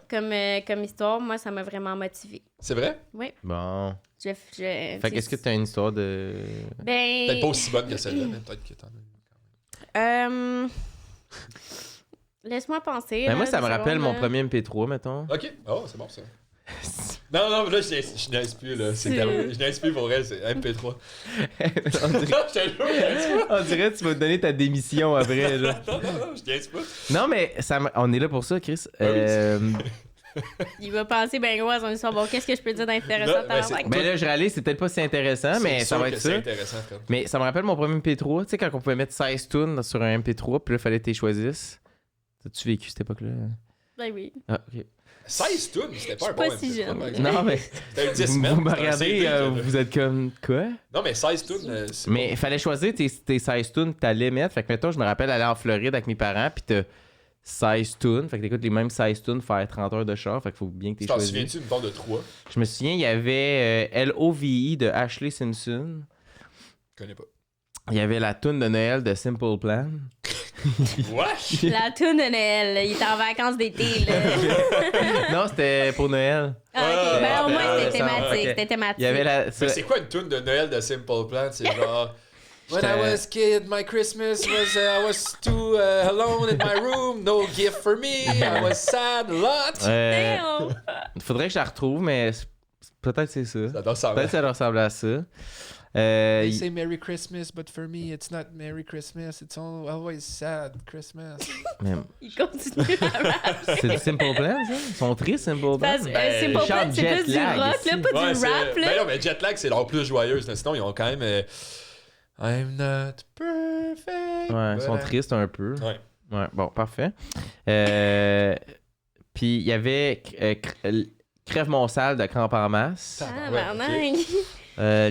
comme histoire. Moi, ça m'a vraiment motivée. C'est vrai? Oui. Bon. Fait Fait qu'est-ce que tu as une histoire de... Ben. Peut-être pas aussi bonne que celle-là, mais peut-être que t'en as. Laisse-moi penser. Ben, là, moi, ça deux me rappelle secondes, mon premier MP3, mettons. Ok. Oh, c'est bon ça. Non, là, je niaise plus, là. C'est terminé. Je niaise plus pour elle, c'est MP3. on, Non, dirait... je te jure, je niaise pas. on dirait que tu vas te donner ta démission après, genre. Non, je niaise pas. Non, mais on est là pour ça, Chris. Il va penser, ben, ouais, son histoire. Bon, qu'est-ce que je peux dire d'intéressant Là, ben, par c'est- Ben là, je réalise, c'est peut-être pas si intéressant, mais C'est ça sûr va que être c'est ça. intéressant, Fred. Mais ça me rappelle mon premier MP3, tu sais, quand on pouvait mettre 16 tunes sur un MP3, puis là, il fallait que tu les choisisses. T'as-tu vécu cette époque-là? Ben oui. Ah, ok. 16 tunes, c'était pas Je un suis bon pas si MP3, jeune. par exemple. Non, mais C'était un 10 vous semaines. me c'était un regardez, CD, là. vous êtes comme quoi? Non, mais 16 tunes, c'est Mais il fallait choisir tes 16 tunes que t'allais mettre. Fait que, mettons, je me rappelle aller en Floride avec mes parents, puis t'as 16 tunes. Fait que t'écoutes les mêmes 16 tunes, faire 30 heures de char. Fait qu'il faut bien que Tu t'aies t'en choisi. souviens-tu une bande de 3? Je me souviens, il y avait LOVE de Ashley Simpson. Je connais pas. Il y avait la tune de Noël de Simple Plan. Wesh! La toune de Noël, là, il était en vacances d'été, là. Non, c'était pour Noël. Ah, ok. Ben, au moins, ouais, c'était ça, thématique. ok. C'était thématique. Il y avait la. Mais c'est quoi une tune de Noël de Simple Plan? C'est genre... When I J'étais- was kid, my Christmas was I was too alone in my room, no gift for me, I was sad a lot. Damn. Il faudrait que je la retrouve, mais peut-être c'est ça. Ça doit ressembler. Peut-être que ça ressemble à ça. They Il- say Merry Christmas, but for me, it's not Merry Christmas. It's always sad Christmas. mais Il continue à rapper. c'est du Simple Plan, ça? Ils sont tristes, Simple Plan? Parce- c'est ils pas chantent c'est plus du Jetlag rock, ici. là, pas Ouais, du c'est- rap, là. Ben non, mais Jetlag, c'est leur plus joyeuse. Sinon, ils ont quand même... I'm not perfect. Ouais, ils sont but I'm- tristes un peu. Ouais. Ouais, bon, parfait. Puis il y avait Crève mon sale de Crampe en masse. Ah, Ouais, barnac.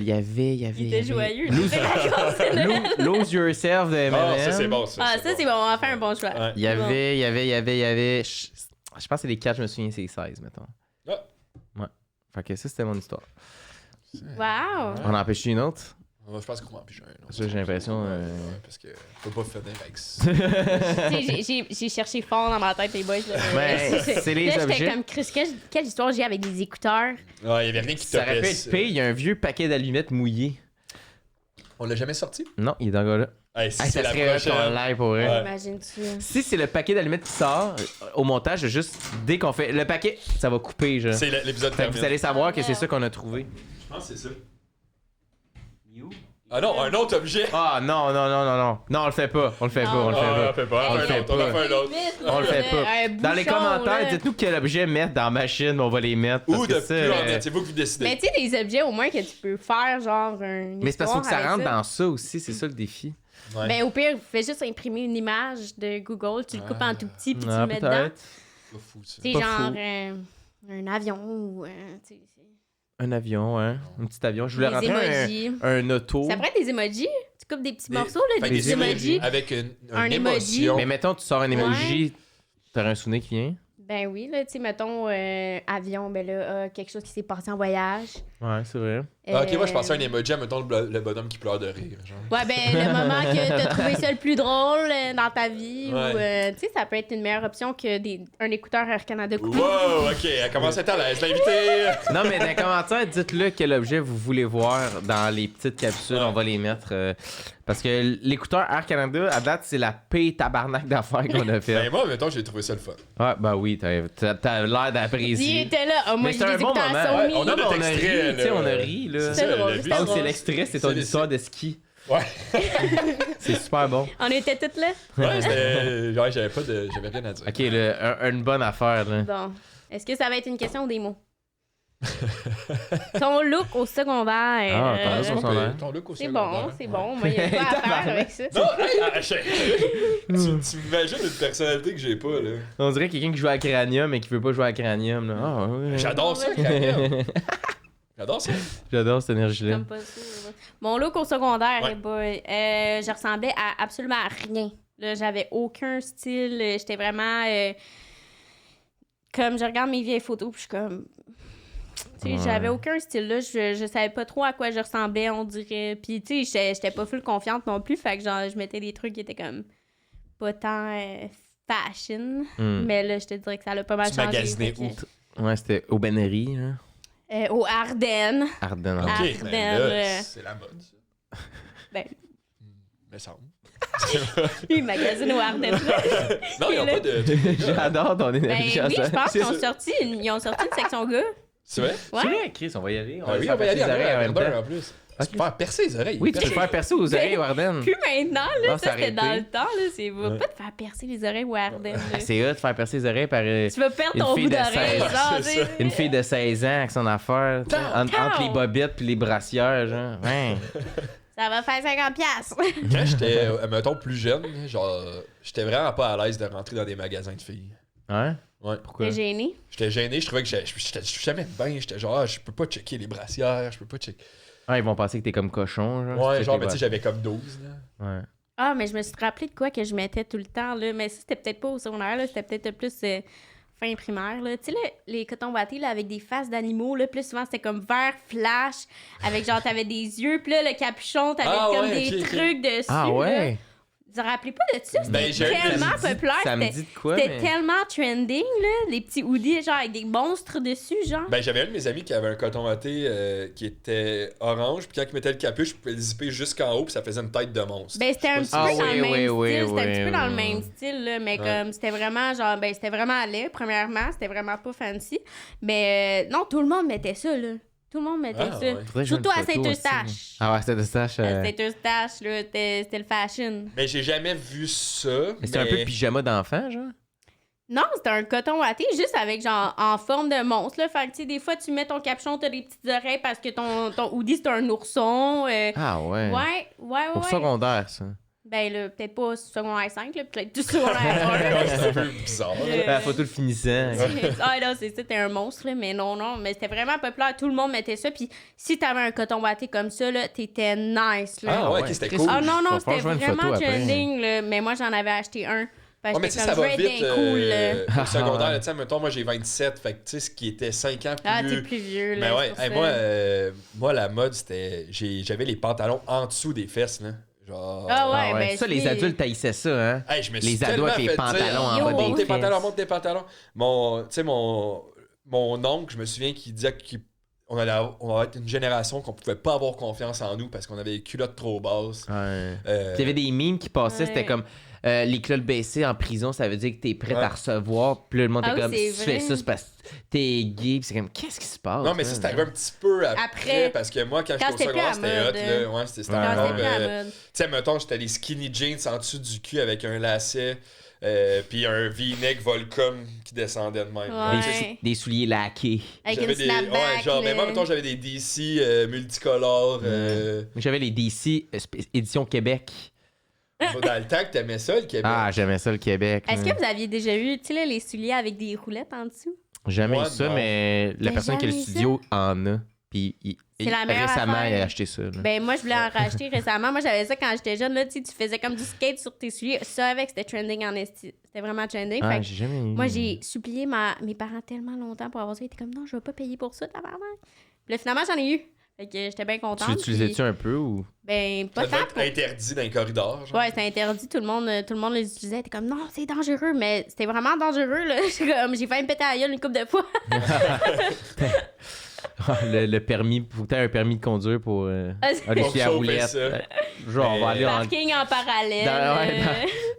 Il y avait. Il était joyeux. Lose, C'est la cause de Noël. Lose Yourself de M&M. Ah, ça, c'est bon, ça. Ah, ça, c'est bon. On va faire un bon choix. Ouais. Il y avait. Je pense que c'est les 4, je me souviens, c'est 16, mettons. Ah. Ouais. Fait que ça, c'était mon histoire. Wow. On en empêche une autre? Ouais, je pense qu'on va en piger un. autre. Ça, j'ai l'impression, Ouais, parce que faut pas finir avec ça. Tu sais, j'ai cherché fort dans ma tête, les boys. Là. Ben, c'est les Là, j'étais objets. comme, Chris, quelle histoire j'ai avec des écouteurs? Ouais, il y avait rien qui Ça aurait pu topait être ça. pire, il y a un vieux paquet d'allumettes mouillé. On l'a jamais sorti? Non, il est dans le gars-là. Hey, si Hey, c'est ça la serait prochaine. ton live pour vrai. Ouais. Imagine-tu. Si c'est le paquet d'allumettes qui sort, au montage, juste dès qu'on fait le paquet, ça va couper, genre. C'est l'épisode Fait que terminé. vous allez savoir que c'est ça qu'on a trouvé. Je pense que c'est ça. Ah non, un autre objet. Ah non, non, non, non, non. Non, on le fait pas. On le fait pas, on le fait Ah, on pas. en fait pas. On le fait On en pas. fait un autre. On le fait pas. Dans les commentaires, dites-nous quel objet mettre dans la machine, on va les mettre. Parce Ou que de ça, plus en mettre. C'est vous qui décidez. Mais tu sais, des objets au moins que tu peux faire, genre, un. Mais c'est parce qu'il faut que ça rentre dans ça aussi, c'est ça le défi. Ouais. Ben, au pire, fais juste imprimer une image de Google, tu le coupes en tout petit, puis tu Ah, le mets dedans. peut-être. C'est pas fou, ça. Tu sais, Pas genre, fou. un avion ou. Tu sais, Un avion, hein. Un petit avion. Je voulais des rentrer emojis. un auto. Ça pourrait être des emojis. Tu coupes des petits Des- morceaux, là, Fait des que petits emojis. Avec Un une emoji. émotion. Mais mettons, tu sors un emoji, t'auras un souvenir qui vient. Ben oui, là, tu sais, mettons, avion, ben là, quelque chose qui s'est passé en voyage. Ouais, c'est vrai. Ah, ok, moi je pensais à un Euh, emoji, mettons le bonhomme qui pleure de rire. Genre. Ouais, ben, le moment que t'as trouvé ça le plus drôle dans ta vie, Ouais. ou, tu sais, ça peut être une meilleure option que un écouteur Air Canada coupé. Wow, ok, elle commence à être à l'aise. L'invité. Non, mais dans les commentaires, dites-le quel objet vous voulez voir dans les petites capsules. Ouais. On va les mettre. Parce que l'écouteur Air Canada, à date, c'est la paix tabarnak d'affaires qu'on a fait. Ben moi, mettons, j'ai trouvé ça le fun. Ouais, bah oui, t'as l'air Il d'apprécier. était là. Ah, moi, Mais j'ai c'est un des bon écouteurs moment. Sony. Ouais, on a Non, mais notre on a extrait, ri, tu sais, là. on a ri, là. C'est C'était ça, drôle, le c'était but. Ah, drôle. c'est l'extrait, c'est ton C'est- histoire de ski. Ouais. C'est super bon. On était toutes là? Ouais, c'était. Ouais, j'avais rien à dire. Ok, une bonne affaire, là. Bon. Est-ce que ça va être une question ou des mots? Ton look au secondaire. Ah, ton look au secondaire. Ton look au C'est secondaire. bon, c'est bon. Moi, il y a pas à faire avec ça. Non, tu m'imagines une personnalité que j'ai pas, là. On dirait quelqu'un qui joue à Cranium mais qui veut pas jouer à Cranium, là. Ah, ouais. J'adore ça, Cranium. J'adore ça. J'adore cette énergie-là. Comme pas sûr. Mon look au secondaire, Ouais. eh boy, je ressemblais à absolument à rien. Là, j'avais aucun style. J'étais vraiment... comme je regarde mes vieilles photos, puis je suis comme... Tu sais, Ouais. j'avais aucun style, là. Je savais pas trop à quoi je ressemblais, on dirait. Puis, tu sais, j'étais pas full confiante non plus. Fait que, genre, je mettais des trucs qui étaient comme... pas tant fashion. Mais là, je te dirais que ça l'a pas mal Tu changé. magasinais fait que- où? Ouais, c'était au Bennery, là. Aux Ardennes. Ardennes. Ah. Ok, Ardennes, ben là, euh, c'est la mode, ça. Ben, Me semble. lui, magazine aux Ardennes. Non, il n'y a pas de. J'adore ton Ben énergie. oui, je pense C'est qu'ils ont ça. sorti une section gars. C'est vrai? C'est Ouais. vrai, Chris, on va y aller. Ah oui, va on va y aller faire les oreilles à en même Verdun temps. en plus. Tu peux faire percer les oreilles. Oui, tu peux faire percer aux oreilles aux Ardennes. Plus maintenant, là, Ah, ça c'était c'est dans arrêté. le temps, là. C'est va pas te faire percer les oreilles aux Ardennes. là. C'est hot de faire percer les oreilles par Tu vas perdre une ton fille bout de d'oreille, 16. genre, C'est tu sais. une fille de 16 ans avec son affaire. tu sais, entre les bobettes puis les brassières, genre. Ouais. Ça va faire 50$. Quand j'étais, mettons, plus jeune, genre, j'étais vraiment pas à l'aise de rentrer dans des magasins de filles. Ouais? Ouais. Pourquoi? T'es gêné? J'étais gêné, je trouvais que j'étais jamais bien. J'étais genre, ah, je peux pas checker les brassières, je peux pas checker. Ah, ils vont penser que t'es comme cochon, genre. Ouais, c'est genre, tes mais tu sais, j'avais comme 12, là. Ouais. Ah, mais je me suis rappelé de quoi que je mettais tout le temps, là. Mais ça, c'était peut-être pas au secondaire, là. C'était peut-être plus fin primaire, là. Tu sais, là, les cotons wattés, là, avec des faces d'animaux, là. Plus souvent, c'était comme vert flash, avec genre, t'avais des yeux, puis là, le capuchon, t'avais Ah comme ouais, des ok, ok. trucs dessus. Ah là. ouais? Vous vous rappelez pas de ça? C'était Ben, j'ai un tellement Ça me dit- populaire. Ça me C'était dit de quoi, c'était mais... tellement trending, là. Les petits hoodies, genre, avec des monstres dessus, genre. Ben, j'avais un de mes amis qui avait un coton watté qui était orange, puis quand il mettait le capuche, je pouvais le zipper jusqu'en haut, puis ça faisait une tête de monstre. Ben, c'était un petit peu Ah, dans oui, le même oui, style. oui, C'était un petit oui, peu dans le oui. même style, là. Mais Ouais. comme, c'était vraiment, genre, ben, c'était vraiment laid, premièrement. C'était vraiment pas fancy. Mais non, tout le monde mettait ça, là. Tout le monde mettait Ah, ça. ouais. Faudrait que je Surtout vois à une photo aussi, Saint-Eustache. Ah ouais, Saint-Eustache. À Saint-Eustache, là, c'était le fashion. Mais j'ai jamais vu ça. Mais c'était un peu pyjama d'enfant, genre? Non, c'était un coton watté juste avec genre en forme de monstre. Là. Fait que tu sais, des fois, tu mets ton capuchon, t'as des petites oreilles parce que ton hoodie, c'est un ourson. Ah ouais. Ouais. Au secondaire, ça. Ben là, peut-être pas secondaire 5, là, peut-être du secondaire 1. Ouais, c'est un peu bizarre. La photo le finissant. Ah là, c'est ça, t'es un monstre, là, mais non, mais c'était vraiment populaire, tout le monde mettait ça, puis si t'avais un coton watté comme ça, là, t'étais nice, là. Ah ouais, ok, c'était cool. Ah non, Va non, falloir c'était que je vois une vraiment photo après. trending, là, mais moi, j'en avais acheté un. Parce Ouais, mais que tu sais, ça comme va je veux vite. être cool, là. Au secondaire, tu sais, mettons, moi j'ai 27, fait que tu sais, ce qui était 5 ans plus. Ah, t'es plus vieux, là. Mais ouais, c'est pour hey, ça. moi, la mode, c'était. J'avais les pantalons en dessous des fesses, là. Genre. Ah ouais, Ah ouais. ben, Ça, les c'est- adultes haïssaient ça, hein? Hey, je me suis Les ados tellement avec les fait pantalons dire, en bas des monte tes fesses. pantalons, monte tes pantalons. Tu sais, mon oncle, je me souviens qu'il disait qu'on allait être une génération qu'on pouvait pas avoir confiance en nous parce qu'on avait les culottes trop basses. Ouais. Euh, Il y avait des mimes qui passaient, c'était Ouais. comme les culottes baissées en prison, ça veut dire que t'es prête Ouais. à recevoir. Puis là, le monde Ah était oui, comme, c'est si tu fais vrai. ça, c'est parce que t'es gay. Puis c'est comme, qu'est-ce qui se passe? Non, mais ça, c'est arrivé un petit peu après, Après. parce que moi, quand j'étais au c'était plus à secondaire, c'était hot. mode, Là. Ouais, c'était Ouais. Quand encore. c'était plus à la mode. Tu sais, mettons, j'étais les skinny jeans en dessous du cul avec un lacet, puis un V-neck Volcom qui descendait de même. Ouais. Des souliers laqués. Avec J'avais une des. snapback. Ouais, genre, mais là. moi, mettons, j'avais des DC multicolores. J'avais les DC édition Québec. Dans le temps que t'aimais ça, le Québec. Ah, j'aimais ça, le Québec. Est-ce là. que vous aviez déjà eu, tu sais, là, les souliers avec des roulettes en dessous? Jamais Moi, eu ça, non. mais la T'as personne qui a le jamais eu studio en a. Puis C'est la meilleure récemment, affaire. il a acheté ça. là. Ben, moi, je voulais en racheter récemment. Moi, j'avais ça quand j'étais jeune, là, tu sais, tu faisais comme du skate sur tes souliers. Ça, avec, c'était trending en esti. C'était vraiment trending. Ah, Fait que j'ai jamais eu. moi, j'ai supplié mes parents tellement longtemps pour avoir ça. Ils étaient comme, non, je vais pas payer pour ça, tabarnak. Puis là, finalement, j'en ai eu. Fait que j'étais bien contente. Tu l'utilisais-tu puis- un peu ou. Ben, pas Ça devait tant. être pour- interdit dans les corridors. Genre. Ouais, c'était interdit. Tout le monde les utilisait. C'était comme, non, c'est dangereux. Mais c'était vraiment dangereux, là. J'ai failli me péter à la gueule une couple de fois. le permis, faut que t'aies un permis de conduire pour aller Pour sur la chauffer roulette. ça. Genre, on va aller en- Parking en parallèle.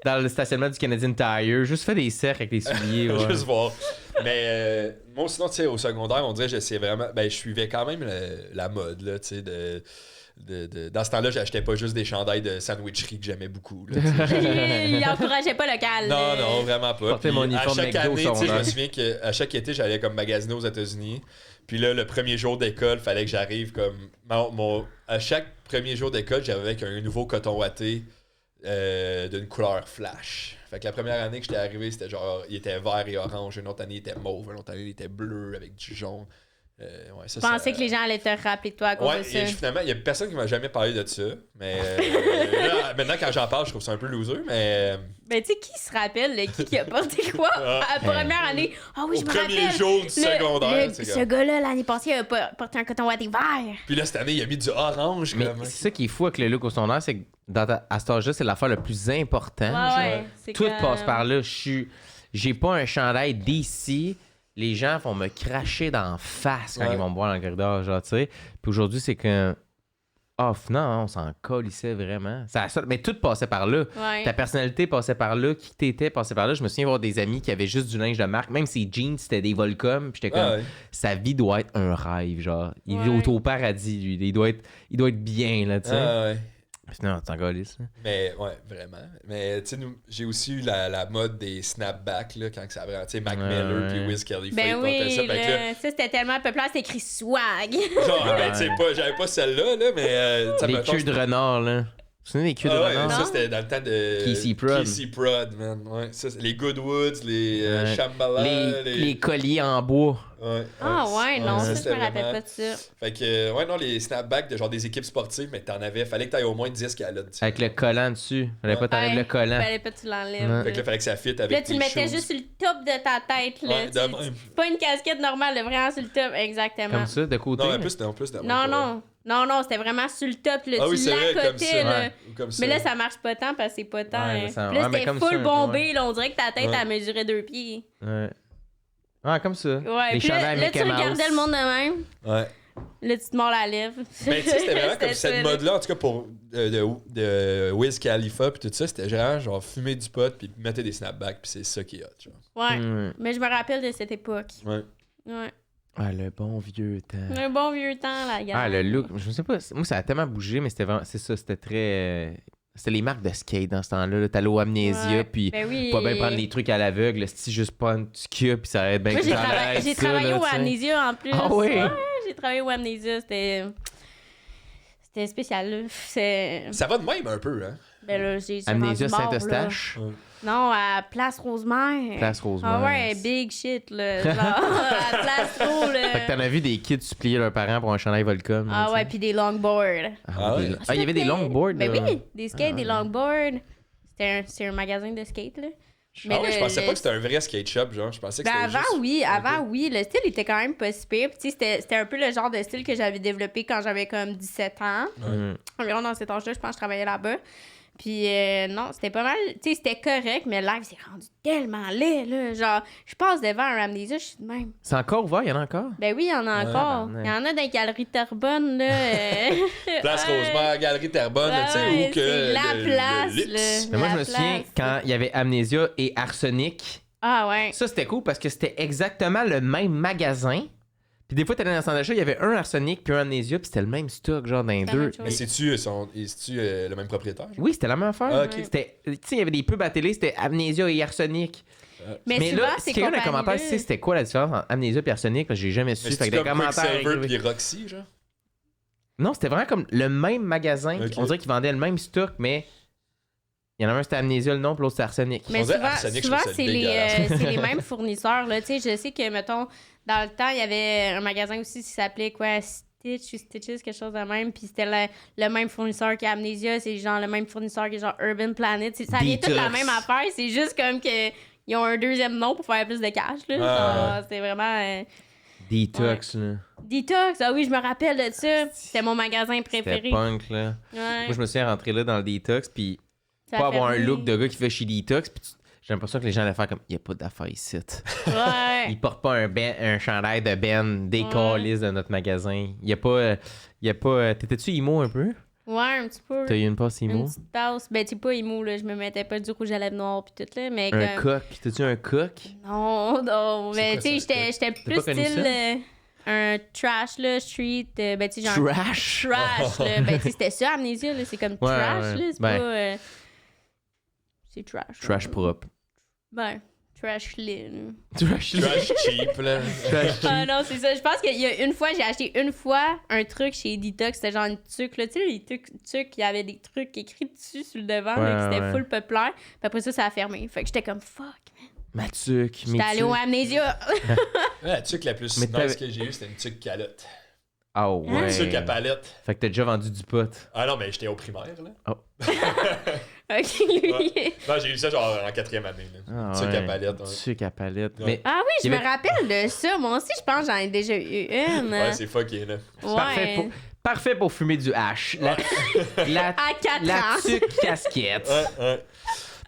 dans le stationnement du Canadian Tire. Juste fais des cercles avec les souliers. Ouais. Juste voir. Mais moi, sinon, tu sais, au secondaire, on dirait que j'essayais vraiment. Ben, je suivais quand même la mode, là, tu sais, dans ce temps-là, j'achetais pas juste des chandails de sandwicherie que j'aimais beaucoup. Là, Il encourageait pas local. non, vraiment pas. Portais Puis, mon uniforme à chaque McDo année, tu sais, je me secondaire. souviens qu'à chaque été, j'allais comme magasiner aux États-Unis. Puis là, le premier jour d'école, fallait que j'arrive comme. À chaque premier jour d'école, j'avais avec un nouveau coton watté d'une couleur flash. Fait que la première année que j'étais arrivé, c'était genre, il était vert et orange. Une autre année, il était mauve. Une autre année, il était bleu avec du jaune. Ouais, Je pensais que les gens allaient te rappeler de toi à cause Ouais, de ça. et finalement, il y a personne qui m'a jamais parlé de ça. Mais là, maintenant, quand j'en parle, je trouve ça un peu loser. Mais Ben, tu sais, qui se rappelle, là, qui a porté quoi à la première année? Ah oui, au je me premier rappelle. jour du secondaire, c'est Ce comme. gars-là, l'année passée, il a porté un coton watté vert. Puis là, cette année, il a mis du orange. Mais Comme. c'est ça qui est fou avec le look au secondaire, c'est que à cet âge-là, c'est l'affaire le plus important. Ouais, c'est Tout comme- passe par là. J'ai pas un chandail d'ici. Les gens vont me cracher d'en face quand Ouais. ils vont me voir dans le corridor, genre, tu sais. Puis aujourd'hui, c'est que. Non, on s'en colissait vraiment. Mais tout passait par là. Ouais. Ta personnalité passait par là. Qui t'étais passait par là. Je me souviens avoir des amis qui avaient juste du linge de marque. Même ses jeans, c'était des Volcom. Puis j'étais comme. Ah ouais. Sa vie doit être un rêve, genre. Il Ouais. vit au paradis, lui. Il doit être bien, là, tu sais. Ah ouais. Puis non, t'en colisse, là. Mais ouais, vraiment. Mais tu sais, j'ai aussi eu la mode des snapbacks, là, quand ça a vraiment. Tu sais, Mac Miller puis Wiz Khalifa, Ben ils portaient ça. oui, Fait que là, là, ça c'était tellement populaire, c'était écrit swag. genre, ben, tu sais, j'avais pas celle-là, là, mais. tu sais, Les mettons, queues de renard, là. Vous vous souvenez des queues de Ah ouais, renard? ça c'était dans le temps de Casey Prod. Casey Prod, man. Ouais, ça, les Goodwoods, les Ouais. Shambhala, Les colliers en bois. Ouais, Ah ouais, non, ça, je c'était me rappelle vraiment- pas de ça. Fait que, ouais, non, les snapbacks de genre des équipes sportives, mais t'en avais, fallait que t'ailles au moins 10 calottes. tu sais. Avec le collant dessus. Fallait pas t'enlèves Ouais, le collant. Fallait pas que tu l'enlèves. Ouais. Fait que là, fallait que ça fit avec Là, tu tes le mettais shoes. juste sur le top de ta tête. Là. Ouais, de même. Pas une casquette normale, là, vraiment sur le top, exactement. Comme ça, de côté. Non, là. en plus, non, plus de même, Non, pas non. Non, c'était vraiment sur le top. Là. Ah oui, tu c'est vrai, comme l'accotais, ça. là. Ouais. Ou comme ça. Mais là, ça marche pas tant parce que c'est pas tant. Ouais, hein. là, ça- Puis là, ouais, mais c'était comme full ça, bombé. ouais. Là, on dirait que ta tête, Ouais. elle mesurait 2 pieds. Ouais. Ah, comme ça. Ouais, Les puis là, chandails là, tu Mickey Mouse. regardais le monde de même. Ouais. Là, tu te mords la lèvre. Mais tu sais, c'était vraiment comme C'était cette ça, là. mode-là, en tout cas pour de Wiz Khalifa puis tout ça, c'était vraiment genre fumer du pot puis mettre des snapbacks puis c'est ça qui est hot, genre. Ouais. Mm. Mais je me rappelle de cette époque. Ouais. Ouais. Ah, le bon vieux temps. Un bon vieux temps, la gare. Ah, le look. Je sais pas. Moi, ça a tellement bougé, mais c'était vraiment. C'est ça, c'était très. C'était les marques de skate dans ce temps-là. Là. T'allais au Amnésia, Ouais. puis Ben oui. pas bien prendre les trucs à l'aveugle, c'est juste pas un petit cul, puis ça allait être bien Moi, que j'ai ça allait travaillé, être j'ai ça, travaillé là, au tu sais. Amnésia en plus. Ah oui? Ouais, j'ai travaillé au Amnésia. C'était spécial, là. Ça va de même un peu, hein. Ben là, j'ai Amnésia rendu mort, là. Saint-Eustache, Non, à Place Rosemère. Place Rosemère. Ah ouais, big shit, là. Genre, à Place Ro, là. Fait que t'en as vu des kids supplier leurs parents pour un chandail Volcom. là, Ah tu ouais, sais. puis des longboards. Ah ouais? Ah, il y avait des longboards. Ben là. oui, des skates, Ah des ouais. longboards. C'est un magasin de skate, là. Ah ouais, je pensais le- pas que c'était un vrai skate shop, genre. Je pensais que Ben c'était avant, juste... oui, avant, oui. Le style était quand même pas si pire. Puis, tu sais, c'était un peu le genre de style que j'avais développé quand j'avais comme 17 ans. Mm. Environ dans cet âge-là, je pense que je travaillais là-bas. Puis, non, c'était pas mal. Tu sais, c'était correct, mais live, c'est rendu tellement laid, là. Genre, je passe devant un Amnésia, je suis de même. C'est encore ouvert, il y en a encore. Ben oui, il y en a encore. ben, Il y en a dans les galeries Terrebonne, là. Place Ouais. Rosemère, Galerie Terrebonne, Ouais, tu sais, ouais, où que... c'est la le place, luxe. là. Mais moi, je La me souviens place. quand il y avait Amnésia et Arsenic. Ah ouais. Ça, c'était cool parce que c'était exactement le même magasin. Puis des fois, t'allais dans le centre d'achat, il y avait un Arsenic puis un Amnésia, puis c'était le même stock, genre, dans les C'est la deux. même chose. Mais c'est-tu le même propriétaire? genre? Oui, c'était la même affaire. Ah, ok. C'était, tu sais, il y avait des pubs à télé, c'était Amnésia et Arsenic. Mais, souvent, là, c'est si quelqu'un dans les commentaires compagnies-là. sait c'était quoi la différence entre Amnésia et Arsenic, parce que j'ai jamais su. Mais Fait c'est que des comme commentaires. Quicksilver écrivez. puis Roxy, genre? Non, c'était vraiment comme le même magasin. Ok. On dirait qu'ils vendaient le même stock, mais il y en a un, c'était Amnésia le nom, puis l'autre, c'était Arsenic. Mais On dirait souvent, Arsenic, je souvent trouve ça c'est dégueulasse. c'est les mêmes fournisseurs. Là. Tu sais, je sais que, mettons, dans le temps, il y avait un magasin aussi qui s'appelait quoi, Stitch ou Stitches, quelque chose de même. Puis c'était le même fournisseur qu'Amnesia. C'est genre le même fournisseur que genre Urban Planet. Ça vient toute la Detox. même affaire. C'est juste comme que ils ont un deuxième nom pour faire plus de cash. Là. Ah, Genre, c'est vraiment... Detox, là. Detox, ah oui, je me rappelle de ça. C'était mon magasin C'était préféré. punk, là. Ouais, Moi, je me souviens rentrer là dans le Detox, puis ça pas a avoir un fermé. look de gars qui fait chez Detox, puis j'ai l'impression que les gens allaient faire comme, il n'y a pas d'affaires ici. Ouais. Ils portent pas un chandail de Ben, des calices de notre magasin. Il y a pas. T'étais-tu emo un peu? Ouais, un petit peu. T'as eu une passe Une emo? petite passe. Ben, tu sais, pas emo, là. Je me mettais pas du rouge à lèvres noir pis tout, là. Mais Un comme... coq. T'as-tu un coq? Non. Mais, quoi, tu ça, sais, j'étais plus pas connu style... ça? un trash, là, street. Ben, tu sais, genre... Trash? Trash, là. Ben, tu sais, c'était ça, Amnésia, là. C'est comme Ouais, trash, ouais. là. C'est Ben. pas... C'est trash. Trash là. propre. Ben, trash lit, là. Trash Trash cheap, là. Trash Ah non, c'est ça. Je pense qu'il y a une fois, j'ai acheté un truc chez Detox. C'était genre une tuque, là. Tu sais, les tucs, il y avait des trucs écrits dessus sur le devant, là, Ouais, qui c'était ouais. full populaire. Puis après ça a fermé. Fait que j'étais comme fuck, man. Ma tuque. J'étais allée au Amnésia. La tuque la plus Mais nice que j'ai eue, c'était une tuque calotte. Ah Une ouais. tuque à palette. Fait que t'as déjà vendu du pot. Ah non, mais j'étais au primaire, là. Ok, lui. Ouais. Non, j'ai eu ça genre en 4e année, là. Ah Tuque ouais. à palette, ouais. Tuque à palette. Ouais. Mais Ah oui, je Il y me avait- rappelle de ça. Moi aussi, je pense que j'en ai déjà eu une. Ouais, c'est fucké, là. Ouais. parfait pour fumer du hash. La À 4 la ans. tuque casquette. Ouais.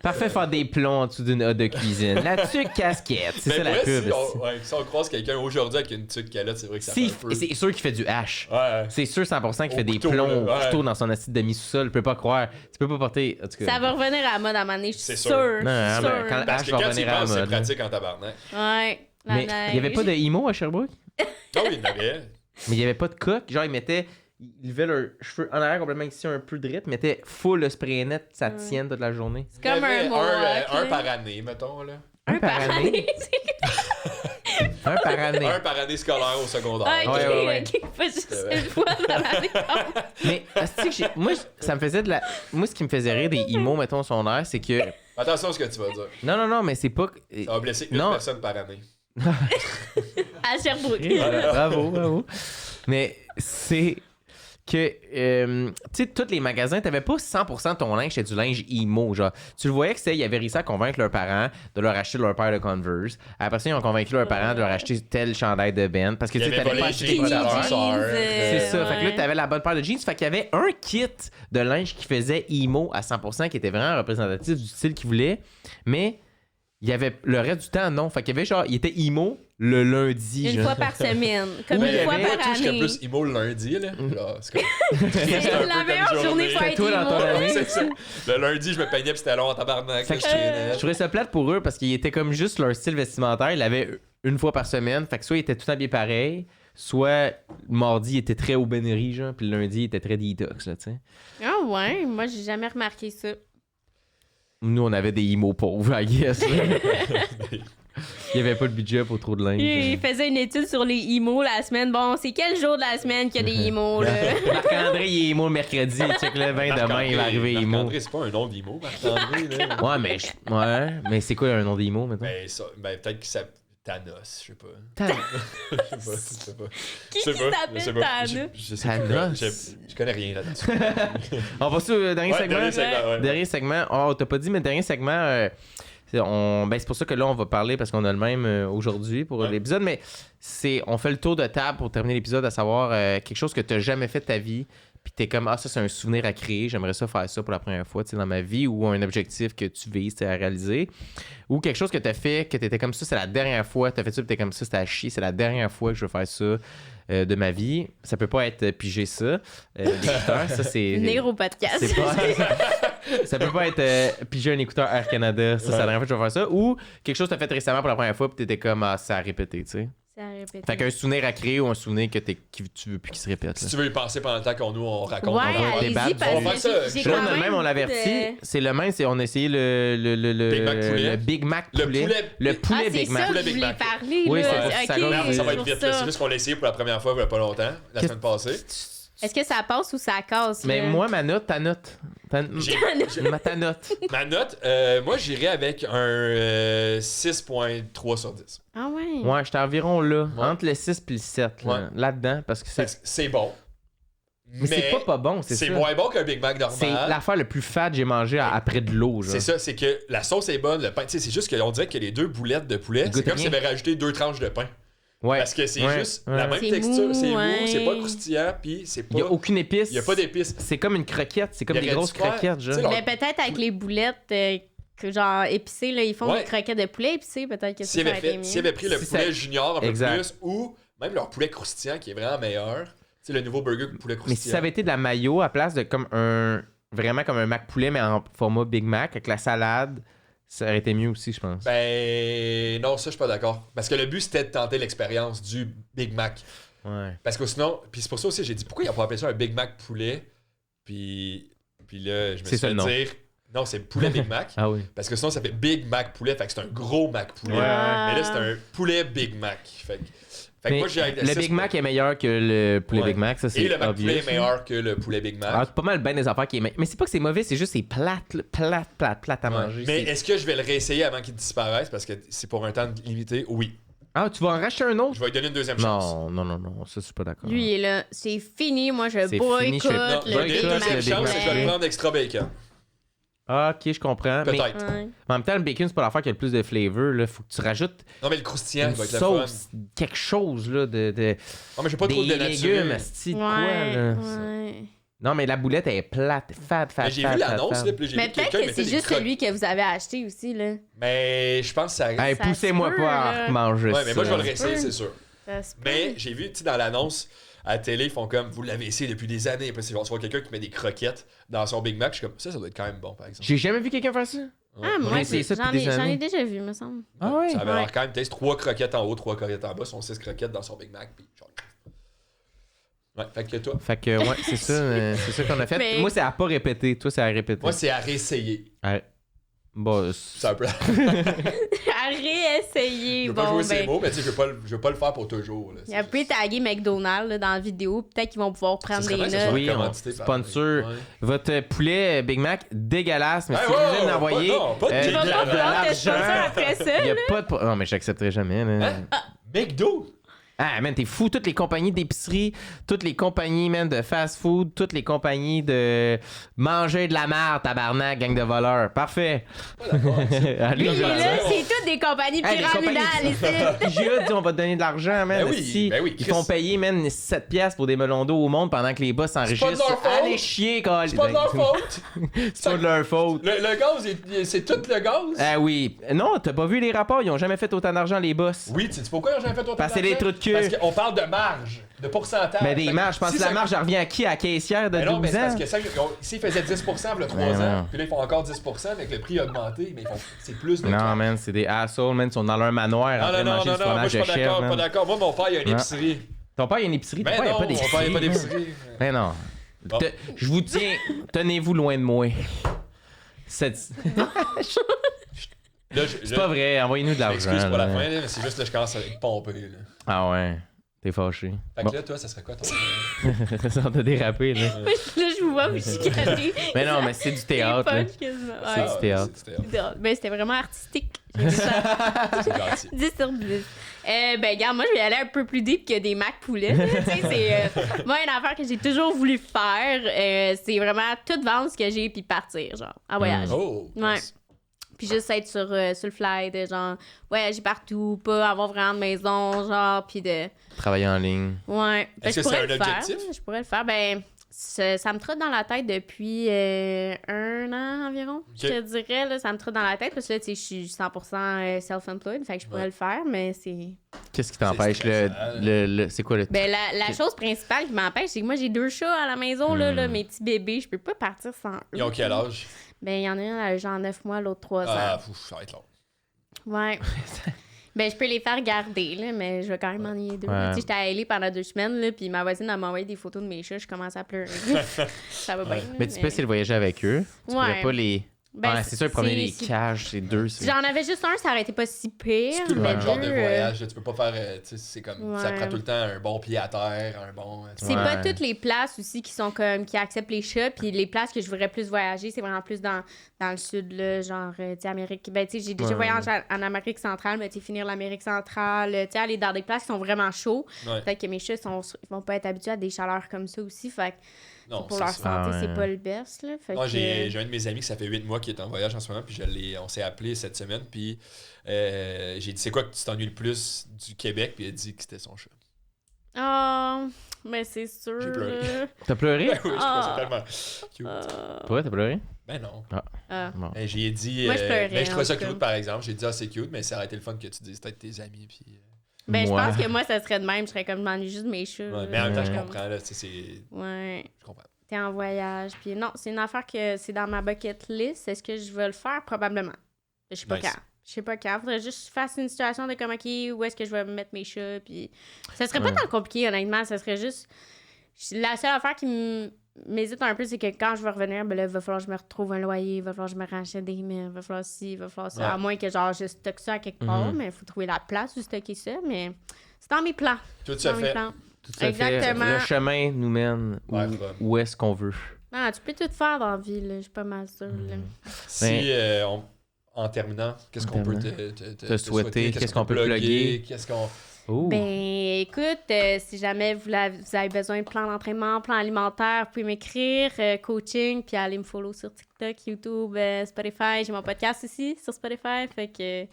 Parfait faire des plombs en dessous d'une hotte de cuisine. La tuque casquette. C'est Mais ça la pour vrai, pub. si on croise quelqu'un aujourd'hui avec une tuque calotte, c'est vrai que ça fait Si, un peu... c'est sûr qu'il fait du hash. Ouais. C'est sûr 100% qu'il Au fait des couteau, plombs là, au ouais. couteau dans son acide demi-sous-sol. Je peux pas croire. Tu peux pas porter. En tout cas. Ça va revenir à la mode à un moment donné, je suis C'est sûre. sûr. Non, sûre. mais quand- Parce H que va quand tu y revenir à la penses, c'est mode. pratique en tabarnak. Ouais. La Mais il y avait pas de emo à Sherbrooke? Ah oui, il y en avait. Mais il y avait pas de coque. Genre, ils mettaient. Ils levaient leurs cheveux en arrière complètement ici, un peu drip, mettaient full le spray net, ça tienne toute la journée. C'est comme Il y avait un mohawk. un là. par année, mettons, là. Un par année. Un par année. Un par année scolaire au secondaire. Ok, Ouais, ouais. ok, pas juste C'est vrai. une fois dans l'année. Mais asti que moi, ça me faisait de la. Moi, ce qui me faisait rire des emo, mettons, son air, c'est que. Attention à ce que tu vas dire. Non, mais c'est pas. Ça va blesser une Non. personne par année. À Sherbrooke. Bravo. Mais c'est que, tu sais, tous les magasins, t'avais pas 100% de ton linge, c'était du linge emo. Genre, tu le voyais que c'était, ils avaient réussi à convaincre leurs parents de leur acheter leur paire de Converse. Après ça, ils ont convaincu leurs parents de leur acheter tel chandail de Ben. Parce que, Il tu sais, avait t'avais volé pas les acheté des jeans à protecteurs. leur sœur. C'est ça. Fait que là, ouais. t'avais la bonne paire de jeans. Fait qu'il y avait un kit de linge qui faisait emo à 100%, qui était vraiment représentatif du style qu'ils voulaient. Mais il y avait le reste du temps, non. Fait qu'il y avait genre, il était emo le lundi. Une genre. fois par semaine. Comme Oui, une il y fois avait- Moi, par tout, j'étais année. plus emo le lundi, là. Genre, c'est comme... C'est un peu la comme meilleure journée. journée pour C'était être toi dans ton emo. année. C'est ça. Le lundi, je me peignais pis c'était long en tabarnak. Fait que là, je trouvais ça plate pour eux parce qu'ils étaient comme juste leur style vestimentaire. Ils l'avaient une fois par semaine. Fait que soit ils étaient tout habillés pareil, soit le mardi, ils étaient très aubainerie, genre, puis le lundi, ils étaient très detox, là, tu sais. Ah ouais, moi j'ai jamais remarqué ça. Nous, on avait des emo pauvres, I guess. là. Il y avait pas de budget pour trop de linge. Il faisait une étude sur les emo la semaine. Bon, c'est quel jour de la semaine qu'il y a des emo, là? Marc-André, il est emo le mercredi. Check le 20 demain, il va arriver emo. Marc-André, c'est pas un nom d'emo, Marc-André, là. Ouais, mais c'est quoi un nom d'emo, mettons? Ben, ça, ben peut-être que ça... Thanos, je sais pas. Thanos. Je sais pas. Qui Je sais pas, s'appelle je sais pas. Thanos? Je sais pas. Thanos? Je connais rien là-dessus. On va sur le dernier Ouais, segment. dernier segment, ouais. Dernier segment. Oh, t'as pas dit, mais le dernier segment, c'est pour ça que là, on va parler parce qu'on a le même aujourd'hui pour Ouais. l'épisode. Mais on fait le tour de table pour terminer l'épisode, à savoir quelque chose que t'as jamais fait de ta vie. Puis t'es comme, ça, c'est un souvenir à créer. J'aimerais ça faire ça pour la première fois dans ma vie. Ou un objectif que tu vises à réaliser. Ou quelque chose que t'as fait, que t'étais comme ça, c'est la dernière fois. T'as fait ça, puis t'es comme ça, c'était à chier. C'est la dernière fois que je veux faire ça de ma vie. Ça peut pas être piger ça. L'écouteur, ça, c'est... Venir au podcast. C'est pas... ça peut pas être piger un écouteur Air Canada. Ça, c'est la dernière fois que je vais faire ça. Ou quelque chose que t'as fait récemment pour la première fois, puis t'étais comme, ça a répété, tu sais. Ça a répété. Fait qu'un souvenir à créer ou un souvenir que tu veux plus qu'il se répète. Si là. tu veux y penser pendant le temps qu'on nous on raconte. Ouais, on va allez-y, débattre. parce On va que faire ça. j'ai Là, quand on a le même, on l'avertit. de- C'est le même, on a essayé le Big Mac poulet. le Big Mac Le poulet. poulet- Le poulet Ah, c'est Big ça Mac. que Poulet je Big voulais Mac. parler, Oui, là. ça va Ok, ça va être sur vite. ça. là. C'est juste qu'on l'a essayé pour la première fois il y a pas longtemps, la Qu'est-ce- semaine passée. Est-ce que ça passe ou ça casse? Mais là? moi, ma note, ta note. Ta note. Ma note, moi j'irais avec un 6.3 sur 10. Ah ouais? Ouais, j'étais environ là, Ouais. entre le 6 et le 7, là, Ouais. là-dedans, parce que Parce que c'est bon. Mais c'est pas bon, c'est ça. C'est moins bon qu'un Big Mac C'est normal. l'affaire le plus fat que j'ai mangé après de l'eau, genre. C'est ça, c'est que la sauce est bonne, le pain, tu sais, c'est juste qu'on dirait que les deux boulettes de poulet, Ils c'est goûtent comme s'il rien. avait rajouté 2 tranches de pain. Ouais. Parce que c'est Ouais. juste Ouais. la même C'est texture, mou, c'est mou, ouais. c'est pas croustillant, puis c'est pas. Il y a aucune épice. Il y a pas d'épices. C'est comme une croquette, c'est comme Il des aurait grosses dû faire- croquettes, genre. tu sais, Mais peut-être avec les boulettes que genre épicées, là, ils font Ouais. des croquettes de poulet épicées, peut-être que ça S'ils aurait avaient, été mieux. s'ils avaient pris le Si poulet ça- junior un peu Exact. plus, ou même leur poulet croustillant qui est vraiment meilleur, sais, le nouveau burger poulet croustillant. Mais si ça avait été de la mayo à place de comme un... Vraiment comme un Mac poulet, mais en format Big Mac, avec la salade, ça aurait été mieux aussi, je pense. Ben non, ça je suis pas d'accord. Parce que le but c'était de tenter l'expérience du Big Mac. Ouais. Parce que sinon, puis c'est pour ça aussi j'ai dit pourquoi ils ont pas appelé ça un Big Mac poulet. Puis là je me C'est suis ça fait le nom. dire non, c'est poulet Big Mac. Ah oui. Parce que sinon ça fait Big Mac poulet, fait que c'est un gros Mac poulet. Ouais. Mais là c'est un poulet Big Mac. Fait que Mais moi j'ai le Big Mac est meilleur que le poulet Ouais. Big Mac, ça c'est et le Mac obvious. poulet est meilleur que le poulet Big Mac. Ah, c'est pas mal bien des affaires qui est meilleur. Mais c'est pas que c'est mauvais, c'est juste c'est plate, là. plate à Ouais. manger. Mais c'est- est-ce que je vais le réessayer avant qu'il disparaisse parce que c'est pour un temps limité? Oui. Ah, tu vas en racheter un autre? Je vais lui donner une deuxième chance. Non, ça je suis pas d'accord. Lui, il est là. C'est fini. Moi, je C'est boycotte fini, je fais- Non, le je vais lui donner Big une Mac. deuxième le Big chance Mac. et je vais le prendre extra bacon. Ah, ok, je comprends. Mais Peut-être. Ouais. en même temps, le bacon, c'est pas l'affaire qui a le plus de flavor. Là. Faut que tu rajoutes Non, mais le croustillant, une il va être le fun. sauce, quelque chose là, de Non, mais j'ai pas trop des de légumes, dénaturé. asti, de Ouais, quoi, là. ouais. Non, mais la boulette, elle est plate, fade. Mais j'ai vu l'annonce, là, puis j'ai Mais vu peut-être quelqu'un que mettait c'est des juste crottes. celui que vous avez acheté aussi, là. Mais je pense que ça... Hey, Ça poussez-moi se peut, pas là. à manger ça. Ouais, mais moi, je vais le Ça se réessayer, peut. c'est sûr. Ça se peut. Mais j'ai vu, tu sais, dans l'annonce, à la télé, ils font comme, vous l'avez essayé depuis des années. Puis c'est genre, tu vois quelqu'un qui met des croquettes dans son Big Mac. Je suis comme, ça doit être quand même bon, par exemple. J'ai jamais vu quelqu'un faire ça. Ah, On moi, a essayé ça j'en depuis des ai années. déjà vu, me semble. Ah ouais? Ça avait Ouais. l'air quand même, peut-être 3 croquettes en haut, 3 croquettes en bas, sont 6 croquettes dans son Big Mac. Puis genre... Ouais, fait que toi, Fait que, ouais, c'est ça qu'on a fait. Mais- Moi, c'est à pas répéter. Toi, c'est à répéter. moi, c'est à réessayer. Ouais. Bon, C'est un peu... À réessayer. Je veux pas Bon, jouer ces ben. mots, mais tu sais, je veux pas le faire pour toujours. Là. Il a pu taguer McDonald's là, dans la vidéo. Peut-être qu'ils vont pouvoir prendre serait des bien que ce notes. soit Oui, on commandité par- sponsor. Ouais. Votre poulet Big Mac, dégueulasse, mais Hey, si vous wow, voulez en envoyer non, pas de Tu vas dégueulasse. pas de pouvoir te sponsor l'argent, après ça. il y a pas de... Non, mais j'accepterai jamais. Là. Hein? McDo? Ah, man, t'es fou. Toutes les compagnies d'épicerie, toutes les compagnies, man, de fast-food, toutes les compagnies de manger de la merde, tabarnak, gang de voleurs. Parfait. Allez, Lui, je vais là, dire. c'est toutes des compagnies Hey, les pyramidales compagnies- ici. IGA dit on va te donner de l'argent, man. Ben oui, esti. ben oui, Ils Chris. font payer, man, 7 piastres pour des melons d'eau au monde pendant que les boss pas de s'enregistrent. leur faute. Allez chier, quand C'est pas de leur faute. C'est pas de leur faute. Le gaz, c'est tout le gaz? Ah oui. Non, t'as pas vu les rapports? Ils ont jamais fait autant d'argent, les boss. Oui, tu sais pourquoi ils ont jamais fait autant Parce que c'est d'argent? des trous de cul. Parce qu'on parle de marge, de pourcentage. Mais des Fait que marges, je pense si que la ça- marge, elle revient à qui? À la caissière de Mais 12 non, mais c'est ans? parce que ça, s'ils faisaient 10% il y a 3 Mais ans, non. puis là, ils font encore 10%, mais que le prix a augmenté, mais ils font, c'est plus de Non, cash. man, c'est des assholes, man. Ils sont dans leur manoir en Non, train de non, manger non, du non, moi, fromage je de suis pas chèvre, d'accord, pas man. d'accord. Moi, mon père, il a une Ouais. épicerie. Ton père, il y a une épicerie. Ton Mais père, il y a non, pas mon père, il d'épicerie. a pas d'épicerie. Mais non. Bon. Je vous tiens. Tenez-vous loin de moi. C'est C'est pas vrai. Envoyez-nous de l'argent. Excuse pour la là. fin, là, mais c'est juste que je commence à être pompé. Là. Ah ouais. T'es fâché. Fait Bon. que là, toi, ça serait quoi ton. Ça t'a dérapé, là. Là, je vous vois vous chicaner. Mais non, mais c'est du théâtre, là. C'est quasiment. C'est Ouais. du théâtre. Ben, c'était vraiment artistique. J'ai aimé ça. C'est gentil. 10 sur 10. Ben, regarde, moi, je vais aller un peu plus deep que des Mac poulets. là. Tu sais, c'est. Moi, une affaire que j'ai toujours voulu faire, c'est vraiment tout vendre ce que j'ai puis partir, genre, en voyage. Oh! Ouais. Puis juste être sur le fly, de genre, voyager partout, pas avoir vraiment de maison, genre, puis de. Travailler en ligne. Ouais. Ben, Est-ce je que c'est pourrais un le faire. objectif? Je pourrais le faire. Ben, ça me trotte dans la tête depuis 1 an environ, je te dirais. Là, ça me trotte dans la tête parce que là, tu sais, je suis 100% self-employed, fait que je pourrais Ouais. le faire, mais c'est. Qu'est-ce qui t'empêche? C'est quoi le. Ben, la chose principale qui m'empêche, c'est que moi, j'ai 2 chats à la maison, là, mes petits bébés. Je peux pas partir sans eux. Ils ont quel âge? Ben, il y en a un, genre 9 mois, l'autre 3 Ah, ans. ça va être long. Ouais. Ben, je peux les faire garder, là, mais je vais quand même ennuyer d'eux. Ouais. Tu sais, j'étais à LA pendant 2 semaines, là, puis ma voisine, elle m'a envoyé des photos de mes chats, je commençais à pleurer. Ça va bien. Mais tu peux essayer de voyager avec eux. Tu pourrais Ouais. pas les. Ben, Ouais, c'est sûr, promener des c'est- cages, c'est deux. c'est- J'en avais juste un, ça aurait été pas si pire. C'est plus le mais même genre de deux, voyage. là. Tu peux pas faire. Tu sais, c'est comme. Ça Ouais. prend tout le temps un bon pied à terre, un bon. C'est Ouais. pas toutes les places aussi qui sont comme qui acceptent les chats, puis les places que je voudrais plus voyager, c'est vraiment plus dans le sud là, genre tu sais Amérique. Ben tu sais, j'ai déjà Ouais. voyagé en Amérique centrale, mais tu sais finir l'Amérique centrale, tu sais aller dans des places qui sont vraiment chauds. Ouais. Fait que mes chats ils vont pas être habitués à des chaleurs comme ça aussi, fait que Non, pour c'est leur ça. santé, Ah ouais. c'est pas le best là. Fait Moi, que j'ai un de mes amis qui ça fait 8 mois qui est en voyage en ce moment, puis on s'est appelé cette semaine, puis j'ai dit c'est quoi que tu t'ennuies le plus du Québec, puis il a dit que c'était son chat. oh, mais c'est sûr. J'ai pleuré. là. T'as pleuré? Ben oui, je trouve ça Ah. tellement cute. Toi, t'as pleuré? Ben non. Ah. Bon. Ben, dit. Moi, je pleurais, mais je trouvais ça en tout cas. cute par exemple. J'ai dit ah c'est cute, mais ça aurait été le fun que tu dises peut-être tes amis, puis Ben, moi. je pense que moi, ça serait de même. Je serais comme, je m'ennuie juste de mes chats. Ouais, mais en même temps, je Comme- comprends, là. C'est. Ouais. Je comprends. T'es en voyage. Puis non, c'est une affaire que c'est dans ma bucket list. Est-ce que je vais le faire? Probablement. Je sais pas Nice. quand. Je sais pas quand. Faudrait juste que je fasse une situation de comme, OK, où est-ce que je vais mettre mes chats? Puis ça serait pas tant compliqué, honnêtement. Ça serait juste... La seule affaire qui m'hésite un peu, c'est que quand je vais revenir, ben là, il va falloir que je me retrouve un loyer, il va falloir que je me rachète des mails, il va falloir ci, il va falloir ça. Ouais. À moins que, genre, je stocke ça à quelque part, mais il faut trouver la place où stocker ça. Mais c'est dans mes plans. Tout C'est ça dans mes fait. plans. Tout ça fait, Exactement. le chemin nous mène Ouais, où est-ce qu'on veut. Ah, tu peux tout faire dans la vie, là. Je suis pas mal sûre, là. Si, en terminant, qu'est-ce qu'on peut te souhaiter? Qu'est-ce qu'on peut plugger? Qu'est-ce qu'on. Oh. Ben, écoute, si jamais vous avez besoin de plan d'entraînement, plan alimentaire, vous pouvez m'écrire, coaching, puis aller me follow sur TikTok, YouTube, Spotify. J'ai mon podcast aussi sur Spotify, fait que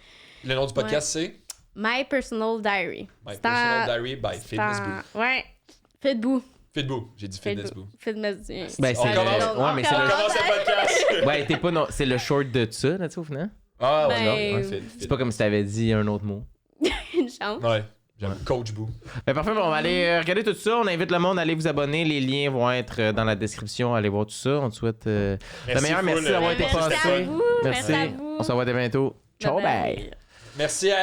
Le nom du podcast, c'est My Personal Diary. My C'est Personal en- Diary by c'est Fitness en- Boo. Ouais, Fitboo. Fitboo. J'ai dit Fitness Boo. Fitness. Ben, On c'est commence. ouais, mais c'est On le... commence le podcast! Ouais, t'es pas... Non, c'est le short de ça, là, tu sais, au final. Ah, ouais, Ben, non. Ouais, fit. C'est pas comme si t'avais dit un autre mot. Une chance. Ouais. J'aime Coach Boo. Ben parfait, bon, on va aller regarder tout ça. On invite le monde à aller vous abonner. Les liens vont être dans la description. Allez voir tout ça. On te souhaite la meilleure. Merci full, d'avoir été Merci passé. à vous. Merci à vous. On se revoit bientôt. Ciao, bye. Merci à